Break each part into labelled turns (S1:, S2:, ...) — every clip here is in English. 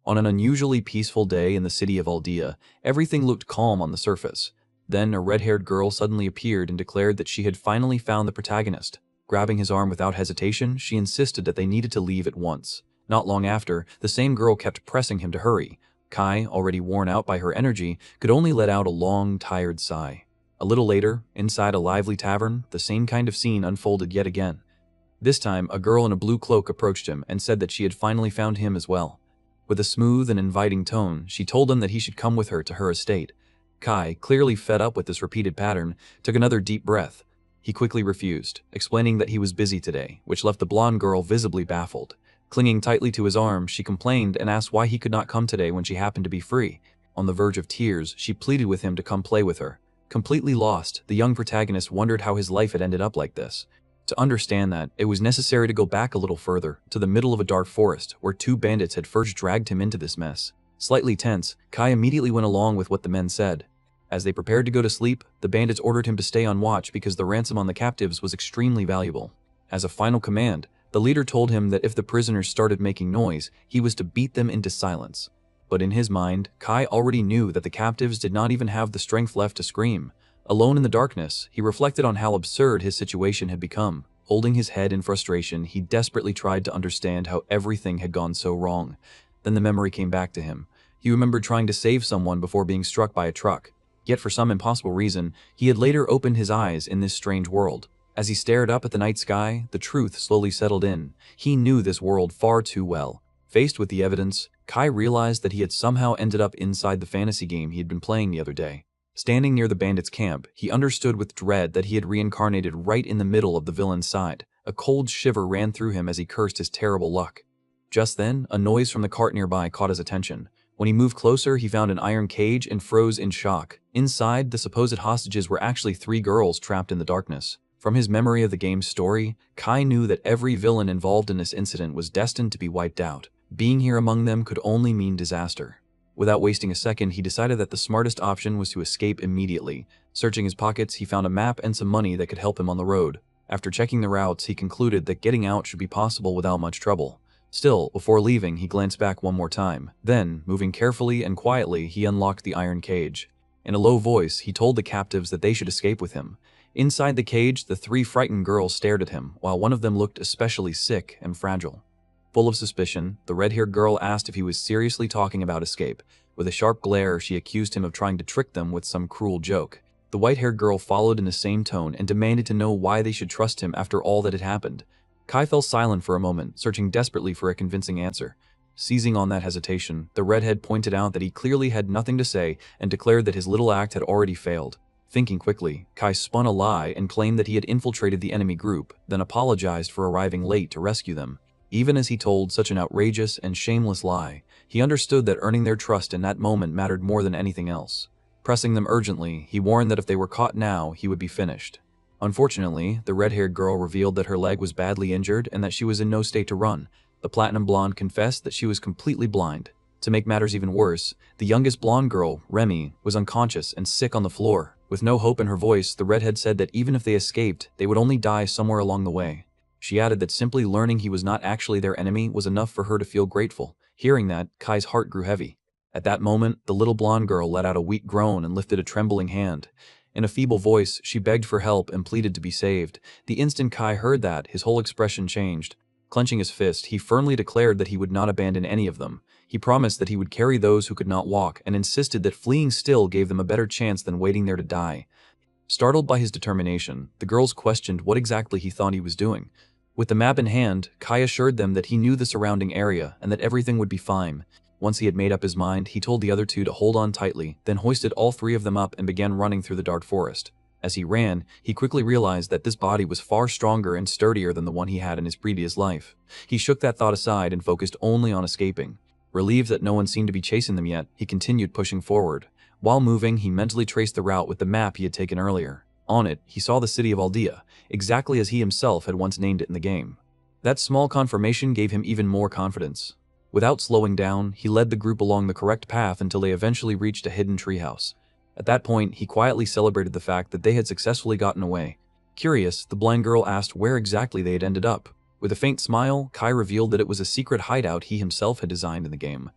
S1: On an unusually peaceful day in the city of Aldea, everything looked calm on the surface. Then a red-haired girl suddenly appeared and declared that she had finally found the protagonist. Grabbing his arm without hesitation, she insisted that they needed to leave at once. Not long after, the same girl kept pressing him to hurry. Kai, already worn out by her energy, could only let out a long, tired sigh. A little later, inside a lively tavern, the same kind of scene unfolded yet again. This time, a girl in a blue cloak approached him and said that she had finally found him as well. With a smooth and inviting tone, she told him that he should come with her to her estate. Kai, clearly fed up with this repeated pattern, took another deep breath. He quickly refused, explaining that he was busy today, which left the blonde girl visibly baffled. Clinging tightly to his arm, she complained and asked why he could not come today when she happened to be free. On the verge of tears, she pleaded with him to come play with her. Completely lost, the young protagonist wondered how his life had ended up like this. To understand that, it was necessary to go back a little further, to the middle of a dark forest, where two bandits had first dragged him into this mess. Slightly tense, Kai immediately went along with what the men said. As they prepared to go to sleep, the bandits ordered him to stay on watch because the ransom on the captives was extremely valuable. As a final command, the leader told him that if the prisoners started making noise, he was to beat them into silence. But in his mind, Kai already knew that the captives did not even have the strength left to scream. Alone in the darkness, he reflected on how absurd his situation had become. Holding his head in frustration, he desperately tried to understand how everything had gone so wrong. Then the memory came back to him. He remembered trying to save someone before being struck by a truck. Yet for some impossible reason, he had later opened his eyes in this strange world. As he stared up at the night sky, the truth slowly settled in. He knew this world far too well. Faced with the evidence, Kai realized that he had somehow ended up inside the fantasy game he had been playing the other day. Standing near the bandits' camp, he understood with dread that he had reincarnated right in the middle of the villain's side. A cold shiver ran through him as he cursed his terrible luck. Just then, a noise from the cart nearby caught his attention. When he moved closer, he found an iron cage and froze in shock. Inside, the supposed hostages were actually 3 girls trapped in the darkness. From his memory of the game's story, Kai knew that every villain involved in this incident was destined to be wiped out. Being here among them could only mean disaster. Without wasting a second, he decided that the smartest option was to escape immediately. Searching his pockets, he found a map and some money that could help him on the road. After checking the routes, he concluded that getting out should be possible without much trouble. Still, before leaving, he glanced back one more time. Then, moving carefully and quietly, he unlocked the iron cage. In a low voice, he told the captives that they should escape with him. Inside the cage, the 3 frightened girls stared at him, while one of them looked especially sick and fragile. Full of suspicion, the red-haired girl asked if he was seriously talking about escape. With a sharp glare, she accused him of trying to trick them with some cruel joke. The white-haired girl followed in the same tone and demanded to know why they should trust him after all that had happened. Kai fell silent for a moment, searching desperately for a convincing answer. Seizing on that hesitation, the redhead pointed out that he clearly had nothing to say and declared that his little act had already failed. Thinking quickly, Kai spun a lie and claimed that he had infiltrated the enemy group, then apologized for arriving late to rescue them. Even as he told such an outrageous and shameless lie, he understood that earning their trust in that moment mattered more than anything else. Pressing them urgently, he warned that if they were caught now, he would be finished. Unfortunately, the red-haired girl revealed that her leg was badly injured and that she was in no state to run. The platinum blonde confessed that she was completely blind. To make matters even worse, the youngest blonde girl, Remy, was unconscious and sick on the floor. With no hope in her voice, the redhead said that even if they escaped, they would only die somewhere along the way. She added that simply learning he was not actually their enemy was enough for her to feel grateful. Hearing that, Kai's heart grew heavy. At that moment, the little blonde girl let out a weak groan and lifted a trembling hand. In a feeble voice, she begged for help and pleaded to be saved. The instant Kai heard that, his whole expression changed. Clenching his fist, he firmly declared that he would not abandon any of them. He promised that he would carry those who could not walk and insisted that fleeing still gave them a better chance than waiting there to die. Startled by his determination, the girls questioned what exactly he thought he was doing. With the map in hand, Kai assured them that he knew the surrounding area and that everything would be fine. Once he had made up his mind, he told the other 2 to hold on tightly, then hoisted all 3 of them up and began running through the dark forest. As he ran, he quickly realized that this body was far stronger and sturdier than the one he had in his previous life. He shook that thought aside and focused only on escaping. Relieved that no one seemed to be chasing them yet, he continued pushing forward. While moving, he mentally traced the route with the map he had taken earlier. On it, he saw the city of Aldea, exactly as he himself had once named it in the game. That small confirmation gave him even more confidence. Without slowing down, he led the group along the correct path until they eventually reached a hidden treehouse. At that point, he quietly celebrated the fact that they had successfully gotten away. Curious, the blind girl asked where exactly they had ended up. With a faint smile, Kai revealed that it was a secret hideout he himself had designed in the game.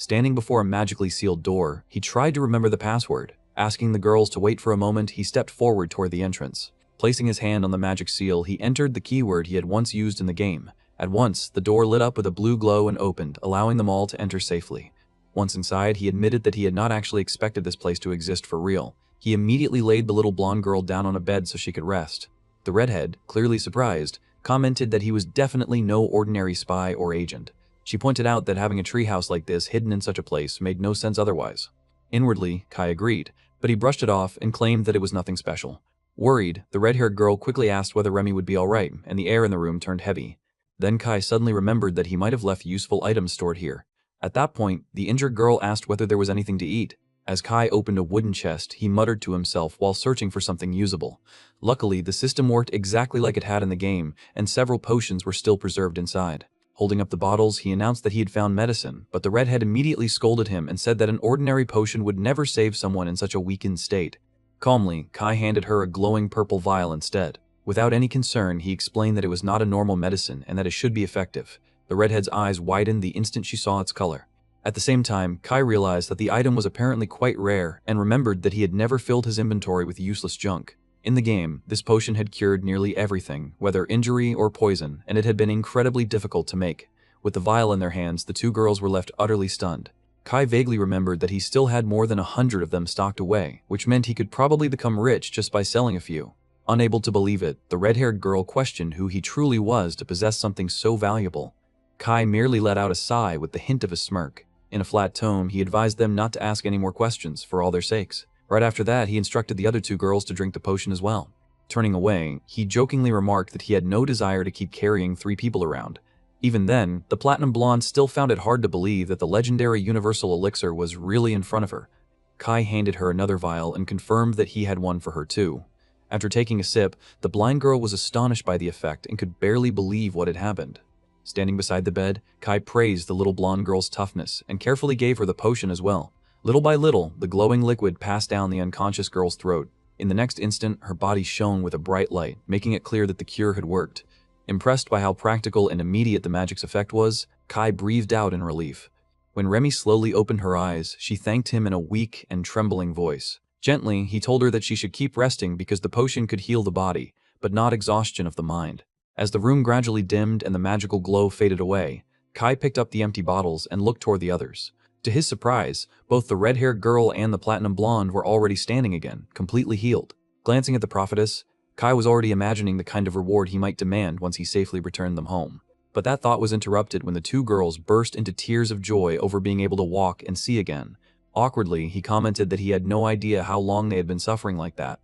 S1: Standing before a magically sealed door, he tried to remember the password. Asking the girls to wait for a moment, he stepped forward toward the entrance. Placing his hand on the magic seal, he entered the keyword he had once used in the game. At once, the door lit up with a blue glow and opened, allowing them all to enter safely. Once inside, he admitted that he had not actually expected this place to exist for real. He immediately laid the little blonde girl down on a bed so she could rest. The redhead, clearly surprised, commented that he was definitely no ordinary spy or agent. She pointed out that having a treehouse like this hidden in such a place made no sense otherwise. Inwardly, Kai agreed, but he brushed it off and claimed that it was nothing special. Worried, the red-haired girl quickly asked whether Remy would be alright, and the air in the room turned heavy. Then Kai suddenly remembered that he might have left useful items stored here. At that point, the injured girl asked whether there was anything to eat. As Kai opened a wooden chest, he muttered to himself while searching for something usable. Luckily, the system worked exactly like it had in the game, and several potions were still preserved inside. Holding up the bottles, he announced that he had found medicine, but the redhead immediately scolded him and said that an ordinary potion would never save someone in such a weakened state. Calmly, Kai handed her a glowing purple vial instead. Without any concern, he explained that it was not a normal medicine and that it should be effective. The redhead's eyes widened the instant she saw its color. At the same time, Kai realized that the item was apparently quite rare and remembered that he had never filled his inventory with useless junk. In the game, this potion had cured nearly everything, whether injury or poison, and it had been incredibly difficult to make. With the vial in their hands, the two girls were left utterly stunned. Kai vaguely remembered that he still had more than 100 of them stocked away, which meant he could probably become rich just by selling a few. Unable to believe it, the red-haired girl questioned who he truly was to possess something so valuable. Kai merely let out a sigh with the hint of a smirk. In a flat tone, he advised them not to ask any more questions, for all their sakes. Right after that, he instructed the other two girls to drink the potion as well. Turning away, he jokingly remarked that he had no desire to keep carrying 3 people around. Even then, the platinum blonde still found it hard to believe that the legendary universal elixir was really in front of her. Kai handed her another vial and confirmed that he had one for her too. After taking a sip, the blind girl was astonished by the effect and could barely believe what had happened. Standing beside the bed, Kai praised the little blonde girl's toughness and carefully gave her the potion as well. Little by little, the glowing liquid passed down the unconscious girl's throat. In the next instant, her body shone with a bright light, making it clear that the cure had worked. Impressed by how practical and immediate the magic's effect was, Kai breathed out in relief. When Remy slowly opened her eyes, she thanked him in a weak and trembling voice. Gently, he told her that she should keep resting because the potion could heal the body, but not exhaustion of the mind. As the room gradually dimmed and the magical glow faded away, Kai picked up the empty bottles and looked toward the others. To his surprise, both the red-haired girl and the platinum blonde were already standing again, completely healed. Glancing at the prophetess, Kai was already imagining the kind of reward he might demand once he safely returned them home. But that thought was interrupted when the two girls burst into tears of joy over being able to walk and see again. Awkwardly, he commented that he had no idea how long they had been suffering like that.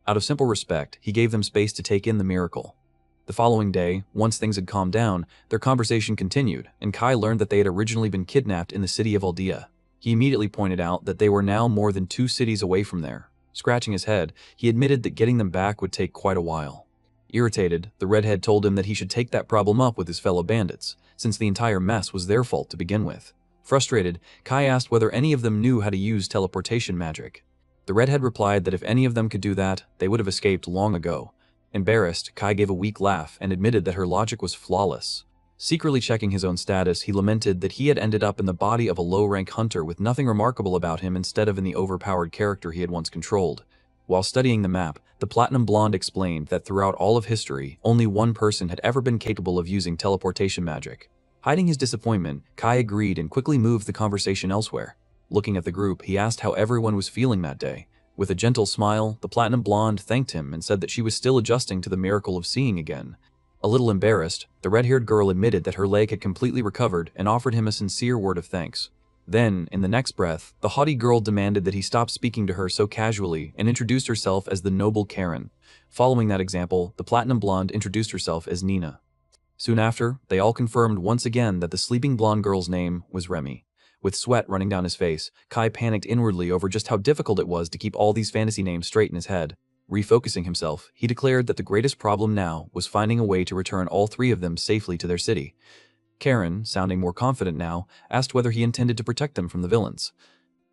S1: Out of simple respect, he gave them space to take in the miracle. The following day, once things had calmed down, their conversation continued, and Kai learned that they had originally been kidnapped in the city of Aldea. He immediately pointed out that they were now more than 2 cities away from there. Scratching his head, he admitted that getting them back would take quite a while. Irritated, the redhead told him that he should take that problem up with his fellow bandits, since the entire mess was their fault to begin with. Frustrated, Kai asked whether any of them knew how to use teleportation magic. The redhead replied that if any of them could do that, they would have escaped long ago. Embarrassed, Kai gave a weak laugh and admitted that her logic was flawless. Secretly checking his own status, he lamented that he had ended up in the body of a low-rank hunter with nothing remarkable about him instead of in the overpowered character he had once controlled. While studying the map, the platinum blonde explained that throughout all of history, only one person had ever been capable of using teleportation magic. Hiding his disappointment, Kai agreed and quickly moved the conversation elsewhere. Looking at the group, he asked how everyone was feeling that day. With a gentle smile, the platinum blonde thanked him and said that she was still adjusting to the miracle of seeing again. A little embarrassed, the red-haired girl admitted that her leg had completely recovered and offered him a sincere word of thanks. Then, in the next breath, the haughty girl demanded that he stop speaking to her so casually and introduced herself as the noble Karen. Following that example, the platinum blonde introduced herself as Nina. Soon after, they all confirmed once again that the sleeping blonde girl's name was Remy. With sweat running down his face, Kai panicked inwardly over just how difficult it was to keep all these fantasy names straight in his head. Refocusing himself, he declared that the greatest problem now was finding a way to return all 3 of them safely to their city. Karen, sounding more confident now, asked whether he intended to protect them from the villains.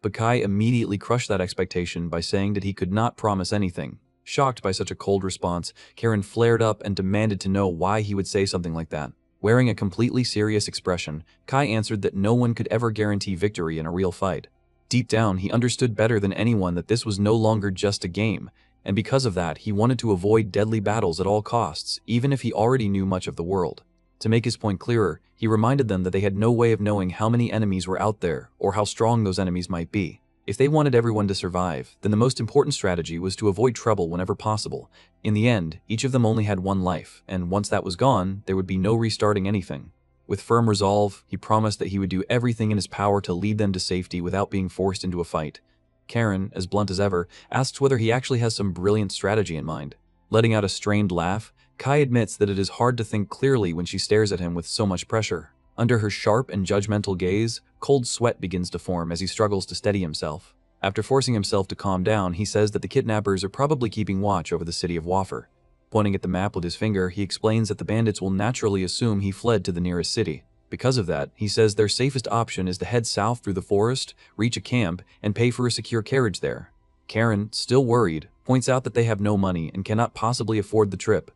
S1: But Kai immediately crushed that expectation by saying that he could not promise anything. Shocked by such a cold response, Karen flared up and demanded to know why he would say something like that. Wearing a completely serious expression, Kai answered that no one could ever guarantee victory in a real fight. Deep down, he understood better than anyone that this was no longer just a game, and because of that, he wanted to avoid deadly battles at all costs, even if he already knew much of the world. To make his point clearer, he reminded them that they had no way of knowing how many enemies were out there or how strong those enemies might be. If they wanted everyone to survive, then the most important strategy was to avoid trouble whenever possible. In the end, each of them only had one life, and once that was gone, there would be no restarting anything. With firm resolve, he promised that he would do everything in his power to lead them to safety without being forced into a fight. Karen, as blunt as ever, asks whether he actually has some brilliant strategy in mind. Letting out a strained laugh, Kai admits that it is hard to think clearly when she stares at him with so much pressure. Under her sharp and judgmental gaze, cold sweat begins to form as he struggles to steady himself. After forcing himself to calm down, he says that the kidnappers are probably keeping watch over the city of Wafer. Pointing at the map with his finger, he explains that the bandits will naturally assume he fled to the nearest city. Because of that, he says their safest option is to head south through the forest, reach a camp, and pay for a secure carriage there. Karen, still worried, points out that they have no money and cannot possibly afford the trip.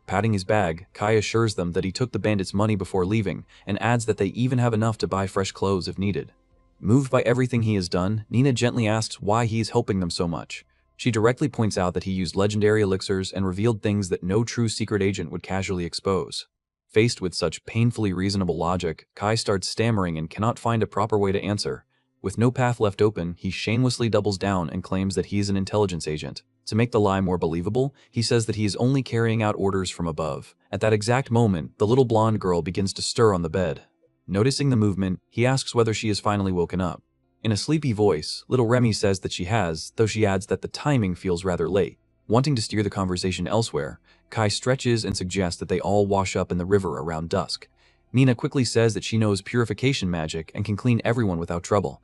S1: Patting his bag, Kai assures them that he took the bandits' money before leaving, and adds that they even have enough to buy fresh clothes if needed. Moved by everything he has done, Nina gently asks why he is helping them so much. She directly points out that he used legendary elixirs and revealed things that no true secret agent would casually expose. Faced with such painfully reasonable logic, Kai starts stammering and cannot find a proper way to answer. With no path left open, he shamelessly doubles down and claims that he is an intelligence agent. To make the lie more believable, he says that he is only carrying out orders from above. At that exact moment, the little blonde girl begins to stir on the bed. Noticing the movement, he asks whether she has finally woken up. In a sleepy voice, little Remy says that she has, though she adds that the timing feels rather late. Wanting to steer the conversation elsewhere, Kai stretches and suggests that they all wash up in the river around dusk. Nina quickly says that she knows purification magic and can clean everyone without trouble.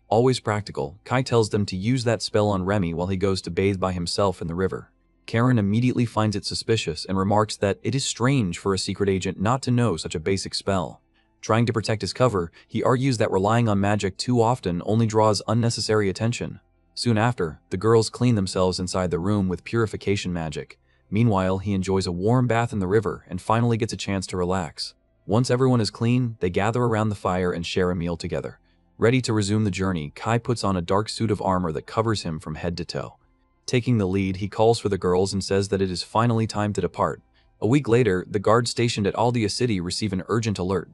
S1: Always practical, Kai tells them to use that spell on Remy while he goes to bathe by himself in the river. Karen immediately finds it suspicious and remarks that it is strange for a secret agent not to know such a basic spell. Trying to protect his cover, he argues that relying on magic too often only draws unnecessary attention. Soon after, the girls clean themselves inside the room with purification magic. Meanwhile, he enjoys a warm bath in the river and finally gets a chance to relax. Once everyone is clean, they gather around the fire and share a meal together. Ready to resume the journey, Kai puts on a dark suit of armor that covers him from head to toe. Taking the lead, he calls for the girls and says that it is finally time to depart. A week later, the guards stationed at Aldea City receive an urgent alert.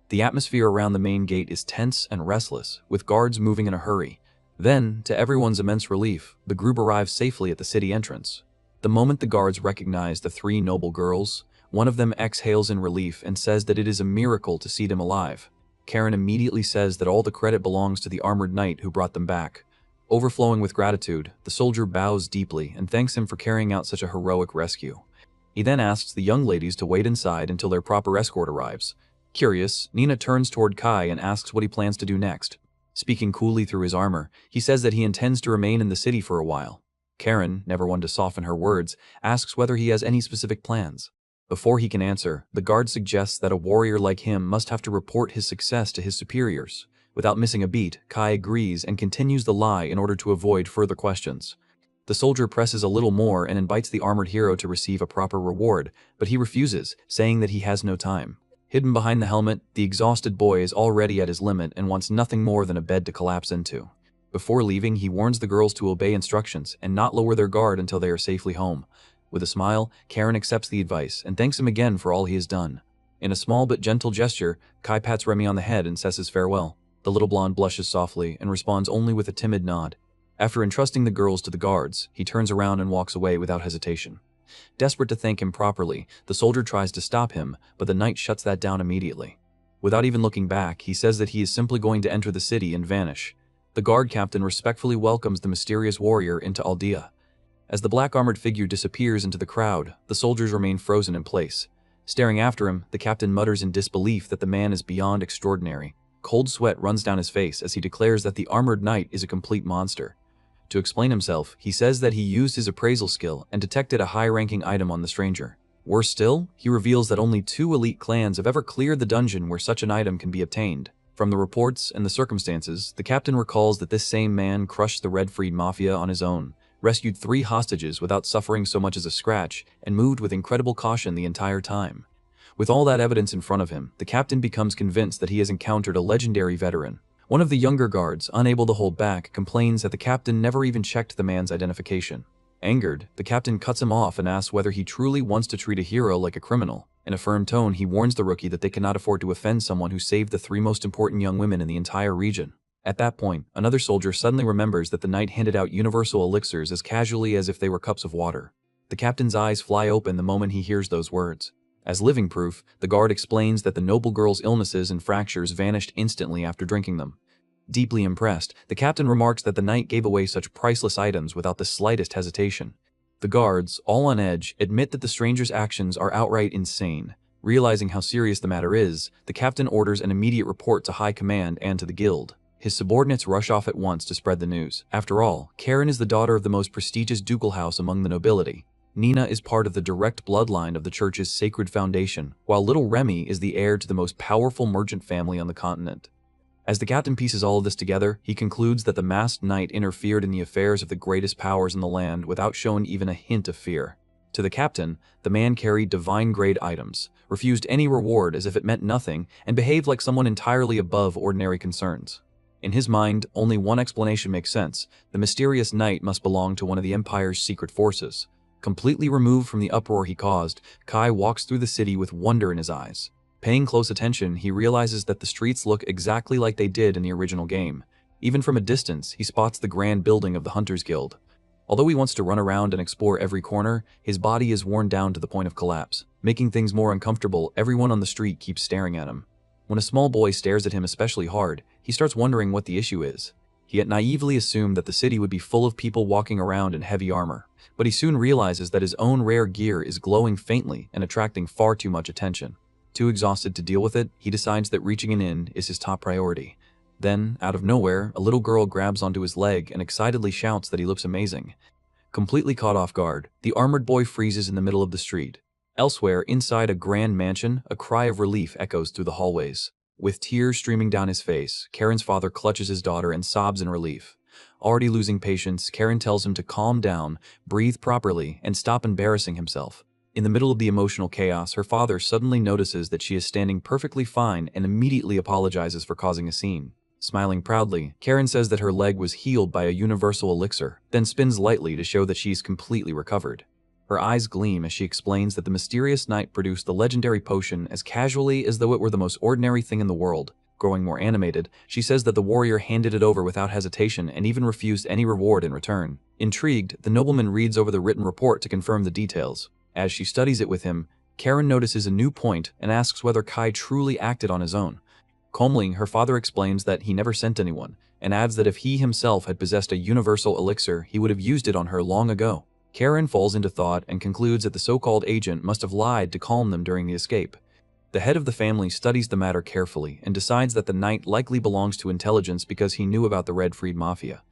S1: The atmosphere around the main gate is tense and restless, with guards moving in a hurry. Then, to everyone's immense relief, the group arrives safely at the city entrance. The moment the guards recognize the three noble girls, one of them exhales in relief and says that it is a miracle to see them alive. Karen immediately says that all the credit belongs to the armored knight who brought them back. Overflowing with gratitude, the soldier bows deeply and thanks him for carrying out such a heroic rescue. He then asks the young ladies to wait inside until their proper escort arrives. Curious, Nina turns toward Kai and asks what he plans to do next. Speaking coolly through his armor, he says that he intends to remain in the city for a while. Karen, never one to soften her words, asks whether he has any specific plans. Before he can answer, the guard suggests that a warrior like him must have to report his success to his superiors. Without missing a beat, Kai agrees and continues the lie in order to avoid further questions. The soldier presses a little more and invites the armored hero to receive a proper reward, but he refuses, saying that he has no time. Hidden behind the helmet, the exhausted boy is already at his limit and wants nothing more than a bed to collapse into. Before leaving, he warns the girls to obey instructions and not lower their guard until they are safely home. With a smile, Karen accepts the advice and thanks him again for all he has done. In a small but gentle gesture, Kai pats Remy on the head and says his farewell. The little blonde blushes softly and responds only with a timid nod. After entrusting the girls to the guards, he turns around and walks away without hesitation. Desperate to thank him properly, the soldier tries to stop him, but the knight shuts that down immediately. Without even looking back, he says that he is simply going to enter the city and vanish. The guard captain respectfully welcomes the mysterious warrior into Aldea. As the black-armored figure disappears into the crowd, the soldiers remain frozen in place. Staring after him, the captain mutters in disbelief that the man is beyond extraordinary. Cold sweat runs down his face as he declares that the armored knight is a complete monster. To explain himself, he says that he used his appraisal skill and detected a high-ranking item on the stranger. Worse still, he reveals that only 2 elite clans have ever cleared the dungeon where such an item can be obtained. From the reports and the circumstances, the captain recalls that this same man crushed the Red Freed Mafia on his own, rescued 3 hostages without suffering so much as a scratch, and moved with incredible caution the entire time. With all that evidence in front of him, the captain becomes convinced that he has encountered a legendary veteran. One of the younger guards, unable to hold back, complains that the captain never even checked the man's identification. Angered, the captain cuts him off and asks whether he truly wants to treat a hero like a criminal. In a firm tone, he warns the rookie that they cannot afford to offend someone who saved the 3 most important young women in the entire region. At that point, another soldier suddenly remembers that the knight handed out universal elixirs as casually as if they were cups of water. The captain's eyes fly open the moment he hears those words. As living proof, the guard explains that the noble girl's illnesses and fractures vanished instantly after drinking them. Deeply impressed, the captain remarks that the knight gave away such priceless items without the slightest hesitation. The guards, all on edge, admit that the stranger's actions are outright insane. Realizing how serious the matter is, the captain orders an immediate report to high command and to the guild. His subordinates rush off at once to spread the news. After all, Karen is the daughter of the most prestigious ducal house among the nobility. Nina is part of the direct bloodline of the church's sacred foundation, while little Remy is the heir to the most powerful merchant family on the continent. As the captain pieces all of this together, he concludes that the masked knight interfered in the affairs of the greatest powers in the land without showing even a hint of fear. To the captain, the man carried divine-grade items, refused any reward as if it meant nothing, and behaved like someone entirely above ordinary concerns. In his mind, only one explanation makes sense: the mysterious knight must belong to one of the Empire's secret forces. Completely removed from the uproar he caused, Kai walks through the city with wonder in his eyes. Paying close attention, he realizes that the streets look exactly like they did in the original game. Even from a distance, he spots the grand building of the Hunters Guild. Although he wants to run around and explore every corner, his body is worn down to the point of collapse. Making things more uncomfortable, everyone on the street keeps staring at him. When a small boy stares at him especially hard, he starts wondering what the issue is. He had naively assumed that the city would be full of people walking around in heavy armor, but he soon realizes that his own rare gear is glowing faintly and attracting far too much attention. Too exhausted to deal with it, he decides that reaching an inn is his top priority. Then, out of nowhere, a little girl grabs onto his leg and excitedly shouts that he looks amazing. Completely caught off guard, the armored boy freezes in the middle of the street. Elsewhere, inside a grand mansion, a cry of relief echoes through the hallways. With tears streaming down his face, Karen's father clutches his daughter and sobs in relief. Already losing patience, Karen tells him to calm down, breathe properly, and stop embarrassing himself. In the middle of the emotional chaos, her father suddenly notices that she is standing perfectly fine and immediately apologizes for causing a scene. Smiling proudly, Karen says that her leg was healed by a universal elixir, then spins lightly to show that she's completely recovered. Her eyes gleam as she explains that the mysterious knight produced the legendary potion as casually as though it were the most ordinary thing in the world. Growing more animated, she says that the warrior handed it over without hesitation and even refused any reward in return. Intrigued, the nobleman reads over the written report to confirm the details. As she studies it with him, Karen notices a new point and asks whether Kai truly acted on his own. Calmly, her father explains that he never sent anyone, and adds that if he himself had possessed a universal elixir, he would have used it on her long ago. Karen falls into thought and concludes that the so-called agent must have lied to calm them during the escape. The head of the family studies the matter carefully and decides that the knight likely belongs to intelligence because he knew about the Red Freed Mafia.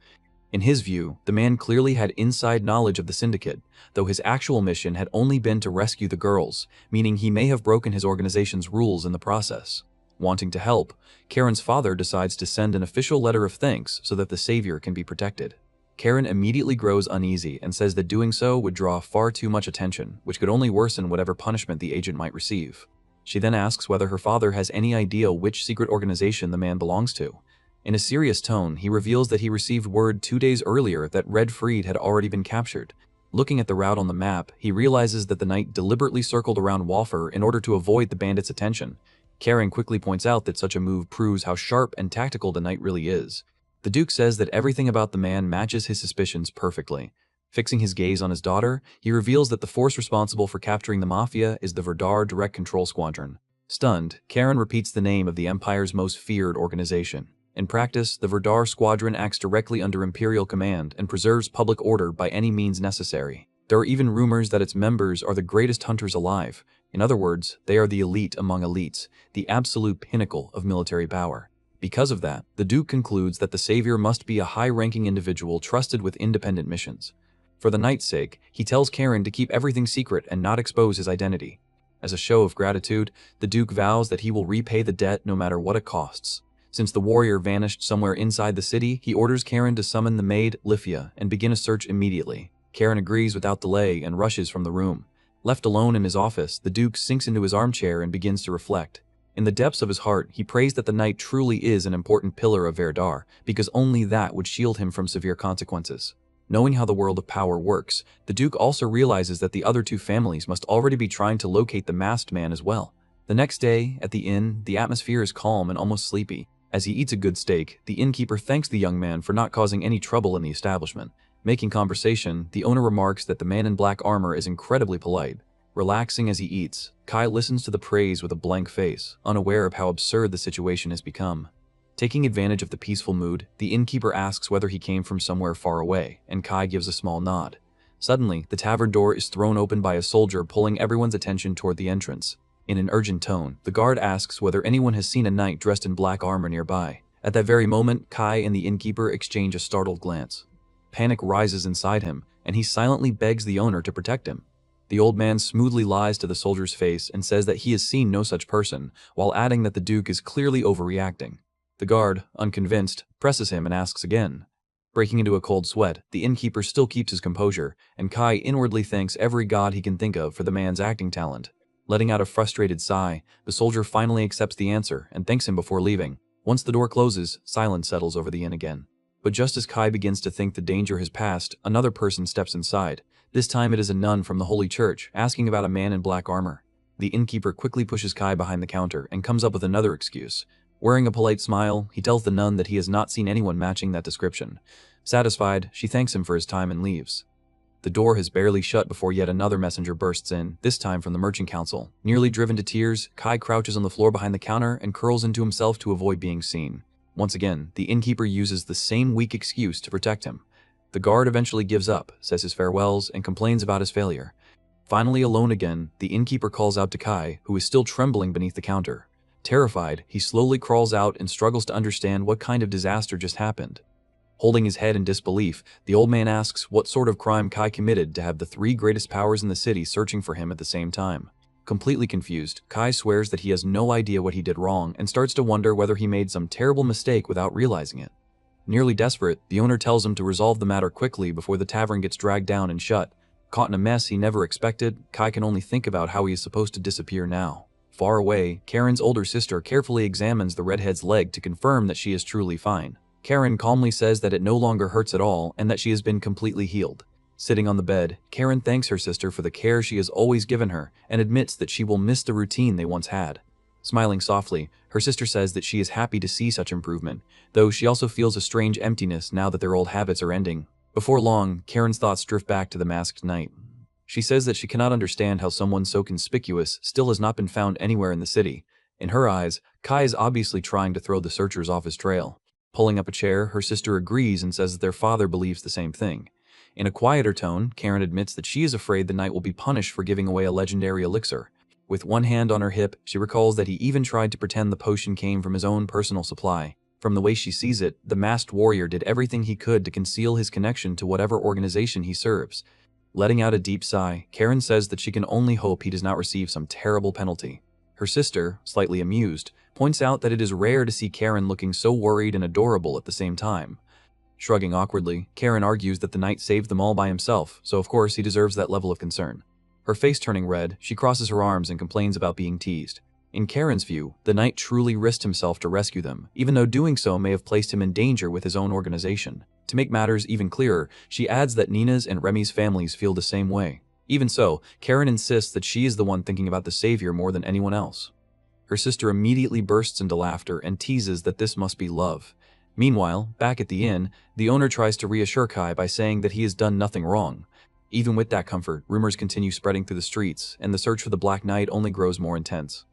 S1: In his view, the man clearly had inside knowledge of the syndicate, though his actual mission had only been to rescue the girls, meaning he may have broken his organization's rules in the process. Wanting to help, Karen's father decides to send an official letter of thanks so that the savior can be protected. Karen immediately grows uneasy and says that doing so would draw far too much attention, which could only worsen whatever punishment the agent might receive. She then asks whether her father has any idea which secret organization the man belongs to. In a serious tone, he reveals that he received word 2 days earlier that Red Freed had already been captured. Looking at the route on the map, he realizes that the knight deliberately circled around Walfer in order to avoid the bandits' attention. Karen quickly points out that such a move proves how sharp and tactical the knight really is. The Duke says that everything about the man matches his suspicions perfectly. Fixing his gaze on his daughter, he reveals that the force responsible for capturing the Mafia is the Verdar Direct Control Squadron. Stunned, Karen repeats the name of the Empire's most feared organization. In practice, the Verdar Squadron acts directly under Imperial command and preserves public order by any means necessary. There are even rumors that its members are the greatest hunters alive. In other words, they are the elite among elites, the absolute pinnacle of military power. Because of that, the Duke concludes that the savior must be a high-ranking individual trusted with independent missions. For the knight's sake, he tells Karen to keep everything secret and not expose his identity. As a show of gratitude, the Duke vows that he will repay the debt no matter what it costs. Since the warrior vanished somewhere inside the city, he orders Karen to summon the maid, Lifia, and begin a search immediately. Karen agrees without delay and rushes from the room. Left alone in his office, the Duke sinks into his armchair and begins to reflect. In the depths of his heart, he prays that the knight truly is an important pillar of Verdar, because only that would shield him from severe consequences. Knowing how the world of power works, the Duke also realizes that the other two families must already be trying to locate the masked man as well. The next day, at the inn, the atmosphere is calm and almost sleepy. As he eats a good steak, the innkeeper thanks the young man for not causing any trouble in the establishment. Making conversation, the owner remarks that the man in black armor is incredibly polite. Relaxing as he eats, Kai listens to the praise with a blank face, unaware of how absurd the situation has become. Taking advantage of the peaceful mood, the innkeeper asks whether he came from somewhere far away, and Kai gives a small nod. Suddenly, the tavern door is thrown open by a soldier, pulling everyone's attention toward the entrance. In an urgent tone, the guard asks whether anyone has seen a knight dressed in black armor nearby. At that very moment, Kai and the innkeeper exchange a startled glance. Panic rises inside him, and he silently begs the owner to protect him. The old man smoothly lies to the soldier's face and says that he has seen no such person, while adding that the Duke is clearly overreacting. The guard, unconvinced, presses him and asks again. Breaking into a cold sweat, the innkeeper still keeps his composure, and Kai inwardly thanks every god he can think of for the man's acting talent. Letting out a frustrated sigh, the soldier finally accepts the answer and thanks him before leaving. Once the door closes, silence settles over the inn again. But just as Kai begins to think the danger has passed, another person steps inside. This time it is a nun from the Holy Church, asking about a man in black armor. The innkeeper quickly pushes Kai behind the counter and comes up with another excuse. Wearing a polite smile, he tells the nun that he has not seen anyone matching that description. Satisfied, she thanks him for his time and leaves. The door has barely shut before yet another messenger bursts in, this time from the Merchant Council. Nearly driven to tears, Kai crouches on the floor behind the counter and curls into himself to avoid being seen. Once again, the innkeeper uses the same weak excuse to protect him. The guard eventually gives up, says his farewells, and complains about his failure. Finally alone again, the innkeeper calls out to Kai, who is still trembling beneath the counter. Terrified, he slowly crawls out and struggles to understand what kind of disaster just happened. Holding his head in disbelief, the old man asks what sort of crime Kai committed to have the three greatest powers in the city searching for him at the same time. Completely confused, Kai swears that he has no idea what he did wrong and starts to wonder whether he made some terrible mistake without realizing it. Nearly desperate, the owner tells him to resolve the matter quickly before the tavern gets dragged down and shut. Caught in a mess he never expected, Kai can only think about how he is supposed to disappear now. Far away, Karen's older sister carefully examines the redhead's leg to confirm that she is truly fine. Karen calmly says that it no longer hurts at all and that she has been completely healed. Sitting on the bed, Karen thanks her sister for the care she has always given her and admits that she will miss the routine they once had. Smiling softly, her sister says that she is happy to see such improvement, though she also feels a strange emptiness now that their old habits are ending. Before long, Karen's thoughts drift back to the masked knight. She says that she cannot understand how someone so conspicuous still has not been found anywhere in the city. In her eyes, Kai is obviously trying to throw the searchers off his trail. Pulling up a chair, her sister agrees and says that their father believes the same thing. In a quieter tone, Karen admits that she is afraid the knight will be punished for giving away a legendary elixir. With one hand on her hip, she recalls that he even tried to pretend the potion came from his own personal supply. From the way she sees it, the masked warrior did everything he could to conceal his connection to whatever organization he serves. Letting out a deep sigh, Karen says that she can only hope he does not receive some terrible penalty. Her sister, slightly amused, points out that it is rare to see Karen looking so worried and adorable at the same time. Shrugging awkwardly, Karen argues that the knight saved them all by himself, so of course he deserves that level of concern. Her face turning red, she crosses her arms and complains about being teased. In Karen's view, the knight truly risked himself to rescue them, even though doing so may have placed him in danger with his own organization. To make matters even clearer, she adds that Nina's and Remy's families feel the same way. Even so, Karen insists that she is the one thinking about the savior more than anyone else. Her sister immediately bursts into laughter and teases that this must be love. Meanwhile, back at the inn, the owner tries to reassure Kai by saying that he has done nothing wrong. Even with that comfort, rumors continue spreading through the streets, and the search for the Black Knight only grows more intense.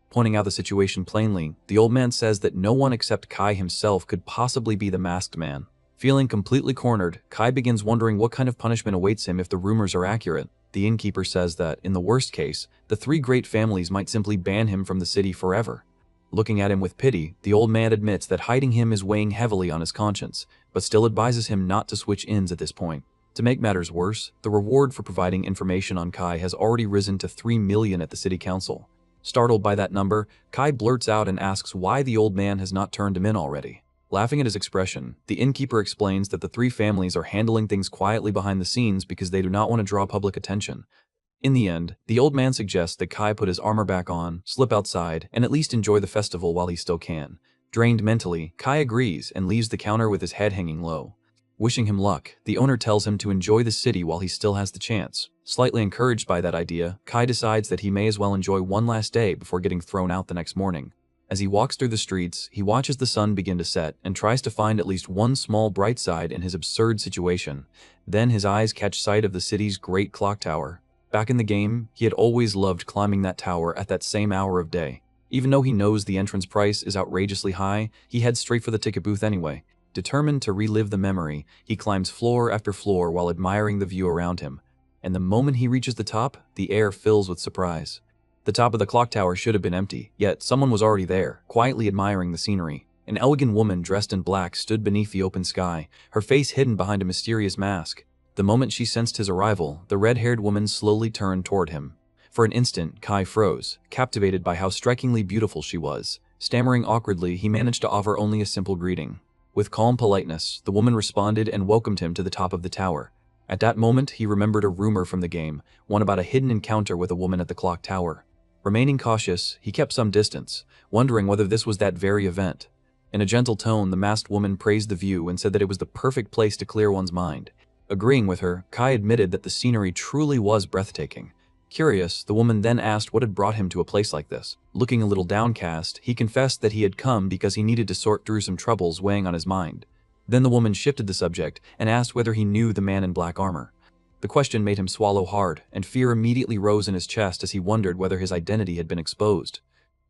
S1: Pointing out the situation plainly, the old man says that no one except Kai himself could possibly be the masked man. Feeling completely cornered, Kai begins wondering what kind of punishment awaits him if the rumors are accurate. The innkeeper says that, in the worst case, the three great families might simply ban him from the city forever. Looking at him with pity, the old man admits that hiding him is weighing heavily on his conscience, but still advises him not to switch ends at this point. To make matters worse, the reward for providing information on Kai has already risen to 3 million at the city council. Startled by that number, Kai blurts out and asks why the old man has not turned him in already. Laughing at his expression, the innkeeper explains that the three families are handling things quietly behind the scenes because they do not want to draw public attention. In the end, the old man suggests that Kai put his armor back on, slip outside, and at least enjoy the festival while he still can. Drained mentally, Kai agrees and leaves the counter with his head hanging low. Wishing him luck, the owner tells him to enjoy the city while he still has the chance. Slightly encouraged by that idea, Kai decides that he may as well enjoy one last day before getting thrown out the next morning. As he walks through the streets, he watches the sun begin to set and tries to find at least one small bright side in his absurd situation. Then his eyes catch sight of the city's great clock tower. Back in the game, he had always loved climbing that tower at that same hour of day. Even though he knows the entrance price is outrageously high, he heads straight for the ticket booth anyway. Determined to relive the memory, he climbs floor after floor while admiring the view around him. And the moment he reaches the top, the air fills with surprise. The top of the clock tower should have been empty, yet someone was already there, quietly admiring the scenery. An elegant woman dressed in black stood beneath the open sky, her face hidden behind a mysterious mask. The moment she sensed his arrival, the red-haired woman slowly turned toward him. For an instant, Kai froze, captivated by how strikingly beautiful she was. Stammering awkwardly, he managed to offer only a simple greeting. With calm politeness, the woman responded and welcomed him to the top of the tower. At that moment, he remembered a rumor from the game, one about a hidden encounter with a woman at the clock tower. Remaining cautious, he kept some distance, wondering whether this was that very event. In a gentle tone, the masked woman praised the view and said that it was the perfect place to clear one's mind. Agreeing with her, Kai admitted that the scenery truly was breathtaking. Curious, the woman then asked what had brought him to a place like this. Looking a little downcast, he confessed that he had come because he needed to sort through some troubles weighing on his mind. Then the woman shifted the subject and asked whether he knew the man in black armor. The question made him swallow hard, and fear immediately rose in his chest as he wondered whether his identity had been exposed.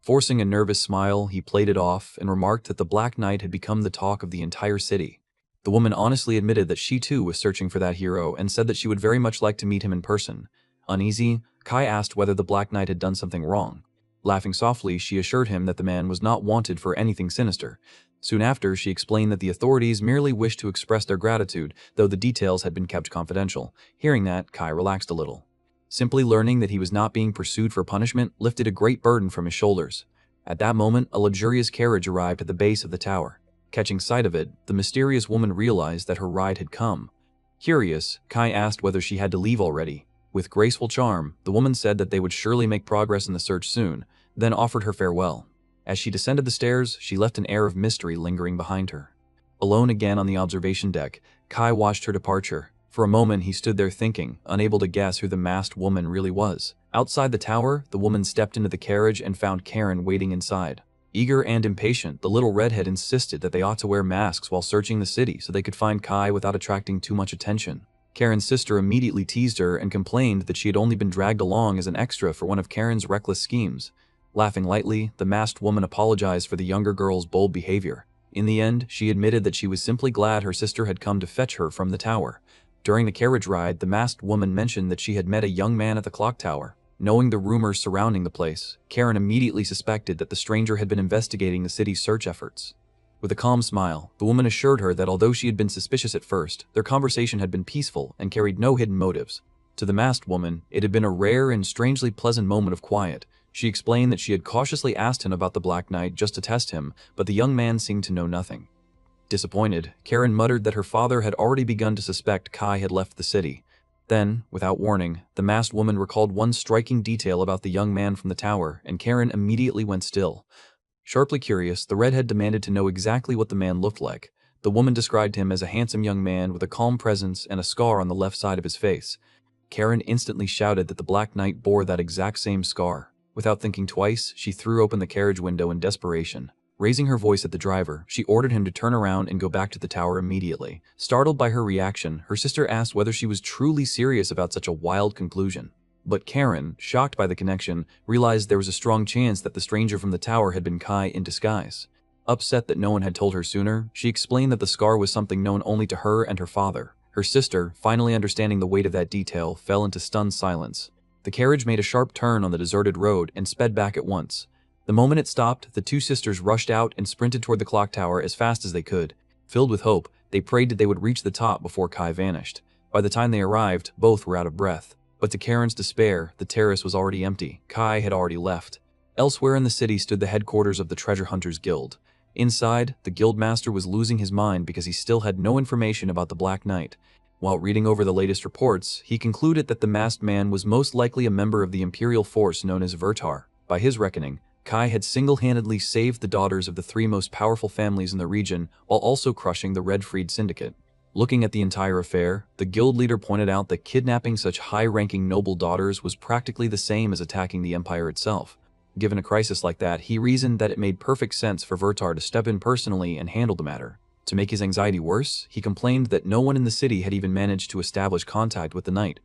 S1: Forcing a nervous smile, he played it off and remarked that the Black Knight had become the talk of the entire city. The woman honestly admitted that she too was searching for that hero and said that she would very much like to meet him in person. Uneasy, Kai asked whether the Black Knight had done something wrong. Laughing softly, she assured him that the man was not wanted for anything sinister. Soon after, she explained that the authorities merely wished to express their gratitude, though the details had been kept confidential. Hearing that, Kai relaxed a little. Simply learning that he was not being pursued for punishment lifted a great burden from his shoulders. At that moment, a luxurious carriage arrived at the base of the tower. Catching sight of it, the mysterious woman realized that her ride had come. Curious, Kai asked whether she had to leave already. With graceful charm, the woman said that they would surely make progress in the search soon, then offered her farewell. As she descended the stairs, she left an air of mystery lingering behind her. Alone again on the observation deck, Kai watched her departure. For a moment he stood there thinking, unable to guess who the masked woman really was. Outside the tower, the woman stepped into the carriage and found Karen waiting inside. Eager and impatient, the little redhead insisted that they ought to wear masks while searching the city so they could find Kai without attracting too much attention. Karen's sister immediately teased her and complained that she had only been dragged along as an extra for one of Karen's reckless schemes. Laughing lightly, the masked woman apologized for the younger girl's bold behavior. In the end, she admitted that she was simply glad her sister had come to fetch her from the tower. During the carriage ride, the masked woman mentioned that she had met a young man at the clock tower. Knowing the rumors surrounding the place, Karen immediately suspected that the stranger had been investigating the city's search efforts. With a calm smile, the woman assured her that although she had been suspicious at first, their conversation had been peaceful and carried no hidden motives. To the masked woman, it had been a rare and strangely pleasant moment of quiet. She explained that she had cautiously asked him about the Black Knight just to test him, but the young man seemed to know nothing. Disappointed, Karen muttered that her father had already begun to suspect Kai had left the city. Then, without warning, the masked woman recalled one striking detail about the young man from the tower, and Karen immediately went still. Sharply curious, the redhead demanded to know exactly what the man looked like. The woman described him as a handsome young man with a calm presence and a scar on the left side of his face. Karen instantly shouted that the Black Knight bore that exact same scar. Without thinking twice, she threw open the carriage window in desperation. Raising her voice at the driver, she ordered him to turn around and go back to the tower immediately. Startled by her reaction, her sister asked whether she was truly serious about such a wild conclusion. But Karen, shocked by the connection, realized there was a strong chance that the stranger from the tower had been Kai in disguise. Upset that no one had told her sooner, she explained that the scar was something known only to her and her father. Her sister, finally understanding the weight of that detail, fell into stunned silence. The carriage made a sharp turn on the deserted road and sped back at once. The moment it stopped, the two sisters rushed out and sprinted toward the clock tower as fast as they could. Filled with hope, they prayed that they would reach the top before Kai vanished. By the time they arrived, both were out of breath. But to Karen's despair, the terrace was already empty. Kai had already left. Elsewhere in the city stood the headquarters of the Treasure Hunters Guild. Inside, the guildmaster was losing his mind because he still had no information about the Black Knight. While reading over the latest reports, he concluded that the masked man was most likely a member of the imperial force known as Vertar. By his reckoning, Kai had single-handedly saved the daughters of the three most powerful families in the region while also crushing the Red Freed Syndicate. Looking at the entire affair, the guild leader pointed out that kidnapping such high-ranking noble daughters was practically the same as attacking the empire itself. Given a crisis like that, he reasoned that it made perfect sense for Vertar to step in personally and handle the matter. To make his anxiety worse, he complained that no one in the city had even managed to establish contact with the knight.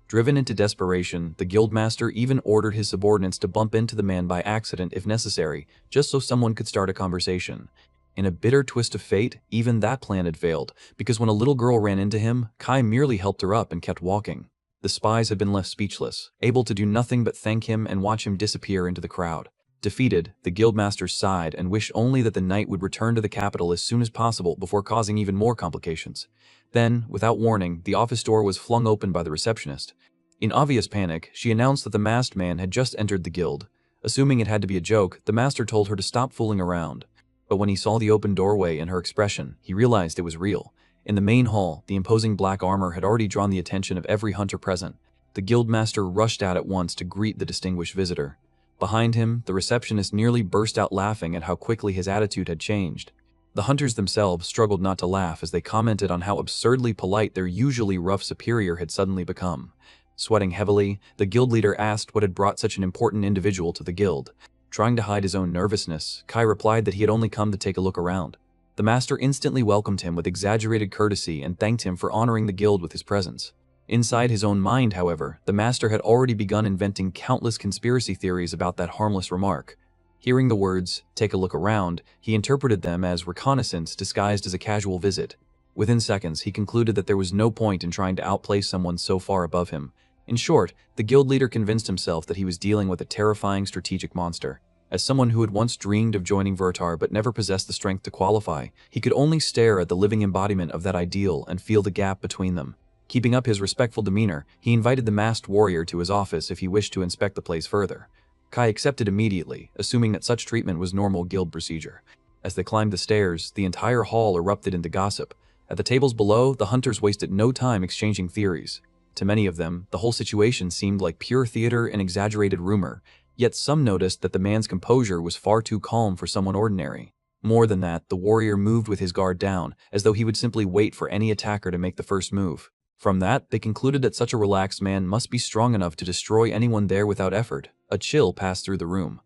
S1: Driven into desperation, the guildmaster even ordered his subordinates to bump into the man by accident if necessary, just so someone could start a conversation. In a bitter twist of fate, even that plan had failed, because when a little girl ran into him, Kai merely helped her up and kept walking. The spies had been left speechless, able to do nothing but thank him and watch him disappear into the crowd. Defeated, the guildmaster sighed and wished only that the knight would return to the capital as soon as possible before causing even more complications. Then, without warning, the office door was flung open by the receptionist. In obvious panic, she announced that the masked man had just entered the guild. Assuming it had to be a joke, the master told her to stop fooling around. But when he saw the open doorway and her expression, he realized it was real. In the main hall, the imposing black armor had already drawn the attention of every hunter present. The guildmaster rushed out at once to greet the distinguished visitor. Behind him, the receptionist nearly burst out laughing at how quickly his attitude had changed. The hunters themselves struggled not to laugh as they commented on how absurdly polite their usually rough superior had suddenly become. Sweating heavily, the guild leader asked what had brought such an important individual to the guild. Trying to hide his own nervousness, Kai replied that he had only come to take a look around. The master instantly welcomed him with exaggerated courtesy and thanked him for honoring the guild with his presence. Inside his own mind, however, the master had already begun inventing countless conspiracy theories about that harmless remark. Hearing the words, "take a look around," he interpreted them as reconnaissance disguised as a casual visit. Within seconds, he concluded that there was no point in trying to outplace someone so far above him. In short, the guild leader convinced himself that he was dealing with a terrifying strategic monster. As someone who had once dreamed of joining Vertar but never possessed the strength to qualify, he could only stare at the living embodiment of that ideal and feel the gap between them. Keeping up his respectful demeanor, he invited the masked warrior to his office if he wished to inspect the place further. Kai accepted immediately, assuming that such treatment was normal guild procedure. As they climbed the stairs, the entire hall erupted into gossip. At the tables below, the hunters wasted no time exchanging theories. To many of them, the whole situation seemed like pure theater and exaggerated rumor, yet some noticed that the man's composure was far too calm for someone ordinary. More than that, the warrior moved with his guard down, as though he would simply wait for any attacker to make the first move. From that, they concluded that such a relaxed man must be strong enough to destroy anyone there without effort. A chill passed through the room.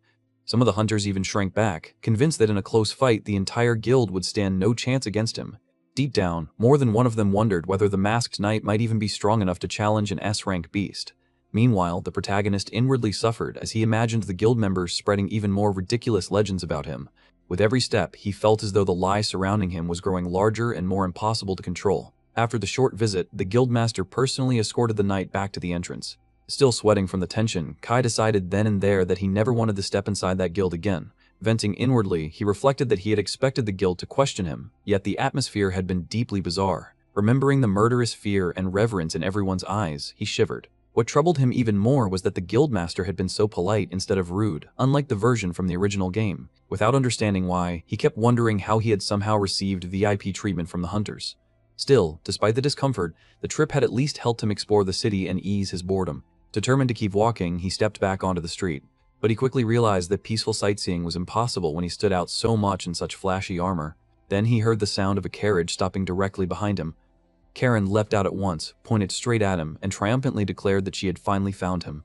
S1: Some of the hunters even shrank back, convinced that in a close fight the entire guild would stand no chance against him. Deep down, more than one of them wondered whether the masked knight might even be strong enough to challenge an S-rank beast. Meanwhile, the protagonist inwardly suffered as he imagined the guild members spreading even more ridiculous legends about him. With every step, he felt as though the lie surrounding him was growing larger and more impossible to control. After the short visit, the guildmaster personally escorted the knight back to the entrance. Still sweating from the tension, Kai decided then and there that he never wanted to step inside that guild again. Venting inwardly, he reflected that he had expected the guild to question him, yet the atmosphere had been deeply bizarre. Remembering the murderous fear and reverence in everyone's eyes, he shivered. What troubled him even more was that the guildmaster had been so polite instead of rude, unlike the version from the original game. Without understanding why, he kept wondering how he had somehow received VIP treatment from the hunters. Still, despite the discomfort, the trip had at least helped him explore the city and ease his boredom. Determined to keep walking, he stepped back onto the street. But he quickly realized that peaceful sightseeing was impossible when he stood out so much in such flashy armor. Then he heard the sound of a carriage stopping directly behind him. Karen leapt out at once, pointed straight at him, and triumphantly declared that she had finally found him.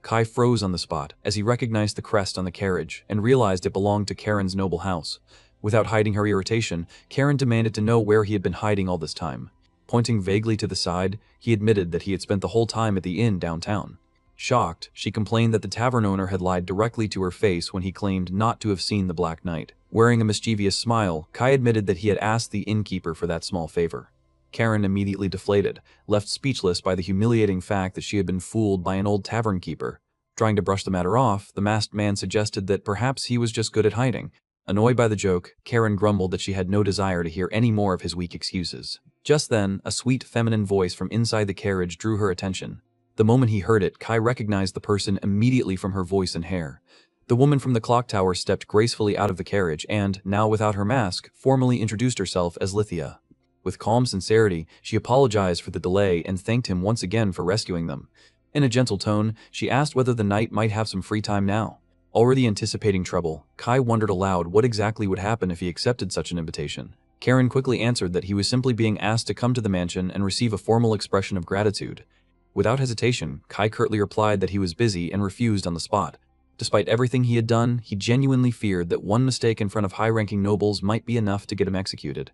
S1: Kai froze on the spot as he recognized the crest on the carriage and realized it belonged to Karen's noble house. Without hiding her irritation, Karen demanded to know where he had been hiding all this time. Pointing vaguely to the side, he admitted that he had spent the whole time at the inn downtown. Shocked, she complained that the tavern owner had lied directly to her face when he claimed not to have seen the Black Knight. Wearing a mischievous smile, Kai admitted that he had asked the innkeeper for that small favor. Karen immediately deflated, left speechless by the humiliating fact that she had been fooled by an old tavern keeper. Trying to brush the matter off, the masked man suggested that perhaps he was just good at hiding. Annoyed by the joke, Karen grumbled that she had no desire to hear any more of his weak excuses. Just then, a sweet feminine voice from inside the carriage drew her attention. The moment he heard it, Kai recognized the person immediately from her voice and hair. The woman from the clock tower stepped gracefully out of the carriage and, now without her mask, formally introduced herself as Lithia. With calm sincerity, she apologized for the delay and thanked him once again for rescuing them. In a gentle tone, she asked whether the knight might have some free time now. Already anticipating trouble, Kai wondered aloud what exactly would happen if he accepted such an invitation. Karen quickly answered that he was simply being asked to come to the mansion and receive a formal expression of gratitude. Without hesitation, Kai curtly replied that he was busy and refused on the spot. Despite everything he had done, he genuinely feared that one mistake in front of high-ranking nobles might be enough to get him executed.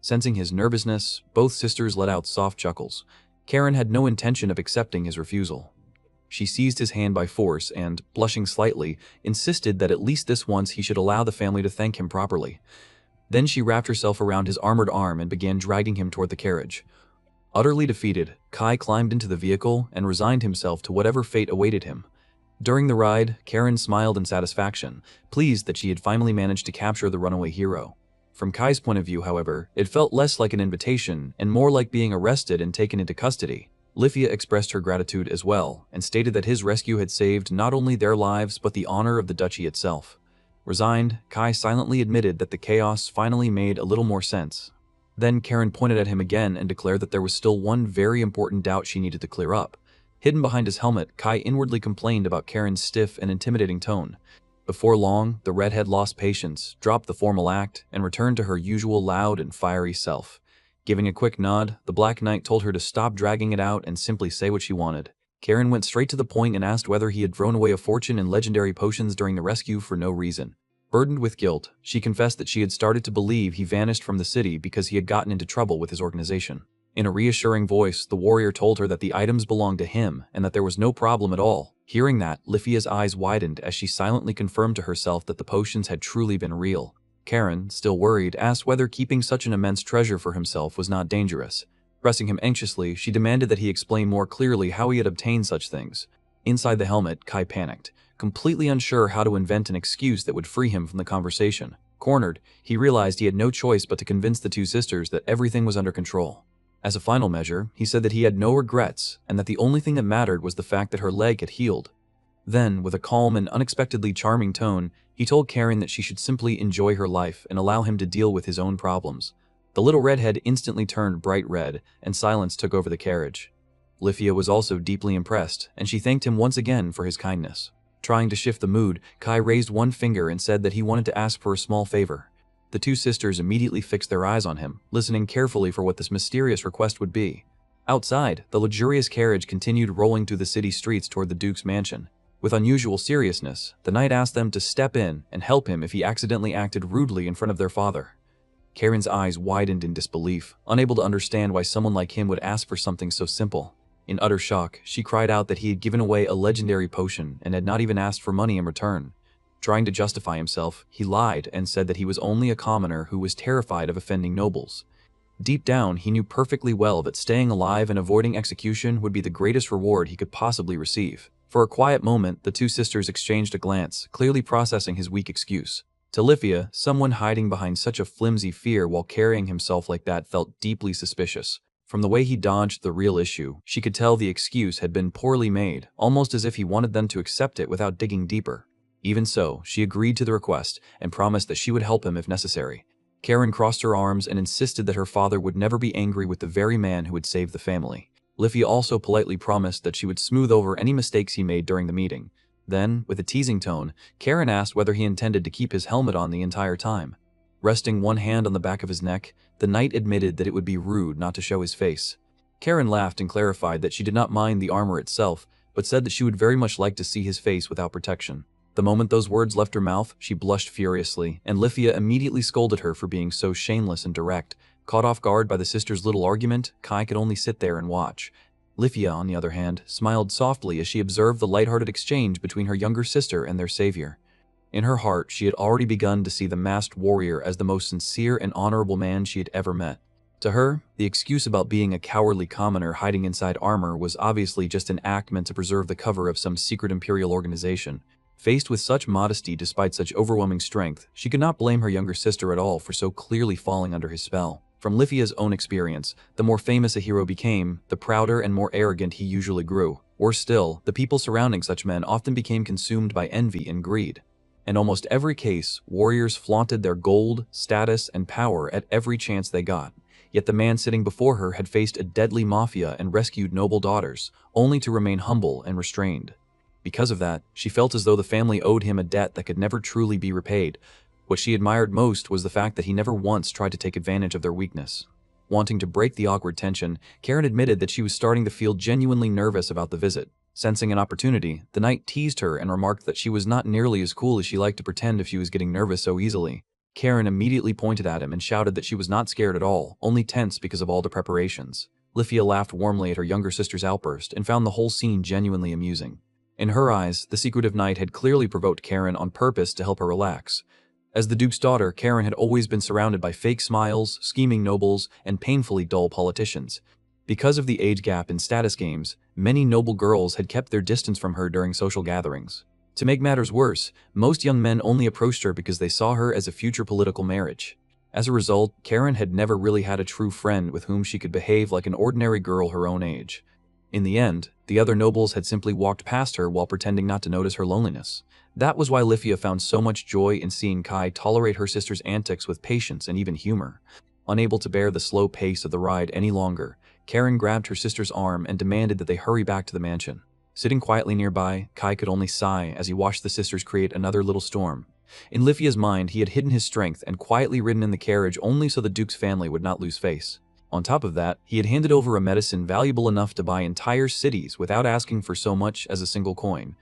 S1: Sensing his nervousness, both sisters let out soft chuckles. Karen had no intention of accepting his refusal. She seized his hand by force and, blushing slightly, insisted that at least this once he should allow the family to thank him properly. Then she wrapped herself around his armored arm and began dragging him toward the carriage. Utterly defeated, Kai climbed into the vehicle and resigned himself to whatever fate awaited him. During the ride, Karen smiled in satisfaction, pleased that she had finally managed to capture the runaway hero. From Kai's point of view, however, it felt less like an invitation and more like being arrested and taken into custody. Lifia expressed her gratitude as well, and stated that his rescue had saved not only their lives but the honor of the duchy itself. Resigned, Kai silently admitted that the chaos finally made a little more sense. Then Karen pointed at him again and declared that there was still one very important doubt she needed to clear up. Hidden behind his helmet, Kai inwardly complained about Karen's stiff and intimidating tone. Before long, the redhead lost patience, dropped the formal act, and returned to her usual loud and fiery self. Giving a quick nod, the Black Knight told her to stop dragging it out and simply say what she wanted. Karen went straight to the point and asked whether he had thrown away a fortune in legendary potions during the rescue for no reason. Burdened with guilt, she confessed that she had started to believe he vanished from the city because he had gotten into trouble with his organization. In a reassuring voice, the warrior told her that the items belonged to him and that there was no problem at all. Hearing that, Lifia's eyes widened as she silently confirmed to herself that the potions had truly been real. Karen, still worried, asked whether keeping such an immense treasure for himself was not dangerous. Pressing him anxiously, she demanded that he explain more clearly how he had obtained such things. Inside the helmet, Kai panicked, completely unsure how to invent an excuse that would free him from the conversation. Cornered, he realized he had no choice but to convince the two sisters that everything was under control. As a final measure, he said that he had no regrets and that the only thing that mattered was the fact that her leg had healed. Then, with a calm and unexpectedly charming tone, he told Karen that she should simply enjoy her life and allow him to deal with his own problems. The little redhead instantly turned bright red, and silence took over the carriage. Lifia was also deeply impressed, and she thanked him once again for his kindness. Trying to shift the mood, Kai raised one finger and said that he wanted to ask for a small favor. The two sisters immediately fixed their eyes on him, listening carefully for what this mysterious request would be. Outside, the luxurious carriage continued rolling through the city streets toward the Duke's mansion. With unusual seriousness, the knight asked them to step in and help him if he accidentally acted rudely in front of their father. Karen's eyes widened in disbelief, unable to understand why someone like him would ask for something so simple. In utter shock, she cried out that he had given away a legendary potion and had not even asked for money in return. Trying to justify himself, he lied and said that he was only a commoner who was terrified of offending nobles. Deep down, he knew perfectly well that staying alive and avoiding execution would be the greatest reward he could possibly receive. For a quiet moment, the two sisters exchanged a glance, clearly processing his weak excuse. To Lifia, someone hiding behind such a flimsy fear while carrying himself like that felt deeply suspicious. From the way he dodged the real issue, she could tell the excuse had been poorly made, almost as if he wanted them to accept it without digging deeper. Even so, she agreed to the request and promised that she would help him if necessary. Karen crossed her arms and insisted that her father would never be angry with the very man who had saved the family. Lifia also politely promised that she would smooth over any mistakes he made during the meeting. Then, with a teasing tone, Karen asked whether he intended to keep his helmet on the entire time. Resting one hand on the back of his neck, the knight admitted that it would be rude not to show his face. Karen laughed and clarified that she did not mind the armor itself, but said that she would very much like to see his face without protection. The moment those words left her mouth, she blushed furiously, and Lifia immediately scolded her for being so shameless and direct. Caught off guard by the sisters' little argument, Kai could only sit there and watch. Lifia, on the other hand, smiled softly as she observed the lighthearted exchange between her younger sister and their savior. In her heart, she had already begun to see the masked warrior as the most sincere and honorable man she had ever met. To her, the excuse about being a cowardly commoner hiding inside armor was obviously just an act meant to preserve the cover of some secret imperial organization. Faced with such modesty despite such overwhelming strength, she could not blame her younger sister at all for so clearly falling under his spell. From Lifia's own experience, the more famous a hero became, the prouder and more arrogant he usually grew. Worse still, the people surrounding such men often became consumed by envy and greed. In almost every case, warriors flaunted their gold, status, and power at every chance they got. yet the man sitting before her had faced a deadly mafia and rescued noble daughters, only to remain humble and restrained. Because of that, she felt as though the family owed him a debt that could never truly be repaid. What she admired most was the fact that he never once tried to take advantage of their weakness. Wanting to break the awkward tension, Karen admitted that she was starting to feel genuinely nervous about the visit. Sensing an opportunity, the knight teased her and remarked that she was not nearly as cool as she liked to pretend if she was getting nervous so easily. Karen immediately pointed at him and shouted that she was not scared at all, only tense because of all the preparations. Lifia laughed warmly at her younger sister's outburst and found the whole scene genuinely amusing. In her eyes, the secretive knight had clearly provoked Karen on purpose to help her relax. As the Duke's daughter, Karen had always been surrounded by fake smiles, scheming nobles, and painfully dull politicians. Because of the age gap in status games, many noble girls had kept their distance from her during social gatherings. To make matters worse, most young men only approached her because they saw her as a future political marriage. As a result, Karen had never really had a true friend with whom she could behave like an ordinary girl her own age. In the end, the other nobles had simply walked past her while pretending not to notice her loneliness. That was why Lifia found so much joy in seeing Kai tolerate her sister's antics with patience and even humor. Unable to bear the slow pace of the ride any longer, Karen grabbed her sister's arm and demanded that they hurry back to the mansion. Sitting quietly nearby, Kai could only sigh as he watched the sisters create another little storm. In Lifia's mind, he had hidden his strength and quietly ridden in the carriage only so the Duke's family would not lose face. On top of that, he had handed over a medicine valuable enough to buy entire cities without asking for so much as a single coin.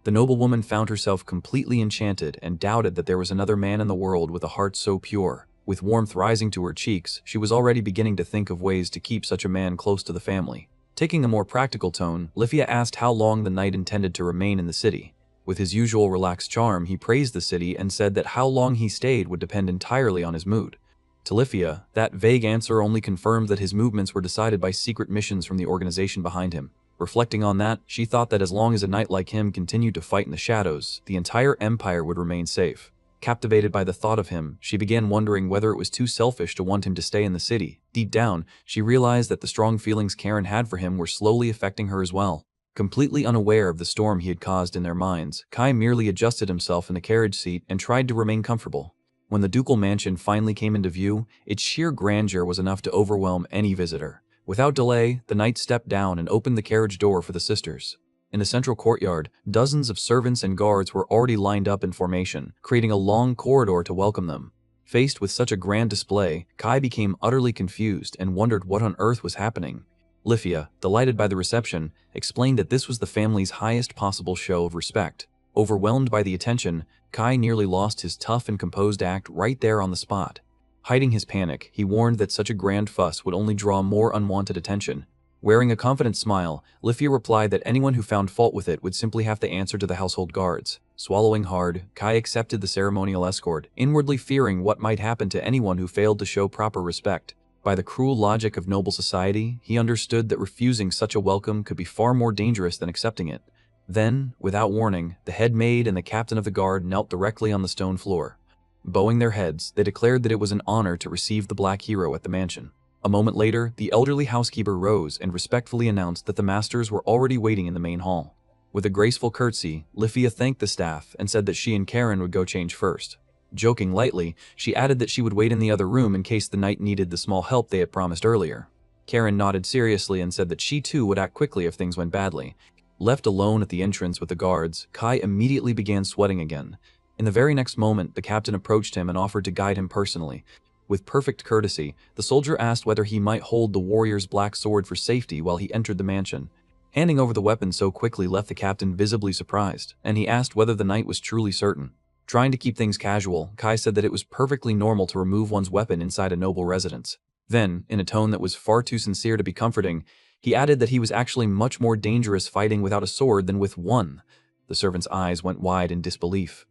S1: The noblewoman found herself completely enchanted and doubted that there was another man in the world with a heart so pure. With warmth rising to her cheeks, she was already beginning to think of ways to keep such a man close to the family. Taking a more practical tone, Lifia asked how long the knight intended to remain in the city. With his usual relaxed charm, he praised the city and said that how long he stayed would depend entirely on his mood. To Lifia, that vague answer only confirmed that his movements were decided by secret missions from the organization behind him. Reflecting on that, she thought that as long as a knight like him continued to fight in the shadows, the entire empire would remain safe. Captivated by the thought of him, she began wondering whether it was too selfish to want him to stay in the city. Deep down, she realized that the strong feelings Karen had for him were slowly affecting her as well. Completely unaware of the storm he had caused in their minds, Kai merely adjusted himself in the carriage seat and tried to remain comfortable. When the ducal mansion finally came into view, its sheer grandeur was enough to overwhelm any visitor. Without delay, the knight stepped down and opened the carriage door for the sisters. In the central courtyard, dozens of servants and guards were already lined up in formation, creating a long corridor to welcome them. Faced with such a grand display, Kai became utterly confused and wondered what on earth was happening. Lifia, delighted by the reception, explained that this was the family's highest possible show of respect. Overwhelmed by the attention, Kai nearly lost his tough and composed act right there on the spot. Hiding his panic, he warned that such a grand fuss would only draw more unwanted attention. Wearing a confident smile, Lifia replied that anyone who found fault with it would simply have to answer to the household guards. Swallowing hard, Kai accepted the ceremonial escort, inwardly fearing what might happen to anyone who failed to show proper respect. By the cruel logic of noble society, he understood that refusing such a welcome could be far more dangerous than accepting it. Then, without warning, the head maid and the captain of the guard knelt directly on the stone floor. Bowing their heads, they declared that it was an honor to receive the black hero at the mansion. A moment later, the elderly housekeeper rose and respectfully announced that the masters were already waiting in the main hall. With a graceful curtsy, Lifia thanked the staff and said that she and Karen would go change first. Joking lightly, she added that she would wait in the other room in case the knight needed the small help they had promised earlier. Karen nodded seriously and said that she too would act quickly if things went badly. Left alone at the entrance with the guards, Kai immediately began sweating again. In the very next moment, the captain approached him and offered to guide him personally. With perfect courtesy, the soldier asked whether he might hold the warrior's black sword for safety while he entered the mansion. Handing over the weapon so quickly left the captain visibly surprised, and he asked whether the knight was truly certain. Trying to keep things casual, Kai said that it was perfectly normal to remove one's weapon inside a noble residence. Then, in a tone that was far too sincere to be comforting, he added that he was actually much more dangerous fighting without a sword than with one. The servant's eyes went wide in disbelief.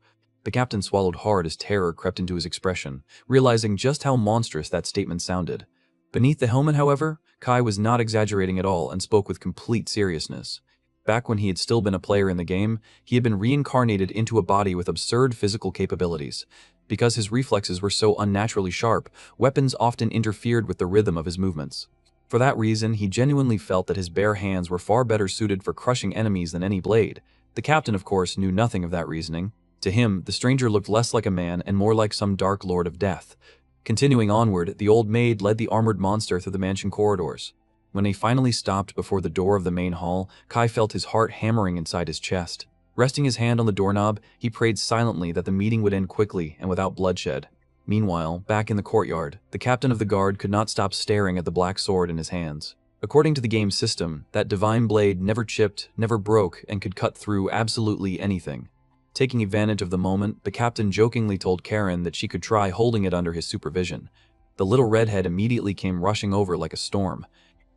S1: The captain swallowed hard as terror crept into his expression, realizing just how monstrous that statement sounded. Beneath the helmet, however, Kai was not exaggerating at all and spoke with complete seriousness. Back when he had still been a player in the game, he had been reincarnated into a body with absurd physical capabilities. Because his reflexes were so unnaturally sharp, weapons often interfered with the rhythm of his movements. For that reason, he genuinely felt that his bare hands were far better suited for crushing enemies than any blade. The captain, of course, knew nothing of that reasoning. To him, the stranger looked less like a man and more like some dark lord of death. Continuing onward, the old maid led the armored monster through the mansion corridors. When they finally stopped before the door of the main hall, Kai felt his heart hammering inside his chest. Resting his hand on the doorknob, he prayed silently that the meeting would end quickly and without bloodshed. Meanwhile, back in the courtyard, the captain of the guard could not stop staring at the black sword in his hands. According to the game's system, that divine blade never chipped, never broke, and could cut through absolutely anything. Taking advantage of the moment, the captain jokingly told Karen that she could try holding it under his supervision. The little redhead immediately came rushing over like a storm.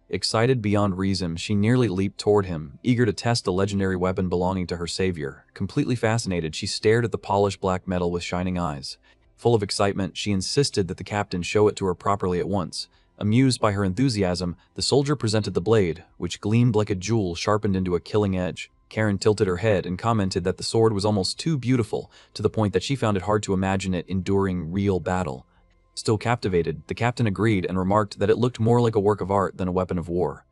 S1: Excited beyond reason, she nearly leaped toward him, eager to test the legendary weapon belonging to her savior. Completely fascinated, she stared at the polished black metal with shining eyes. Full of excitement, she insisted that the captain show it to her properly at once. Amused by her enthusiasm, the soldier presented the blade, which gleamed like a jewel sharpened into a killing edge. Karen tilted her head and commented that the sword was almost too beautiful, to the point that she found it hard to imagine it enduring real battle. Still captivated, the captain agreed and remarked that it looked more like a work of art than a weapon of war.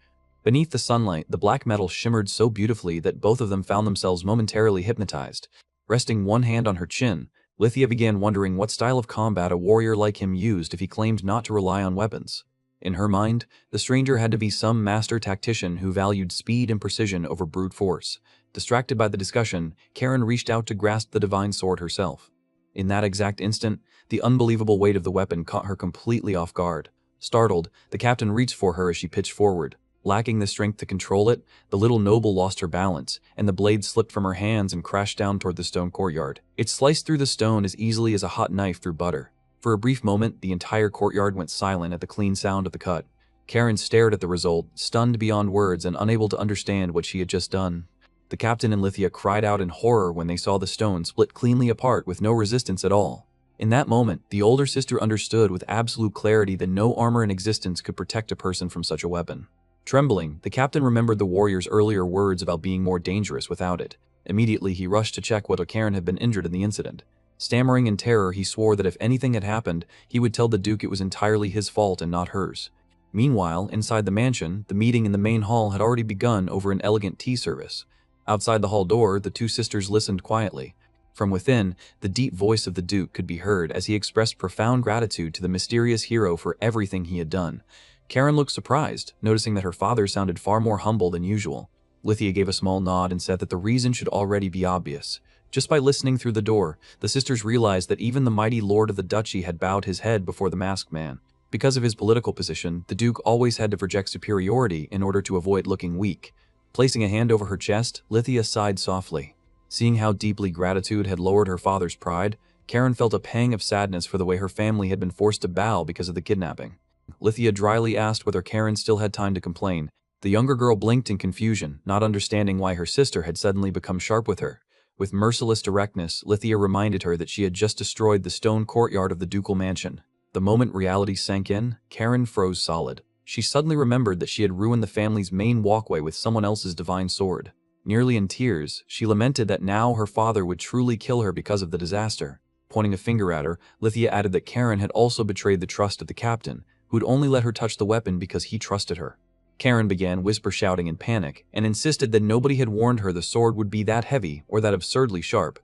S1: Beneath the sunlight, the black metal shimmered so beautifully that both of them found themselves momentarily hypnotized. Resting one hand on her chin, Lithia began wondering what style of combat a warrior like him used if he claimed not to rely on weapons. In her mind, the stranger had to be some master tactician who valued speed and precision over brute force. Distracted by the discussion, Karen reached out to grasp the divine sword herself. In that exact instant, the unbelievable weight of the weapon caught her completely off guard. Startled, the captain reached for her as she pitched forward. Lacking the strength to control it, the little noble lost her balance, and the blade slipped from her hands and crashed down toward the stone courtyard. It sliced through the stone as easily as a hot knife through butter. For a brief moment, the entire courtyard went silent at the clean sound of the cut. Karen stared at the result, stunned beyond words and unable to understand what she had just done. The captain and Lithia cried out in horror when they saw the stone split cleanly apart with no resistance at all. In that moment, the older sister understood with absolute clarity that no armor in existence could protect a person from such a weapon. Trembling, the captain remembered the warrior's earlier words about being more dangerous without it. Immediately, he rushed to check whether Karen had been injured in the incident. Stammering in terror, he swore that if anything had happened, he would tell the Duke it was entirely his fault and not hers. Meanwhile, inside the mansion, the meeting in the main hall had already begun over an elegant tea service. Outside the hall door, the two sisters listened quietly. From within, the deep voice of the Duke could be heard as he expressed profound gratitude to the mysterious hero for everything he had done. Karen looked surprised, noticing that her father sounded far more humble than usual. Lithia gave a small nod and said that the reason should already be obvious. Just by listening through the door, the sisters realized that even the mighty lord of the duchy had bowed his head before the masked man. Because of his political position, the Duke always had to project superiority in order to avoid looking weak. Placing a hand over her chest, Lithia sighed softly. Seeing how deeply gratitude had lowered her father's pride, Karen felt a pang of sadness for the way her family had been forced to bow because of the kidnapping. Lithia dryly asked whether Karen still had time to complain. The younger girl blinked in confusion, not understanding why her sister had suddenly become sharp with her. With merciless directness, Lithia reminded her that she had just destroyed the stone courtyard of the ducal mansion. The moment reality sank in, Karen froze solid. She suddenly remembered that she had ruined the family's main walkway with someone else's divine sword. Nearly in tears, she lamented that now her father would truly kill her because of the disaster. Pointing a finger at her, Lithia added that Karen had also betrayed the trust of the captain, who would only let her touch the weapon because he trusted her. Karen began whisper shouting in panic and insisted that nobody had warned her the sword would be that heavy or that absurdly sharp.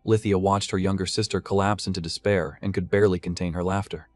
S1: Lithia watched her younger sister collapse into despair and could barely contain her laughter.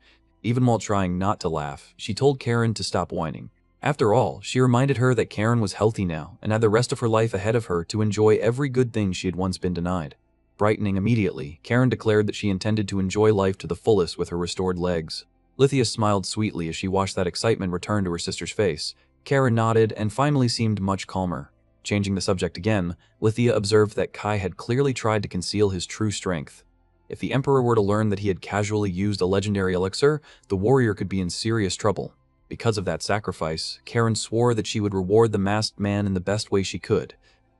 S1: Even while trying not to laugh, she told Karen to stop whining. After all, she reminded her that Karen was healthy now and had the rest of her life ahead of her to enjoy every good thing she had once been denied. Brightening immediately, Karen declared that she intended to enjoy life to the fullest with her restored legs. Lithia smiled sweetly as she watched that excitement return to her sister's face. Karen nodded and finally seemed much calmer. Changing the subject again, Lithia observed that Kai had clearly tried to conceal his true strength. If the Emperor were to learn that he had casually used a legendary elixir, the warrior could be in serious trouble. Because of that sacrifice, Karen swore that she would reward the masked man in the best way she could.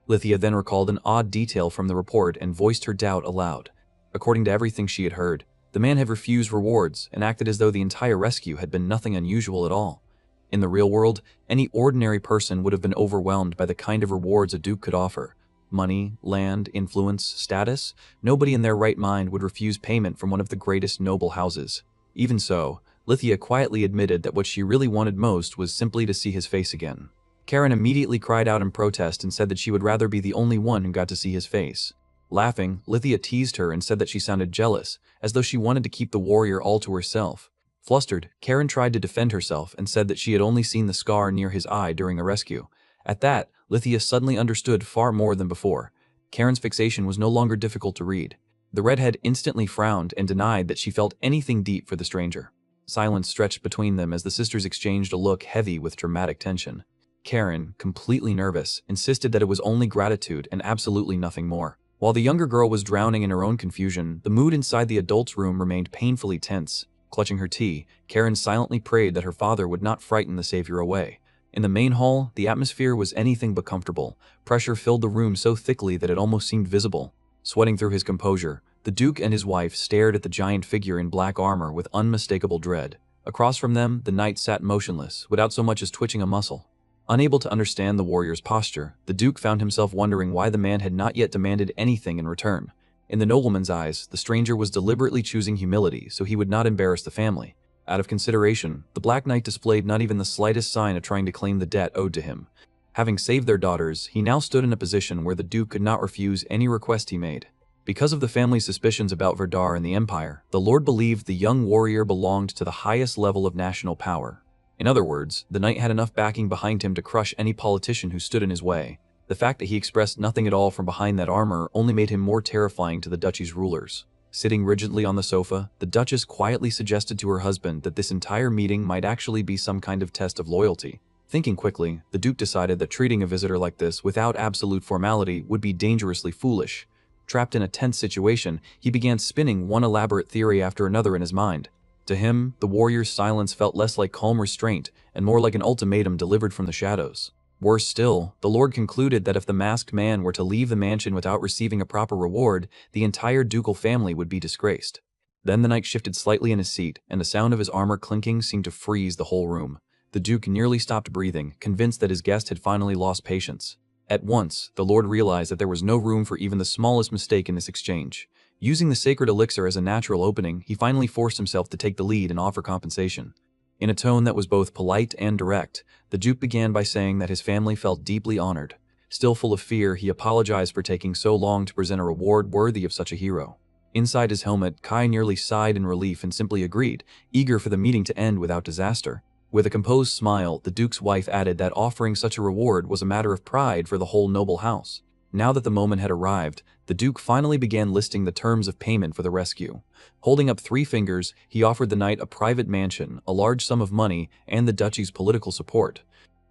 S1: Lithia then recalled an odd detail from the report and voiced her doubt aloud. According to everything she had heard, the man had refused rewards and acted as though the entire rescue had been nothing unusual at all. In the real world, any ordinary person would have been overwhelmed by the kind of rewards a duke could offer. Money, land, influence, status. Nobody in their right mind would refuse payment from one of the greatest noble houses. Even so, Lithia quietly admitted that what she really wanted most was simply to see his face again. Karen immediately cried out in protest and said that she would rather be the only one who got to see his face. Laughing, Lithia teased her and said that she sounded jealous, as though she wanted to keep the warrior all to herself. Flustered, Karen tried to defend herself and said that she had only seen the scar near his eye during the rescue. At that, Lithia suddenly understood far more than before. Karen's fixation was no longer difficult to read. The redhead instantly frowned and denied that she felt anything deep for the stranger. Silence stretched between them as the sisters exchanged a look heavy with dramatic tension. Karen, completely nervous, insisted that it was only gratitude and absolutely nothing more. While the younger girl was drowning in her own confusion, the mood inside the adults' room remained painfully tense. Clutching her tea, Karen silently prayed that her father would not frighten the savior away. In the main hall, the atmosphere was anything but comfortable. Pressure filled the room so thickly that it almost seemed visible. Sweating through his composure, the Duke and his wife stared at the giant figure in black armor with unmistakable dread. Across from them, the knight sat motionless, without so much as twitching a muscle. Unable to understand the warrior's posture, the Duke found himself wondering why the man had not yet demanded anything in return. In the nobleman's eyes, the stranger was deliberately choosing humility so he would not embarrass the family. Out of consideration, the Black Knight displayed not even the slightest sign of trying to claim the debt owed to him. Having saved their daughters, he now stood in a position where the Duke could not refuse any request he made. Because of the family's suspicions about Verdar and the Empire, the Lord believed the young warrior belonged to the highest level of national power. In other words, the knight had enough backing behind him to crush any politician who stood in his way. The fact that he expressed nothing at all from behind that armor only made him more terrifying to the duchy's rulers. Sitting rigidly on the sofa, the Duchess quietly suggested to her husband that this entire meeting might actually be some kind of test of loyalty. Thinking quickly, the Duke decided that treating a visitor like this without absolute formality would be dangerously foolish. Trapped in a tense situation, he began spinning one elaborate theory after another in his mind. To him, the warrior's silence felt less like calm restraint and more like an ultimatum delivered from the shadows. Worse still, the Lord concluded that if the masked man were to leave the mansion without receiving a proper reward, the entire ducal family would be disgraced. Then the knight shifted slightly in his seat, and the sound of his armor clinking seemed to freeze the whole room. The Duke nearly stopped breathing, convinced that his guest had finally lost patience. At once, the Lord realized that there was no room for even the smallest mistake in this exchange. Using the sacred elixir as a natural opening, he finally forced himself to take the lead and offer compensation. In a tone that was both polite and direct, the Duke began by saying that his family felt deeply honored. Still full of fear, he apologized for taking so long to present a reward worthy of such a hero. Inside his helmet, Kai nearly sighed in relief and simply agreed, eager for the meeting to end without disaster. With a composed smile, the Duke's wife added that offering such a reward was a matter of pride for the whole noble house. Now that the moment had arrived, the Duke finally began listing the terms of payment for the rescue. Holding up 3 fingers, he offered the knight a private mansion, a large sum of money, and the duchy's political support.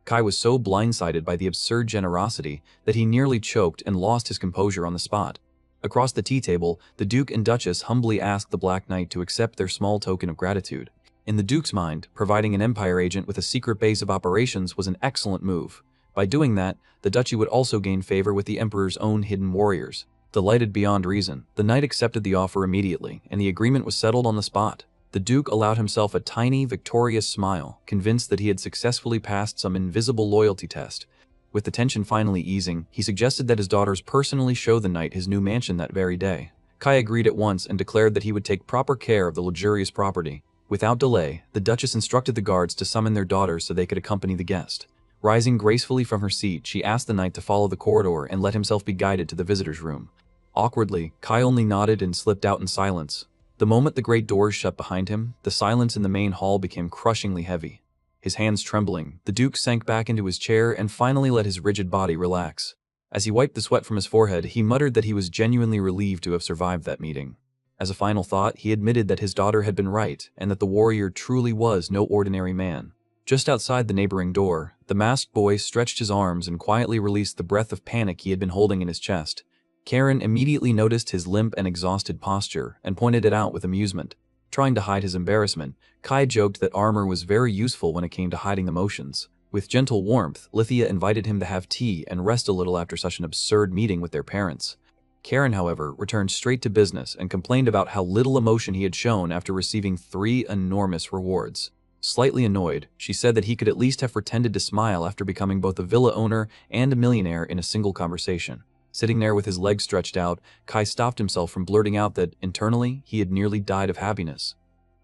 S1: Kai was so blindsided by the absurd generosity that he nearly choked and lost his composure on the spot. Across the tea table, the Duke and Duchess humbly asked the Black Knight to accept their small token of gratitude. In the Duke's mind, providing an Empire agent with a secret base of operations was an excellent move. By doing that, the duchy would also gain favor with the Emperor's own hidden warriors. Delighted beyond reason, the knight accepted the offer immediately, and the agreement was settled on the spot. The Duke allowed himself a tiny, victorious smile, convinced that he had successfully passed some invisible loyalty test. With the tension finally easing, he suggested that his daughters personally show the knight his new mansion that very day. Kai agreed at once and declared that he would take proper care of the luxurious property. Without delay, the Duchess instructed the guards to summon their daughters so they could accompany the guest. Rising gracefully from her seat, she asked the knight to follow the corridor and let himself be guided to the visitor's room. Awkwardly, Kai only nodded and slipped out in silence. The moment the great doors shut behind him, the silence in the main hall became crushingly heavy. His hands trembling, the Duke sank back into his chair and finally let his rigid body relax. As he wiped the sweat from his forehead, he muttered that he was genuinely relieved to have survived that meeting. As a final thought, he admitted that his daughter had been right and that the warrior truly was no ordinary man. Just outside the neighboring door, the masked boy stretched his arms and quietly released the breath of panic he had been holding in his chest. Karen immediately noticed his limp and exhausted posture and pointed it out with amusement. Trying to hide his embarrassment, Kai joked that armor was very useful when it came to hiding emotions. With gentle warmth, Lithia invited him to have tea and rest a little after such an absurd meeting with their parents. Karen, however, returned straight to business and complained about how little emotion he had shown after receiving 3 enormous rewards. Slightly annoyed, she said that he could at least have pretended to smile after becoming both a villa owner and a millionaire in a single conversation. Sitting there with his legs stretched out, Kai stopped himself from blurting out that, internally, he had nearly died of happiness.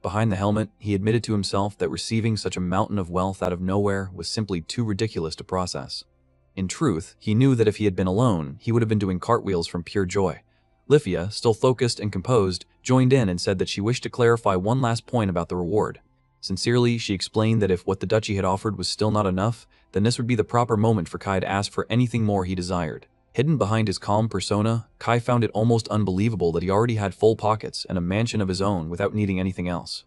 S1: Behind the helmet, he admitted to himself that receiving such a mountain of wealth out of nowhere was simply too ridiculous to process. In truth, he knew that if he had been alone, he would have been doing cartwheels from pure joy. Lithia, still focused and composed, joined in and said that she wished to clarify one last point about the reward. Sincerely, she explained that if what the duchy had offered was still not enough, then this would be the proper moment for Kai to ask for anything more he desired. Hidden behind his calm persona, Kai found it almost unbelievable that he already had full pockets and a mansion of his own without needing anything else.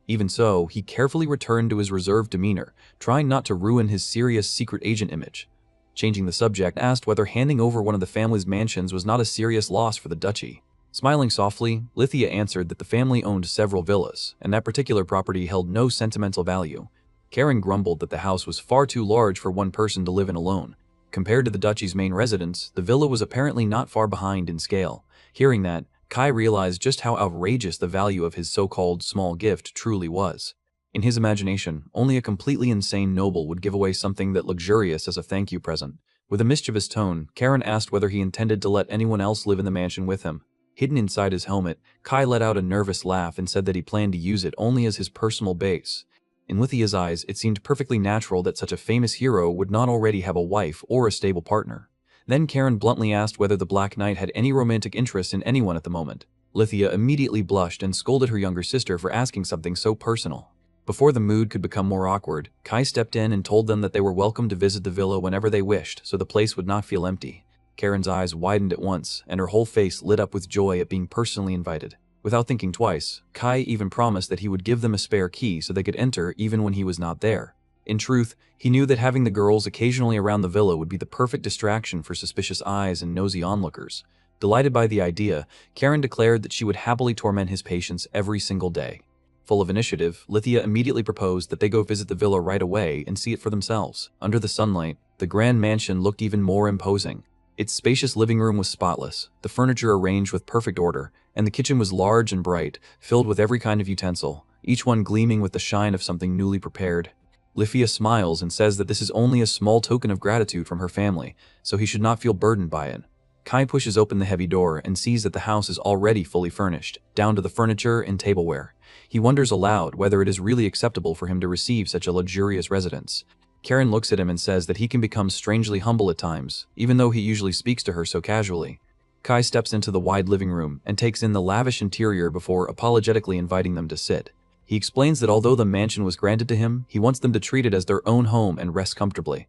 S1: Even so, he carefully returned to his reserved demeanor, trying not to ruin his serious secret agent image. Changing the subject, asked whether handing over one of the family's mansions was not a serious loss for the duchy. Smiling softly, Lithia answered that the family owned several villas, and that particular property held no sentimental value. Karen grumbled that the house was far too large for one person to live in alone. Compared to the duchy's main residence, the villa was apparently not far behind in scale. Hearing that, Kai realized just how outrageous the value of his so-called small gift truly was. In his imagination, only a completely insane noble would give away something that luxurious as a thank you present. With a mischievous tone, Karen asked whether he intended to let anyone else live in the mansion with him. Hidden inside his helmet, Kai let out a nervous laugh and said that he planned to use it only as his personal base. In Lithia's eyes, it seemed perfectly natural that such a famous hero would not already have a wife or a stable partner. Then Karen bluntly asked whether the Black Knight had any romantic interest in anyone at the moment. Lithia immediately blushed and scolded her younger sister for asking something so personal. Before the mood could become more awkward, Kai stepped in and told them that they were welcome to visit the villa whenever they wished, so the place would not feel empty. Karen's eyes widened at once, and her whole face lit up with joy at being personally invited. Without thinking twice, Kai even promised that he would give them a spare key so they could enter even when he was not there. In truth, he knew that having the girls occasionally around the villa would be the perfect distraction for suspicious eyes and nosy onlookers. Delighted by the idea, Karen declared that she would happily torment his patients every single day. Full of initiative, Lithia immediately proposed that they go visit the villa right away and see it for themselves. Under the sunlight, the grand mansion looked even more imposing. Its spacious living room was spotless, the furniture arranged with perfect order, and the kitchen was large and bright, filled with every kind of utensil, each one gleaming with the shine of something newly prepared. Lithia smiles and says that this is only a small token of gratitude from her family, so he should not feel burdened by it. Kai pushes open the heavy door and sees that the house is already fully furnished, down to the furniture and tableware. He wonders aloud whether it is really acceptable for him to receive such a luxurious residence. Karen looks at him and says that he can become strangely humble at times, even though he usually speaks to her so casually. Kai steps into the wide living room and takes in the lavish interior before apologetically inviting them to sit. He explains that although the mansion was granted to him, he wants them to treat it as their own home and rest comfortably.